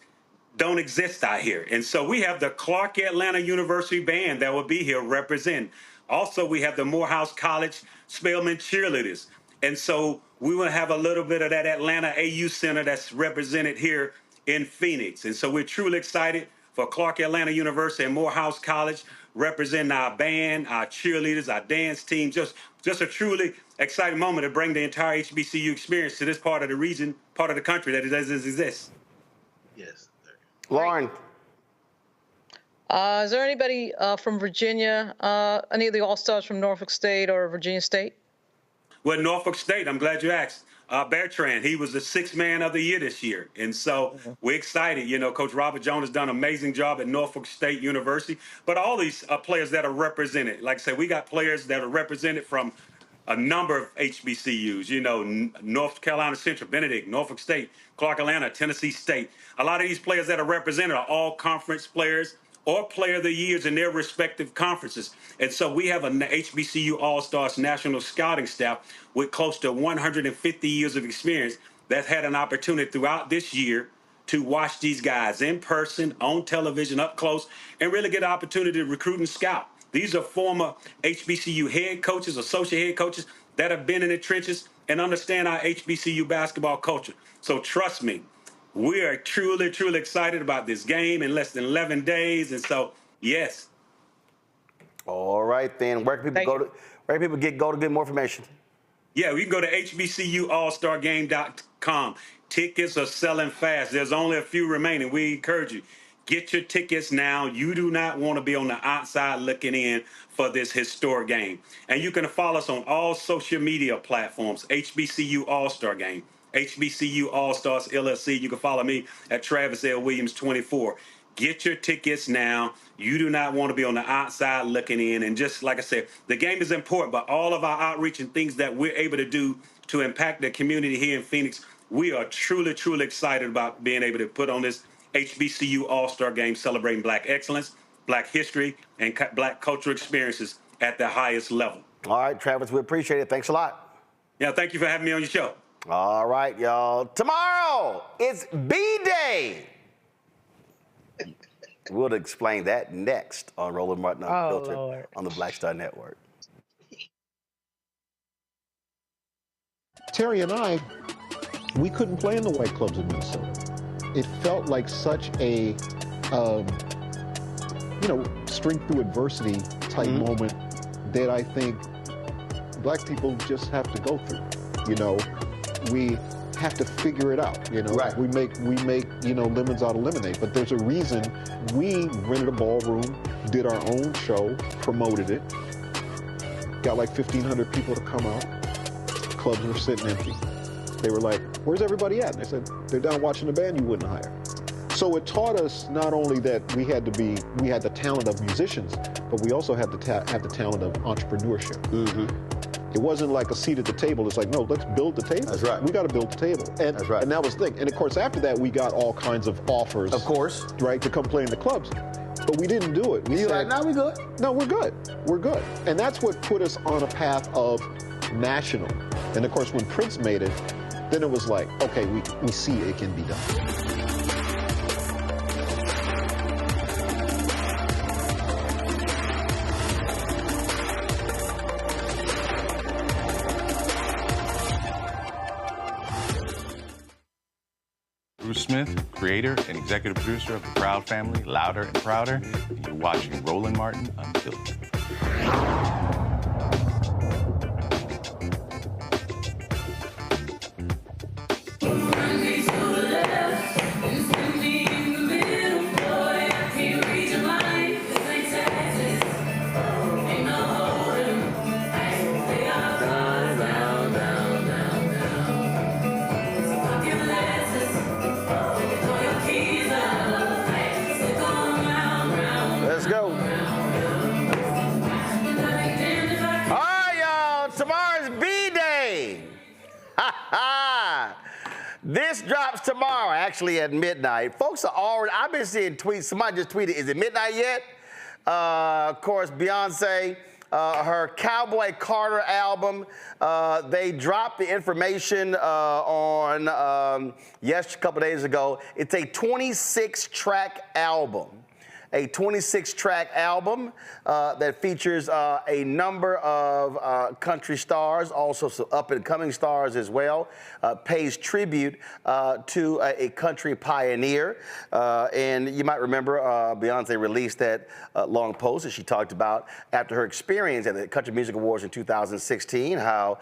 don't exist out here. And so we have the Clark Atlanta University Band that will be here representing. Also, we have the Morehouse College Spelman cheerleaders. And so we will have a little bit of that Atlanta AU Center that's represented here in Phoenix. And so we're truly excited for Clark Atlanta University and Morehouse College representing our band, our cheerleaders, our dance team. Just a truly exciting moment to bring the entire HBCU experience to this part of the region, part of the country that doesn't exist. Yes. Lauren. Is there anybody from Virginia, any of the All-Stars from Norfolk State or Virginia State? Well, Norfolk State, I'm glad you asked. Bertrand. He was the 6th man of the year this year. And so we're excited. You know, Coach Robert Jones has done an amazing job at Norfolk State University. But all these players that are represented, like I said, we got players that are represented from a number of HBCUs, you know, North Carolina Central, Benedict, Norfolk State, Clark Atlanta, Tennessee State. A lot of these players that are represented are all conference players or player of the years in their respective conferences. And so we have an HBCU All-Stars national scouting staff with close to 150 years of experience that's had an opportunity throughout this year to watch these guys in person, on television, up close, and really get an opportunity to recruit and scout. These are former HBCU head coaches, associate head coaches that have been in the trenches and understand our HBCU basketball culture. So trust me, we are truly, truly excited about this game in less than 11 days. And so, yes. All right, then. Where can people go to get more information? Yeah, we can go to HBCUallstargame.com. Tickets are selling fast. There's only a few remaining. We encourage you. Get your tickets now. You do not want to be on the outside looking in for this historic game. And you can follow us on all social media platforms, HBCU All-Star Game, HBCU All-Stars LLC. You can follow me at Travis L. Williams 24. Get your tickets now. You do not want to be on the outside looking in. And just like I said, the game is important, but all of our outreach and things that we're able to do to impact the community here in Phoenix, we are truly, truly excited about being able to put on this HBCU All-Star Game celebrating Black excellence, Black history, and Black cultural experiences at the highest level. All right, Travis, we appreciate it. Thanks a lot. Yeah, thank you for having me on your show. All right, y'all. Tomorrow, it's B-Day. We'll explain that next on Roland Martin Unfiltered on the Black Star Network. Terry and I, we couldn't play in the white clubs in Minnesota. It felt like such a, strength through adversity type moment that I think Black people just have to go through. You know, we have to figure it out. You know, we make lemons out of lemonade. But there's a reason we rented a ballroom, did our own show, promoted it, got like 1,500 people to come out. Clubs were sitting empty. They were like, "Where's everybody at?" And they said, "They're down watching the band you wouldn't hire." So it taught us not only that we had the talent of musicians, but we also had have the talent of entrepreneurship. It wasn't like a seat at the table. It's like, no, let's build the table. That's right. We got to build the table. And, that's right. And that was the thing. And of course, after that, we got all kinds of offers. Of course. Right, to come play in the clubs. But we didn't do it. We said, like, no, we're good. No, we're good. We're good. And that's what put us on a path of national. And of course, when Prince made it, then it was like, okay, we see it can be done. Smith, creator and executive producer of the Proud Family, Louder and Prouder, and you're watching Roland Martin Unfiltered. This drops tomorrow, actually at midnight. Folks are already, I've been seeing tweets. Somebody just tweeted, is it midnight yet? Of course, Beyonce, her Cowboy Carter album, they dropped the information on, a couple days ago. It's a 26-track album. A 26-track album that features a number of country stars, also some up-and-coming stars as well, pays tribute to a country pioneer. And you might remember Beyonce released that long post that she talked about after her experience at the Country Music Awards in 2016, how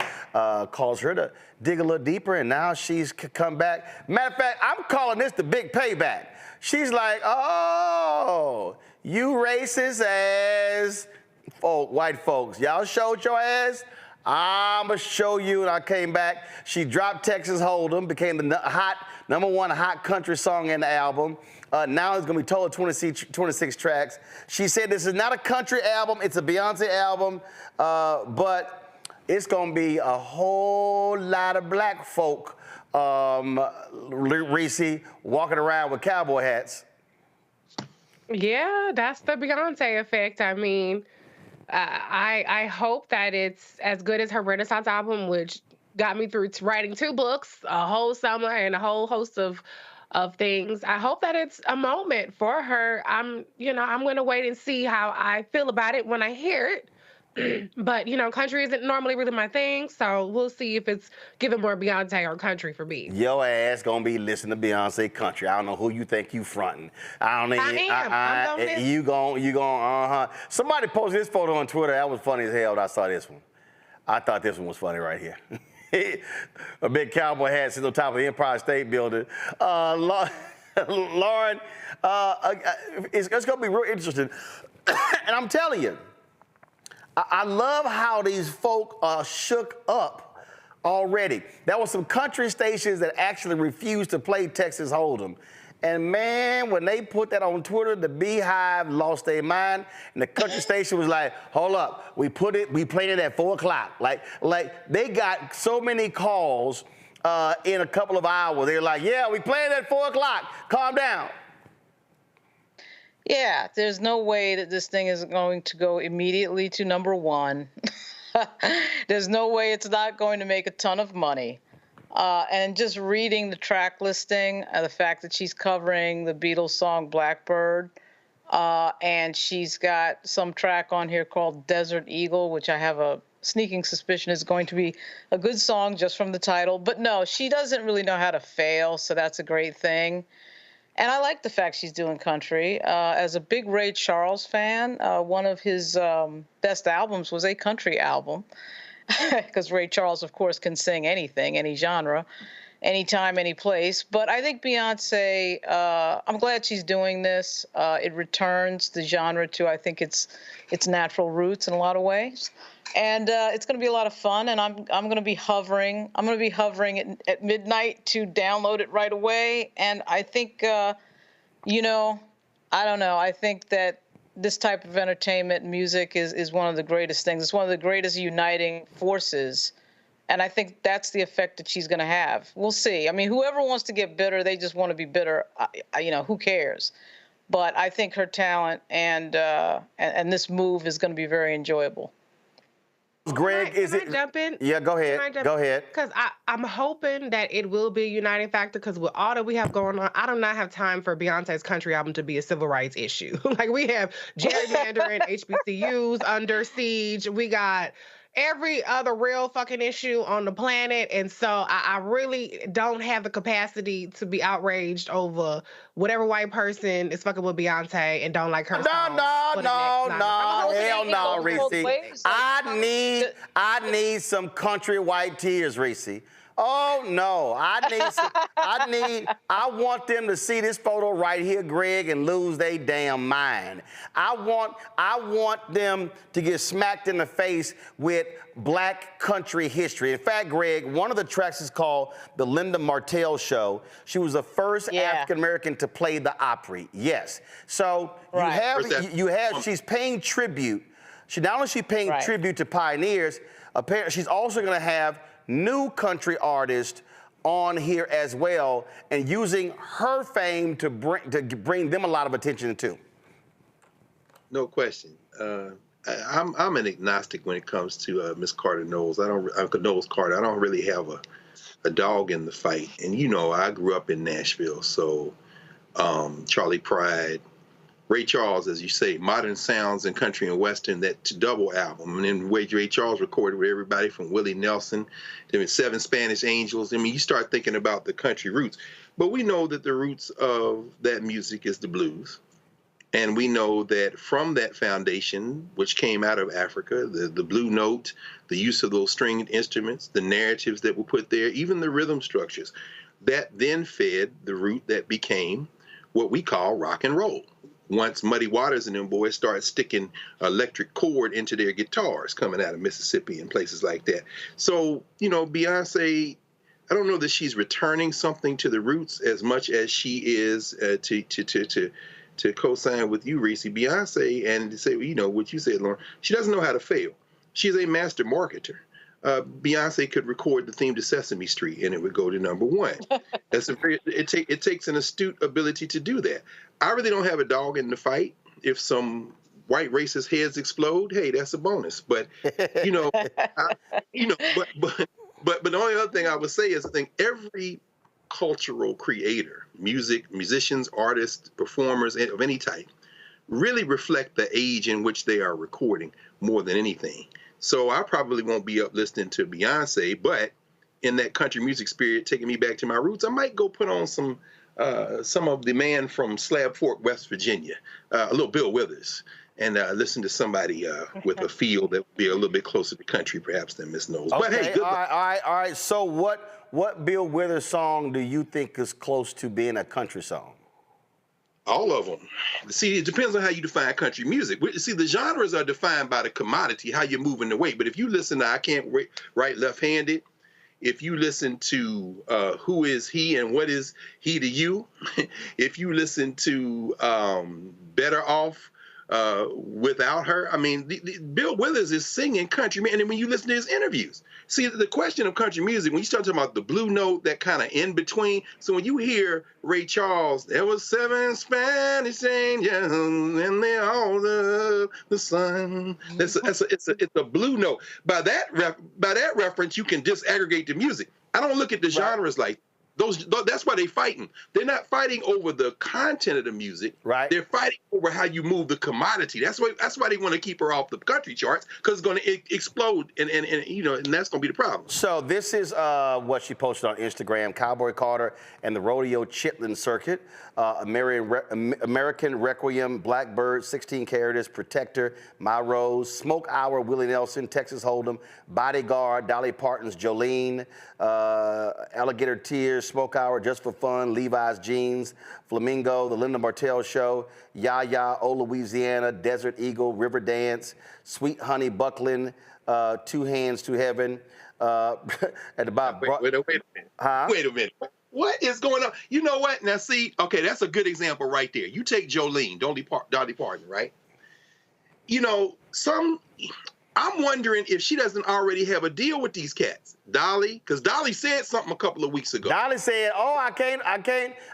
caused her to dig a little deeper, and now she's come back. Matter of fact, I'm calling this the big payback. She's like, oh, you racist ass white folks. Y'all showed your ass. I'ma show you. And I came back. She dropped Texas Hold'em, became the number one hot country song in the album. Now it's gonna be total 26 tracks. She said this is not a country album, it's a Beyonce album, but it's gonna be a whole lot of black folk, Reese, walking around with cowboy hats. Yeah, that's the Beyonce effect. I mean, I hope that it's as good as her Renaissance album, which got me through writing 2 books, a whole summer, and a whole host of things. I hope that it's a moment for her. I'm going to wait and see how I feel about it when I hear it. But, country isn't normally really my thing, so we'll see if it's giving more Beyonce or country for me. Your ass gonna be listening to Beyonce country. I don't know who you think you fronting. I'm you gon' Somebody posted this photo on Twitter. That was funny as hell when I saw this one. I thought this one was funny right here. A big cowboy hat sitting on top of the Empire State Building. Lauren, it's gonna be real interesting. And I'm telling you, I love how these folk are shook up already. There were some country stations that actually refused to play Texas Hold'em. And man, when they put that on Twitter, the Beehive lost their mind. And the country station was like, hold up, we played it at 4 o'clock. Like they got so many calls in a couple of hours. They're like, yeah, we played it at 4 o'clock, calm down. Yeah, there's no way that this thing is going to go immediately to number 1. There's no way it's not going to make a ton of money. And just reading the track listing, the fact that she's covering the Beatles song Blackbird, and she's got some track on here called Desert Eagle, which I have a sneaking suspicion is going to be a good song just from the title. But no, she doesn't really know how to fail, so that's a great thing. And I like the fact she's doing country. As a big Ray Charles fan, one of his best albums was a country album, because Ray Charles, of course, can sing anything, any genre, anytime, any place. But I think Beyonce, I'm glad she's doing this. It returns the genre to, I think, its natural roots in a lot of ways. And it's going to be a lot of fun, and I'm going to be hovering. I'm going to be hovering at midnight to download it right away. And I think, I don't know. I think that this type of entertainment, music, is one of the greatest things. It's one of the greatest uniting forces. And I think that's the effect that she's going to have. We'll see. I mean, whoever wants to get bitter, they just want to be bitter. Who cares? But I think her talent and this move is going to be very enjoyable. Greg, can I jump in? Yeah, go ahead. Go ahead. Because I'm hoping that it will be a uniting factor, because with all that we have going on, I do not have time for Beyonce's country album to be a civil rights issue. Like, we have gerrymandering, HBCUs under siege. We got every other real fucking issue on the planet. And so I really don't have the capacity to be outraged over whatever white person is fucking with Beyonce and don't like her. Hell no, Reese. I need some country white tears, Reese. Oh no, I want them to see this photo right here, Greg, and lose their damn mind. I want them to get smacked in the face with black country history. In fact, Greg, one of the tracks is called The Linda Martell Show. She was the first African-American to play the Opry. Yes. So she's paying tribute. Not only is she paying tribute to pioneers, apparently she's also going to have new country artists on here as well, and using her fame to bring them a lot of attention too. No question. I'm an agnostic when it comes to Miss Carter Knowles. Knowles Carter. I don't really have a dog in the fight. And I grew up in Nashville, so Charlie Pride, Ray Charles, as you say, Modern Sounds and Country and Western, that double album. And then Ray Charles recorded with everybody from Willie Nelson to 7 Spanish Angels. I mean, you start thinking about the country roots. But we know that the roots of that music is the blues. And we know that from that foundation, which came out of Africa, the blue note, the use of those stringed instruments, the narratives that were put there, even the rhythm structures, that then fed the root that became what we call rock and roll. once Muddy Waters and them boys started sticking electric cord into their guitars coming out of Mississippi and places like that. So, you know, Beyonce, I don't know that she's returning something to the roots as much as she is to co-sign with you, Reese. Beyonce, and to say, you know, what you said, Lauren, she doesn't know how to fail. She's a master marketer. Beyonce could record the theme to Sesame Street and it would go to #1. It takes an astute ability to do that. I really don't have a dog in the fight. If some white racist heads explode, hey, that's a bonus. But you know, but the only other thing I would say is I think every cultural creator, musicians, artists, performers of any type, really reflect the age in which they are recording more than anything. So I probably won't be up listening to Beyonce, but in that country music spirit, taking me back to my roots, I might go put on some of the man from Slab Fork, West Virginia, a little Bill Withers, and listen to somebody with a feel that would be a little bit closer to country, perhaps, than Miss Knowles. Okay, But hey, good luck. all right. So what Bill Withers song do you think is close to being a country song? All of them. See, it depends on how you define country music. See, the genres are defined by the commodity, how you're moving the weight. But if you listen to I Can't Write Left-Handed, if you listen to Who Is He and What Is He to You, if you listen to Better Off Without Her, I mean, Bill Withers is singing country, man. And when you listen to his interviews, see, the question of country music, when you start talking about the blue note, that kind of in between. So when you hear Ray Charles, there was 7 Spanish angels and they all loved the sun. It's a blue note. By that reference, you can disaggregate the music. I don't look at the genres like those. That's why they're fighting. They're not fighting over the content of the music. Right. They're fighting over how you move the commodity. That's why they want to keep her off the country charts, because it's going to explode, and you know, and that's going to be the problem. So this is what she posted on Instagram: Cowboy Carter and the Rodeo Chitlin Circuit, American Requiem, Blackbird, 16 Carats, Protector, My Rose, Smoke Hour, Willie Nelson, Texas Hold'em, Bodyguard, Dolly Parton's Jolene, Alligator Tears, Smoke Hour, Just for Fun, Levi's Jeans, Flamingo, The Linda Martell Show, Ya Ya, Oh Louisiana, Desert Eagle, River Dance, Sweet Honey Buckland, Two Hands to Heaven. At about wait a minute. Huh? Wait a minute. What is going on? You know what? Now, see, okay, that's a good example right there. You take Jolene, Dolly Parton, right? You know, I'm wondering if she doesn't already have a deal with these cats. Dolly, because Dolly said something a couple of weeks ago. Dolly said, oh, I can't,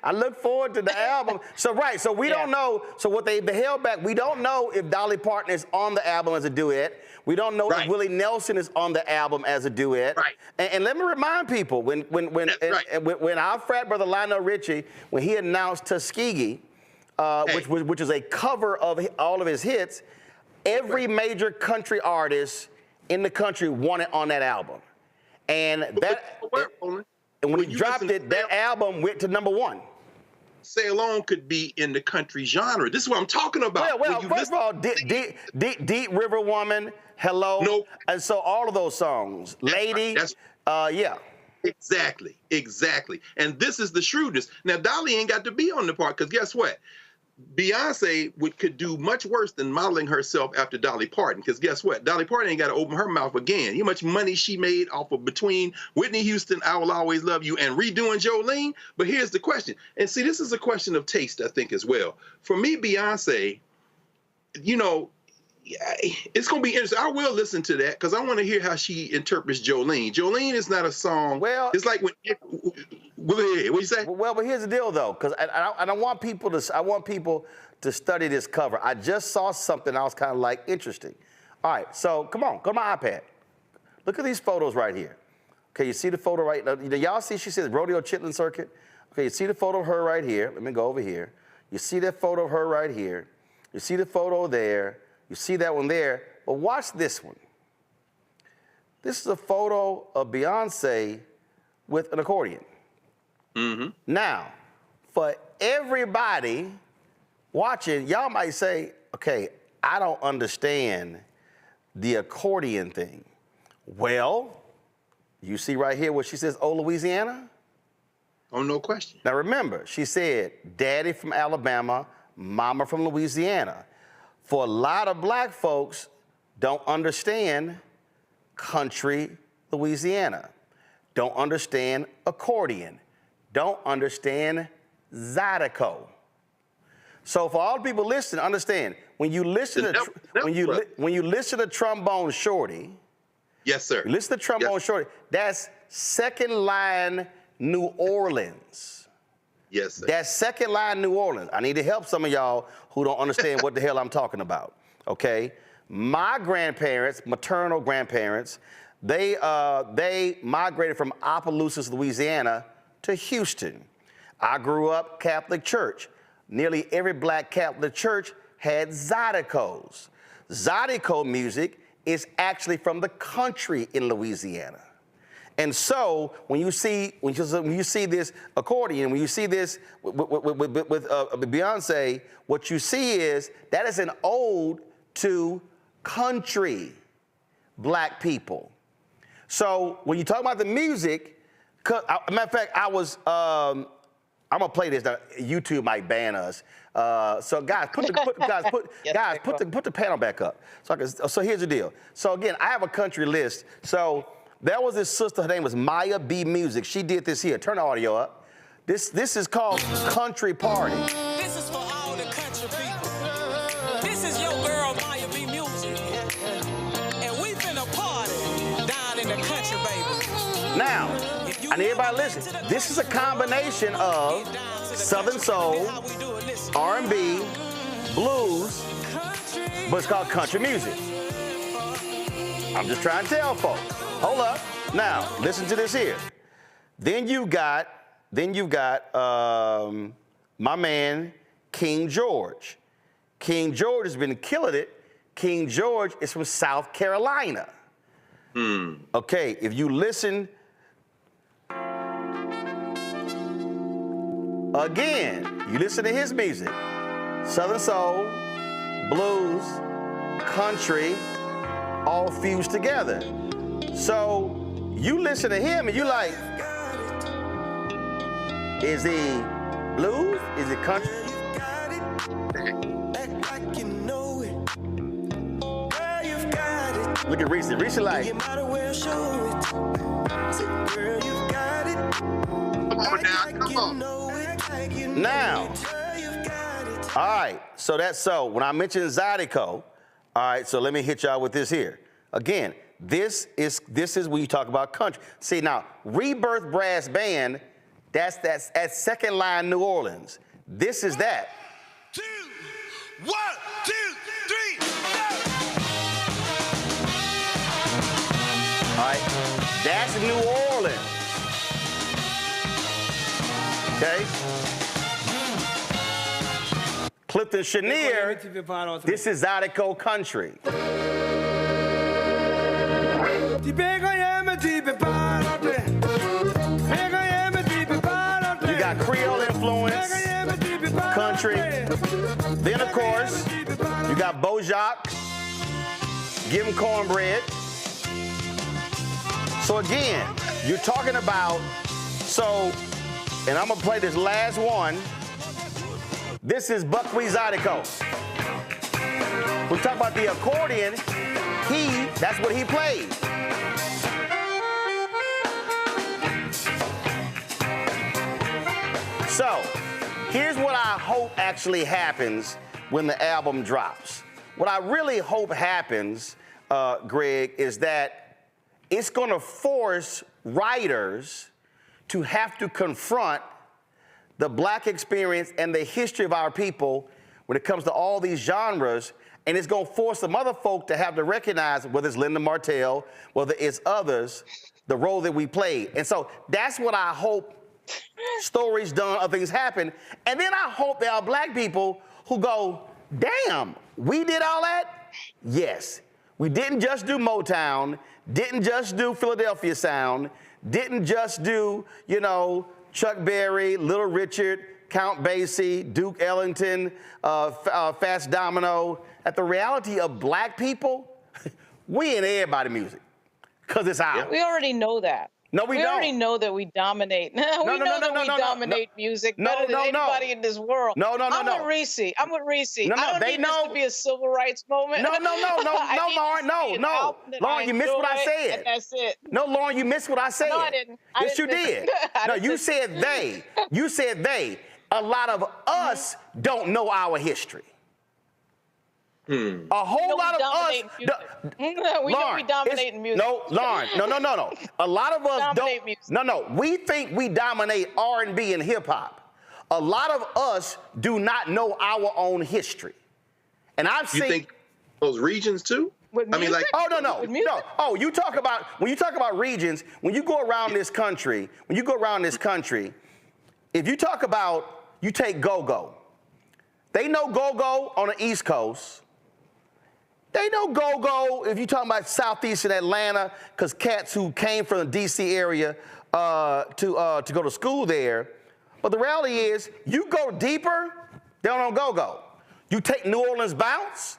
I look forward to the album. So we don't know, so what they held back, we don't know if Dolly Parton is on the album as a duet. We don't know if Willie Nelson is on the album as a duet. Right. And let me remind people, when our frat brother Lionel Richie, when he announced Tuskegee, which is a cover of all of his hits, every major country artist in the country wanted on that album. And when he dropped it, that album went to #1. Say Alone could be in the country genre. This is what I'm talking about. Well, first of all, Deep River Woman, Hello. Nope. And so all of those songs. Lady, yeah. Exactly. And this is the shrewdness. Now, Dolly ain't got to be on the part, because guess what? Beyonce could do much worse than modeling herself after Dolly Parton, because guess what? Dolly Parton ain't got to open her mouth again. You know how much money she made off of between Whitney Houston, I Will Always Love You, and redoing Jolene? But here's the question. And see, this is a question of taste, I think, as well. For me, Beyonce, you know, it's going to be interesting. I will listen to that because I want to hear how she interprets Jolene. Jolene is not a song. Well, it's like when. What do you say? Well, but here's the deal, though, because I want people to study this cover. I just saw something I was kind of like interesting. All right, so come on, go to my iPad. Look at these photos right here. Okay, you see the photo right now? Y'all see? She says Rodeo Chitlin Circuit. Okay, you see the photo of her right here. Let me go over here. You see that photo of her right here. You see the photo there. You see that one there. But watch this one. This is a photo of Beyonce with an accordion. Mm-hmm. Now, for everybody watching, y'all might say, okay, I don't understand the accordion thing. Well, you see right here what she says, Oh, Louisiana? Oh, no question. Now remember, she said, Daddy from Alabama, Mama from Louisiana. For a lot of black folks, don't understand country Louisiana, don't understand accordion, don't understand Zydeco. So for all the people listening, understand when you listen to when you listen to Trombone Shorty. Yes, sir. You listen to Trombone Shorty. That's second line New Orleans. Yes, sir. That's second line New Orleans. I need to help some of y'all who don't understand what the hell I'm talking about. Okay, my grandparents, maternal grandparents, they migrated from Opelousas, Louisiana, to Houston. I grew up Catholic church. Nearly every black Catholic church had Zydecos. Zydeco music is actually from the country in Louisiana. And so when you see this accordion, when you see this with Beyonce, what you see is that is an ode to country black people. So when you talk about the music, matter of fact, I was, I'm gonna play this. Now, YouTube might ban us. So guys, put the panel back up. So here's the deal. So again, I have a country list. So there was this sister, her name was Maya B Music. She did this here. Turn the audio up. This is called Country Party. This is for all the country people. This is your girl Maya B Music. And we finna party down in the country, baby. Now, I need everybody to listen. This is a combination of Southern soul, R&B, blues, but it's called country music. I'm just trying to tell folks. Hold up. Now, listen to this here. Then you got my man, King George. King George has been killing it. King George is from South Carolina. Okay, if you listen, again, you listen to his music. Southern soul, blues, country, all fused together. So you listen to him and you like, is he blues? Is it country? Look at Reese. Reese like. Come on. Now, all right, so that's so. When I mentioned Zydeco, all right, so let me hit y'all with this here. Again, this is when you talk about country. See, now, Rebirth Brass Band, that's second line New Orleans. This is that. 2, 1, 2, 3, go! All right, that's New Orleans. Okay? Clifton Chenier, this is Zydeco country. You got Creole influence, country. Then, of course, you got Bojack, give him cornbread. So again, you're talking about, and I'm gonna play this last one. This is Buckwheat Zydeco. We talk about the accordion, that's what he played. So, here's what I hope actually happens when the album drops. What I really hope happens, Greg, is that it's gonna force writers to have to confront the black experience and the history of our people when it comes to all these genres, and it's gonna force some other folk to have to recognize, whether it's Linda Martell, whether it's others, the role that we played. And so that's what I hope stories done, other things happen. And then I hope there are black people who go, damn, we did all that? Yes. We didn't just do Motown, didn't just do Philadelphia Sound, didn't just do, Chuck Berry, Little Richard, Count Basie, Duke Ellington, Fats Domino. At the reality of black people, we in everybody's music, because it's ours. We already know that. No, we don't. We already know that we dominate. We know that we dominate music better than anybody in this world. No. I'm with Reese. I'm with Reese. No, I don't they need this to be a civil rights moment. No, Lauren, no. Lauren, you missed what I said. And that's it. No, Lauren, you missed what I said. No, I didn't. Yes, you did. No, you said they. You said they. A lot of us don't know our history. A whole lot of us. We know we dominate in music. No, Lauren, no. A lot of us don't. No. We think we dominate R&B and hip hop. A lot of us do not know our own history. And I've seen. You think those regions too? I mean, like. Oh no. Oh, when you talk about regions, when you go around this country, if you talk about, you take go-go. They know go-go on the East Coast. They know go-go if you're talking about southeastern Atlanta, because cats who came from the D.C. area to go to school there. But the reality is, you go deeper, they don't know go-go. You take New Orleans bounce,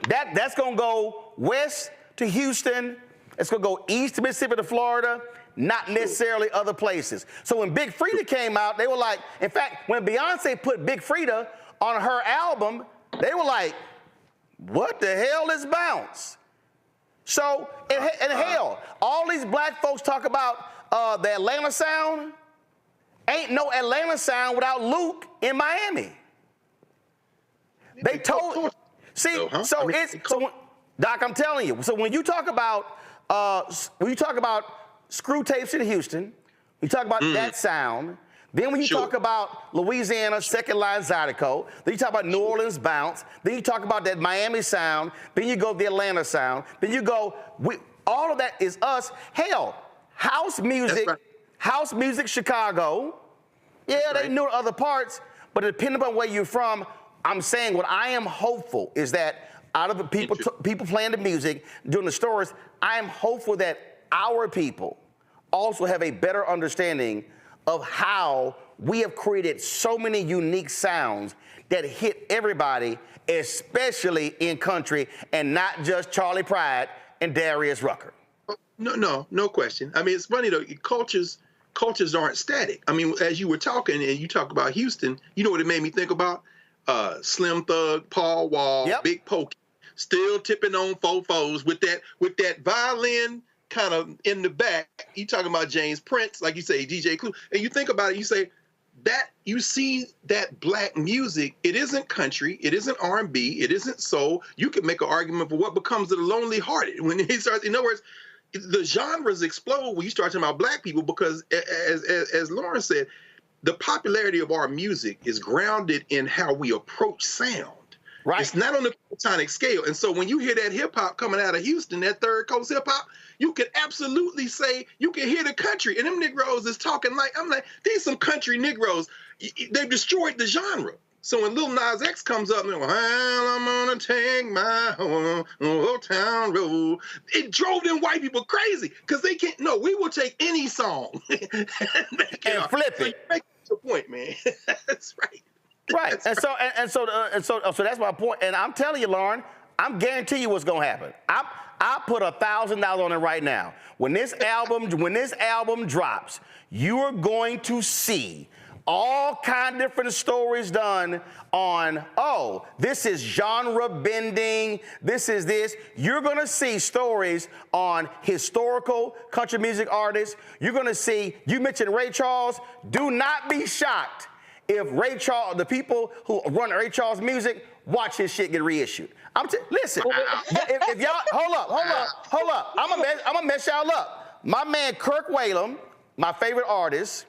that's going to go west to Houston. It's going to go east to Mississippi to Florida, not necessarily other places. So when Big Freedia came out, they were like, in fact, when Beyonce put Big Freedia on her album, they were like, what the hell is bounce? So, and hell, all these black folks talk about the Atlanta sound. Ain't no Atlanta sound without Luke in Miami. They told, see, so it's, so Doc, I'm telling you, so when you talk about screw tapes in Houston, we talk about that sound. Then when you talk about Louisiana, second line Zydeco, then you talk about New Orleans bounce, then you talk about that Miami sound, then you go the Atlanta sound, then you go, all of that is us. Hell, house music Chicago, they knew other parts, but depending on where you're from, I'm saying what I am hopeful is that out of the people playing the music, doing the stories, I am hopeful that our people also have a better understanding of how we have created so many unique sounds that hit everybody, especially in country, and not just Charlie Pride and Darius Rucker. No question. I mean, it's funny though, cultures aren't static. I mean, as you were talking and you talk about Houston, you know what it made me think about? Slim Thug, Paul Wall, Big Pokey, still tipping on fofos with that violin kind of in the back. You talking about James Prince, like you say, DJ Clue, and you think about it, you say that you see that black music. It isn't country, it isn't R&B, it isn't soul. You could make an argument for what becomes of the lonely hearted when it starts. In other words, the genres explode when you start talking about black people because, as Lauren said, the popularity of our music is grounded in how we approach sound. Right. It's not on the platonic scale. And so when you hear that hip hop coming out of Houston, that third coast hip hop, you can absolutely say, you can hear the country. And them Negroes is talking like, I'm like, these some country Negroes. They've destroyed the genre. So when Lil Nas X comes up and they're like, well, I'm gonna take my old town road, it drove them white people crazy because they can't. No, we will take any song and flip it. Make your point, man. That's right. Right, so that's my point. And I'm telling you, Lauren, I'm guaranteeing you what's gonna happen. I put $1,000 on it right now. When this album drops, you are going to see all kind of different stories done on, oh, this is genre bending, this is this. You're gonna see stories on historical country music artists. You're gonna see, you mentioned Ray Charles. Do not be shocked if Ray Charles, the people who run Ray Charles music, watch his shit get reissued. Listen, if y'all, hold up. I'm gonna mess y'all up. My man Kirk Whalum, my favorite artist,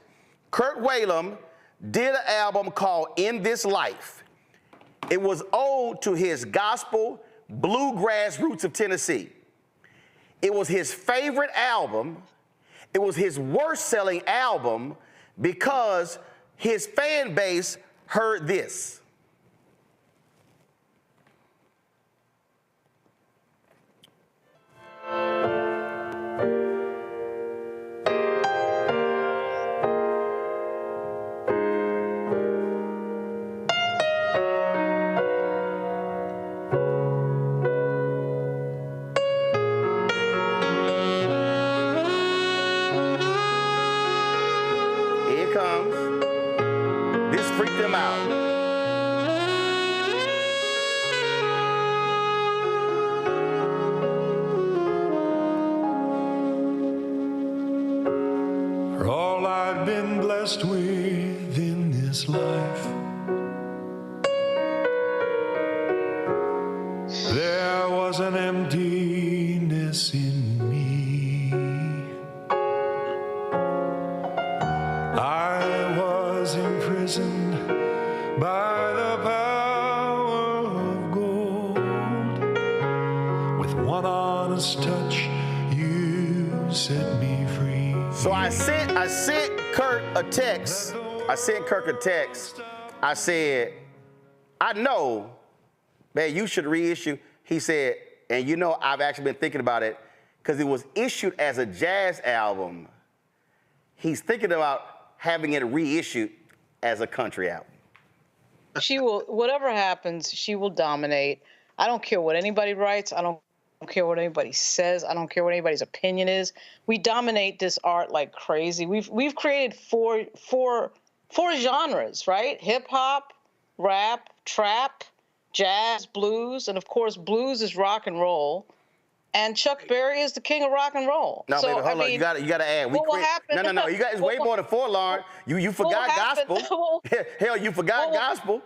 Kirk Whalum, did an album called In This Life. It was ode to his gospel bluegrass roots of Tennessee. It was his favorite album. It was his worst selling album because his fan base heard this. blessed within this life. There was an emptiness in me. I was imprisoned by the power of gold. With one honest touch, you set me free. So I sent Kirk a text. I said, I know, man, you should reissue. He said, and you know, I've actually been thinking about it because it was issued as a jazz album. He's thinking about having it reissued as a country album. She will, whatever happens, she will dominate. I don't care what anybody writes. I don't care what anybody says. I don't care what anybody's opinion is. We dominate this art like crazy. We've created four genres, right? Hip hop, rap, trap, jazz, blues, and of course blues is rock and roll. And Chuck Berry is the king of rock and roll. No, so, baby, hold on. You got to add. What will happen? No. You got it's way more than four, Lauren. You forgot gospel. Hell, you forgot gospel.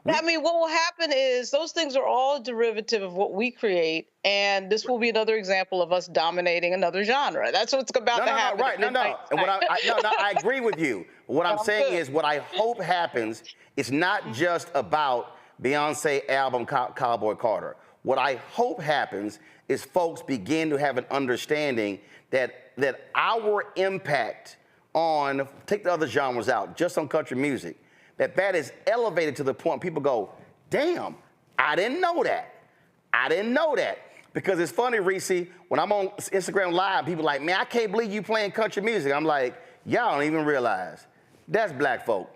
I mean, what will happen is those things are all a derivative of what we create, and this will be another example of us dominating another genre. That's what's about to happen. Right? No. And I agree with you. What I'm saying is, what I hope happens is not just about Beyonce album Cowboy Carter. What I hope happens is folks begin to have an understanding that our impact on, take the other genres out, just on country music, that is elevated to the point people go, damn, I didn't know that. Because it's funny, Reese, when I'm on Instagram Live, people are like, man, I can't believe you playing country music. I'm like, y'all don't even realize that's black folk.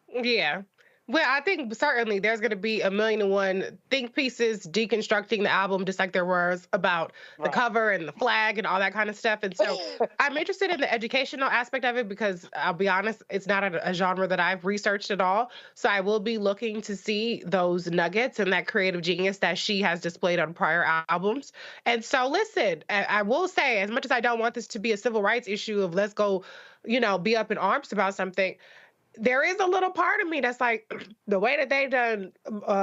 Yeah. Well, I think certainly there's going to be 1,000,001 think pieces deconstructing the album, just like there was about the cover and the flag and all that kind of stuff. And so I'm interested in the educational aspect of it because I'll be honest, it's not a genre that I've researched at all. So I will be looking to see those nuggets and that creative genius that she has displayed on prior albums. And so listen, I will say, as much as I don't want this to be a civil rights issue of let's go, be up in arms about something, there is a little part of me that's like, the way that they done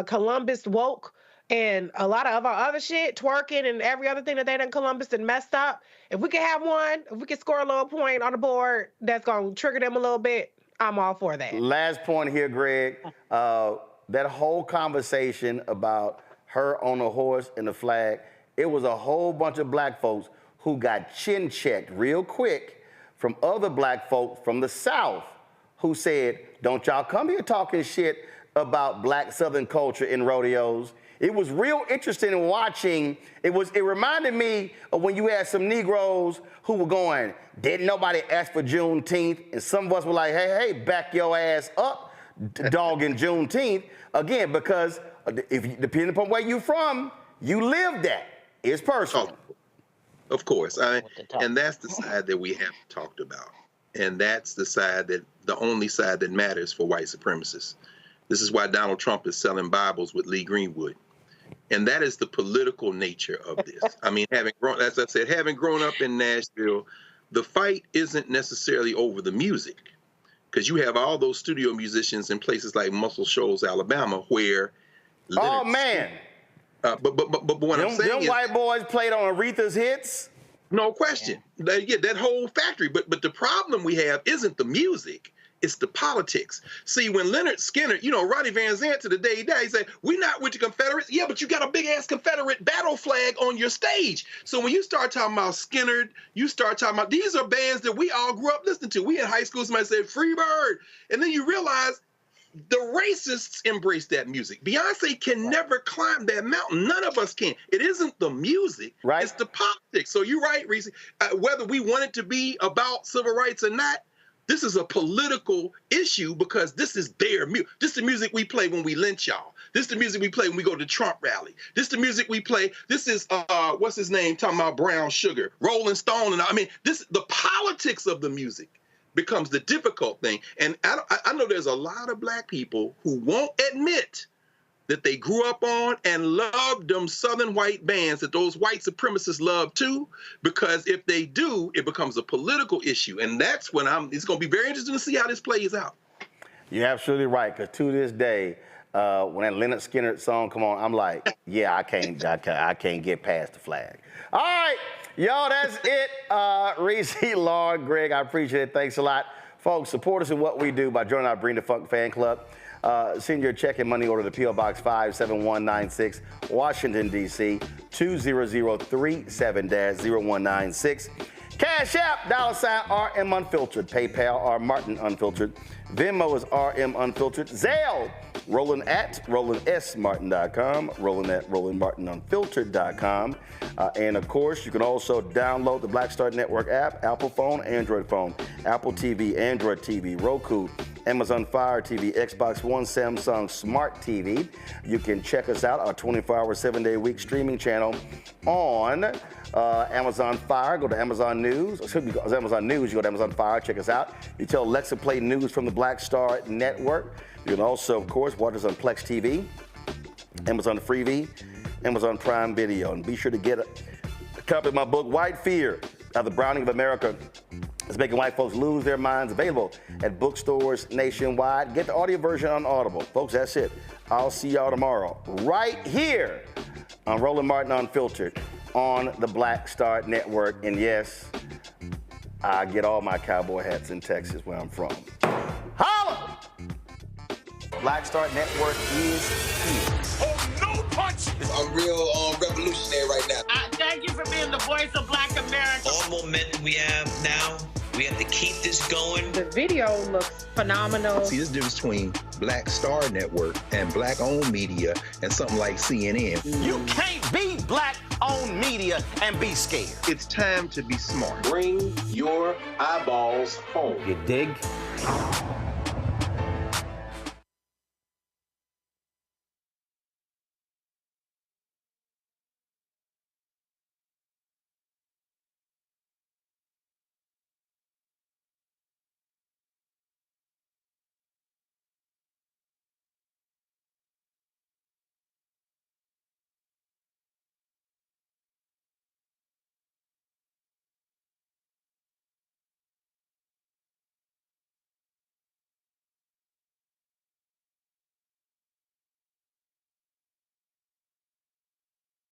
Columbus woke and a lot of our other shit, twerking and every other thing that they done Columbus and messed up, if we could have one, if we could score a little point on the board that's going to trigger them a little bit, I'm all for that. Last point here, Greg. That whole conversation about her on the horse and the flag, it was a whole bunch of black folks who got chin checked real quick from other black folks from the South who said, don't y'all come here talking shit about black Southern culture in rodeos. It was real interesting in watching. It reminded me of when you had some Negroes who were going, didn't nobody ask for Juneteenth? And some of us were like, hey, back your ass up, dogging Juneteenth. Again, because depending upon where you from, you live that. It's personal. Of course. And that's the side that we haven't talked about. And that's the only side that matters for white supremacists. This is why Donald Trump is selling Bibles with Lee Greenwood. And that is the political nature of this. I mean, as I said, having grown up in Nashville, the fight isn't necessarily over the music, because you have all those studio musicians in places like Muscle Shoals, Alabama, where but what I'm saying is, white boys played on Aretha's hits. No question. Yeah, that whole factory. But the problem we have isn't the music. It's the politics. See, when Leonard Skinner, Rodney Van Zant to the day he died, he said, we're not with the Confederates. Yeah, but you got a big-ass Confederate battle flag on your stage. So when you start talking about Skinner, you start talking about, these are bands that we all grew up listening to. We in high school, somebody said, Free Bird. And then you realize the racists embrace that music. Beyonce can never climb that mountain. None of us can. It isn't the music. Right. It's the politics. So you're right, Reese. Whether we want it to be about civil rights or not, this is a political issue because this is their music. This is the music we play when we lynch y'all. This is the music we play when we go to Trump rally. This is the music we play. This is, what's his name, talking about brown sugar, Rolling Stone. And the politics of the music becomes the difficult thing. And I know there's a lot of black people who won't admit that they grew up on and loved them Southern white bands that those white supremacists love too, because if they do, it becomes a political issue. And that's when it's going to be very interesting to see how this plays out. You're absolutely right, because to this day, when that Leonard Skinner song come on, I'm like, yeah, I can't get past the flag. All right, y'all, that's it. Reese, Lauren, Greg, I appreciate it. Thanks a lot. Folks, support us in what we do by joining our Bring the Funk fan club. Send your check and money order to P.O. Box 57196, Washington, D.C., 20037-0196. Cash App, $RM Unfiltered. PayPal, R Martin Unfiltered. Venmo is RM Unfiltered. Zelle, Roland@RolandSMartin.com, Roland@RolandMartinUnfiltered.com. And of course, you can also download the Black Star Network app, Apple phone, Android phone, Apple TV, Android TV, Roku, Amazon Fire TV, Xbox One, Samsung Smart TV. You can check us out, our 24-hour, 7-day-a-week streaming channel on Amazon Fire. Go to Amazon News. Amazon News, you go to Amazon Fire, check us out. You tell Alexa play news from the Black Star Network. You can also, of course, watch us on Plex TV, Amazon Freevee, Amazon Prime Video. And be sure to get a copy of my book, White Fear, The Browning of America. It's making white folks lose their minds. Available at bookstores nationwide. Get the audio version on Audible. Folks, that's it. I'll see y'all tomorrow right here on Roland Martin Unfiltered on the Black Star Network. And yes, I get all my cowboy hats in Texas, where I'm from. Holla! Black Star Network is here. Oh, no punches! I'm real revolutionary right now. Thank you for being the voice of Black America. All momentum we have now, we have to keep this going. The video looks phenomenal. See, this difference between Black Star Network and Black-owned media and something like CNN. You can't be Black-owned media and be scared. It's time to be smart. Bring your eyeballs home. You dig?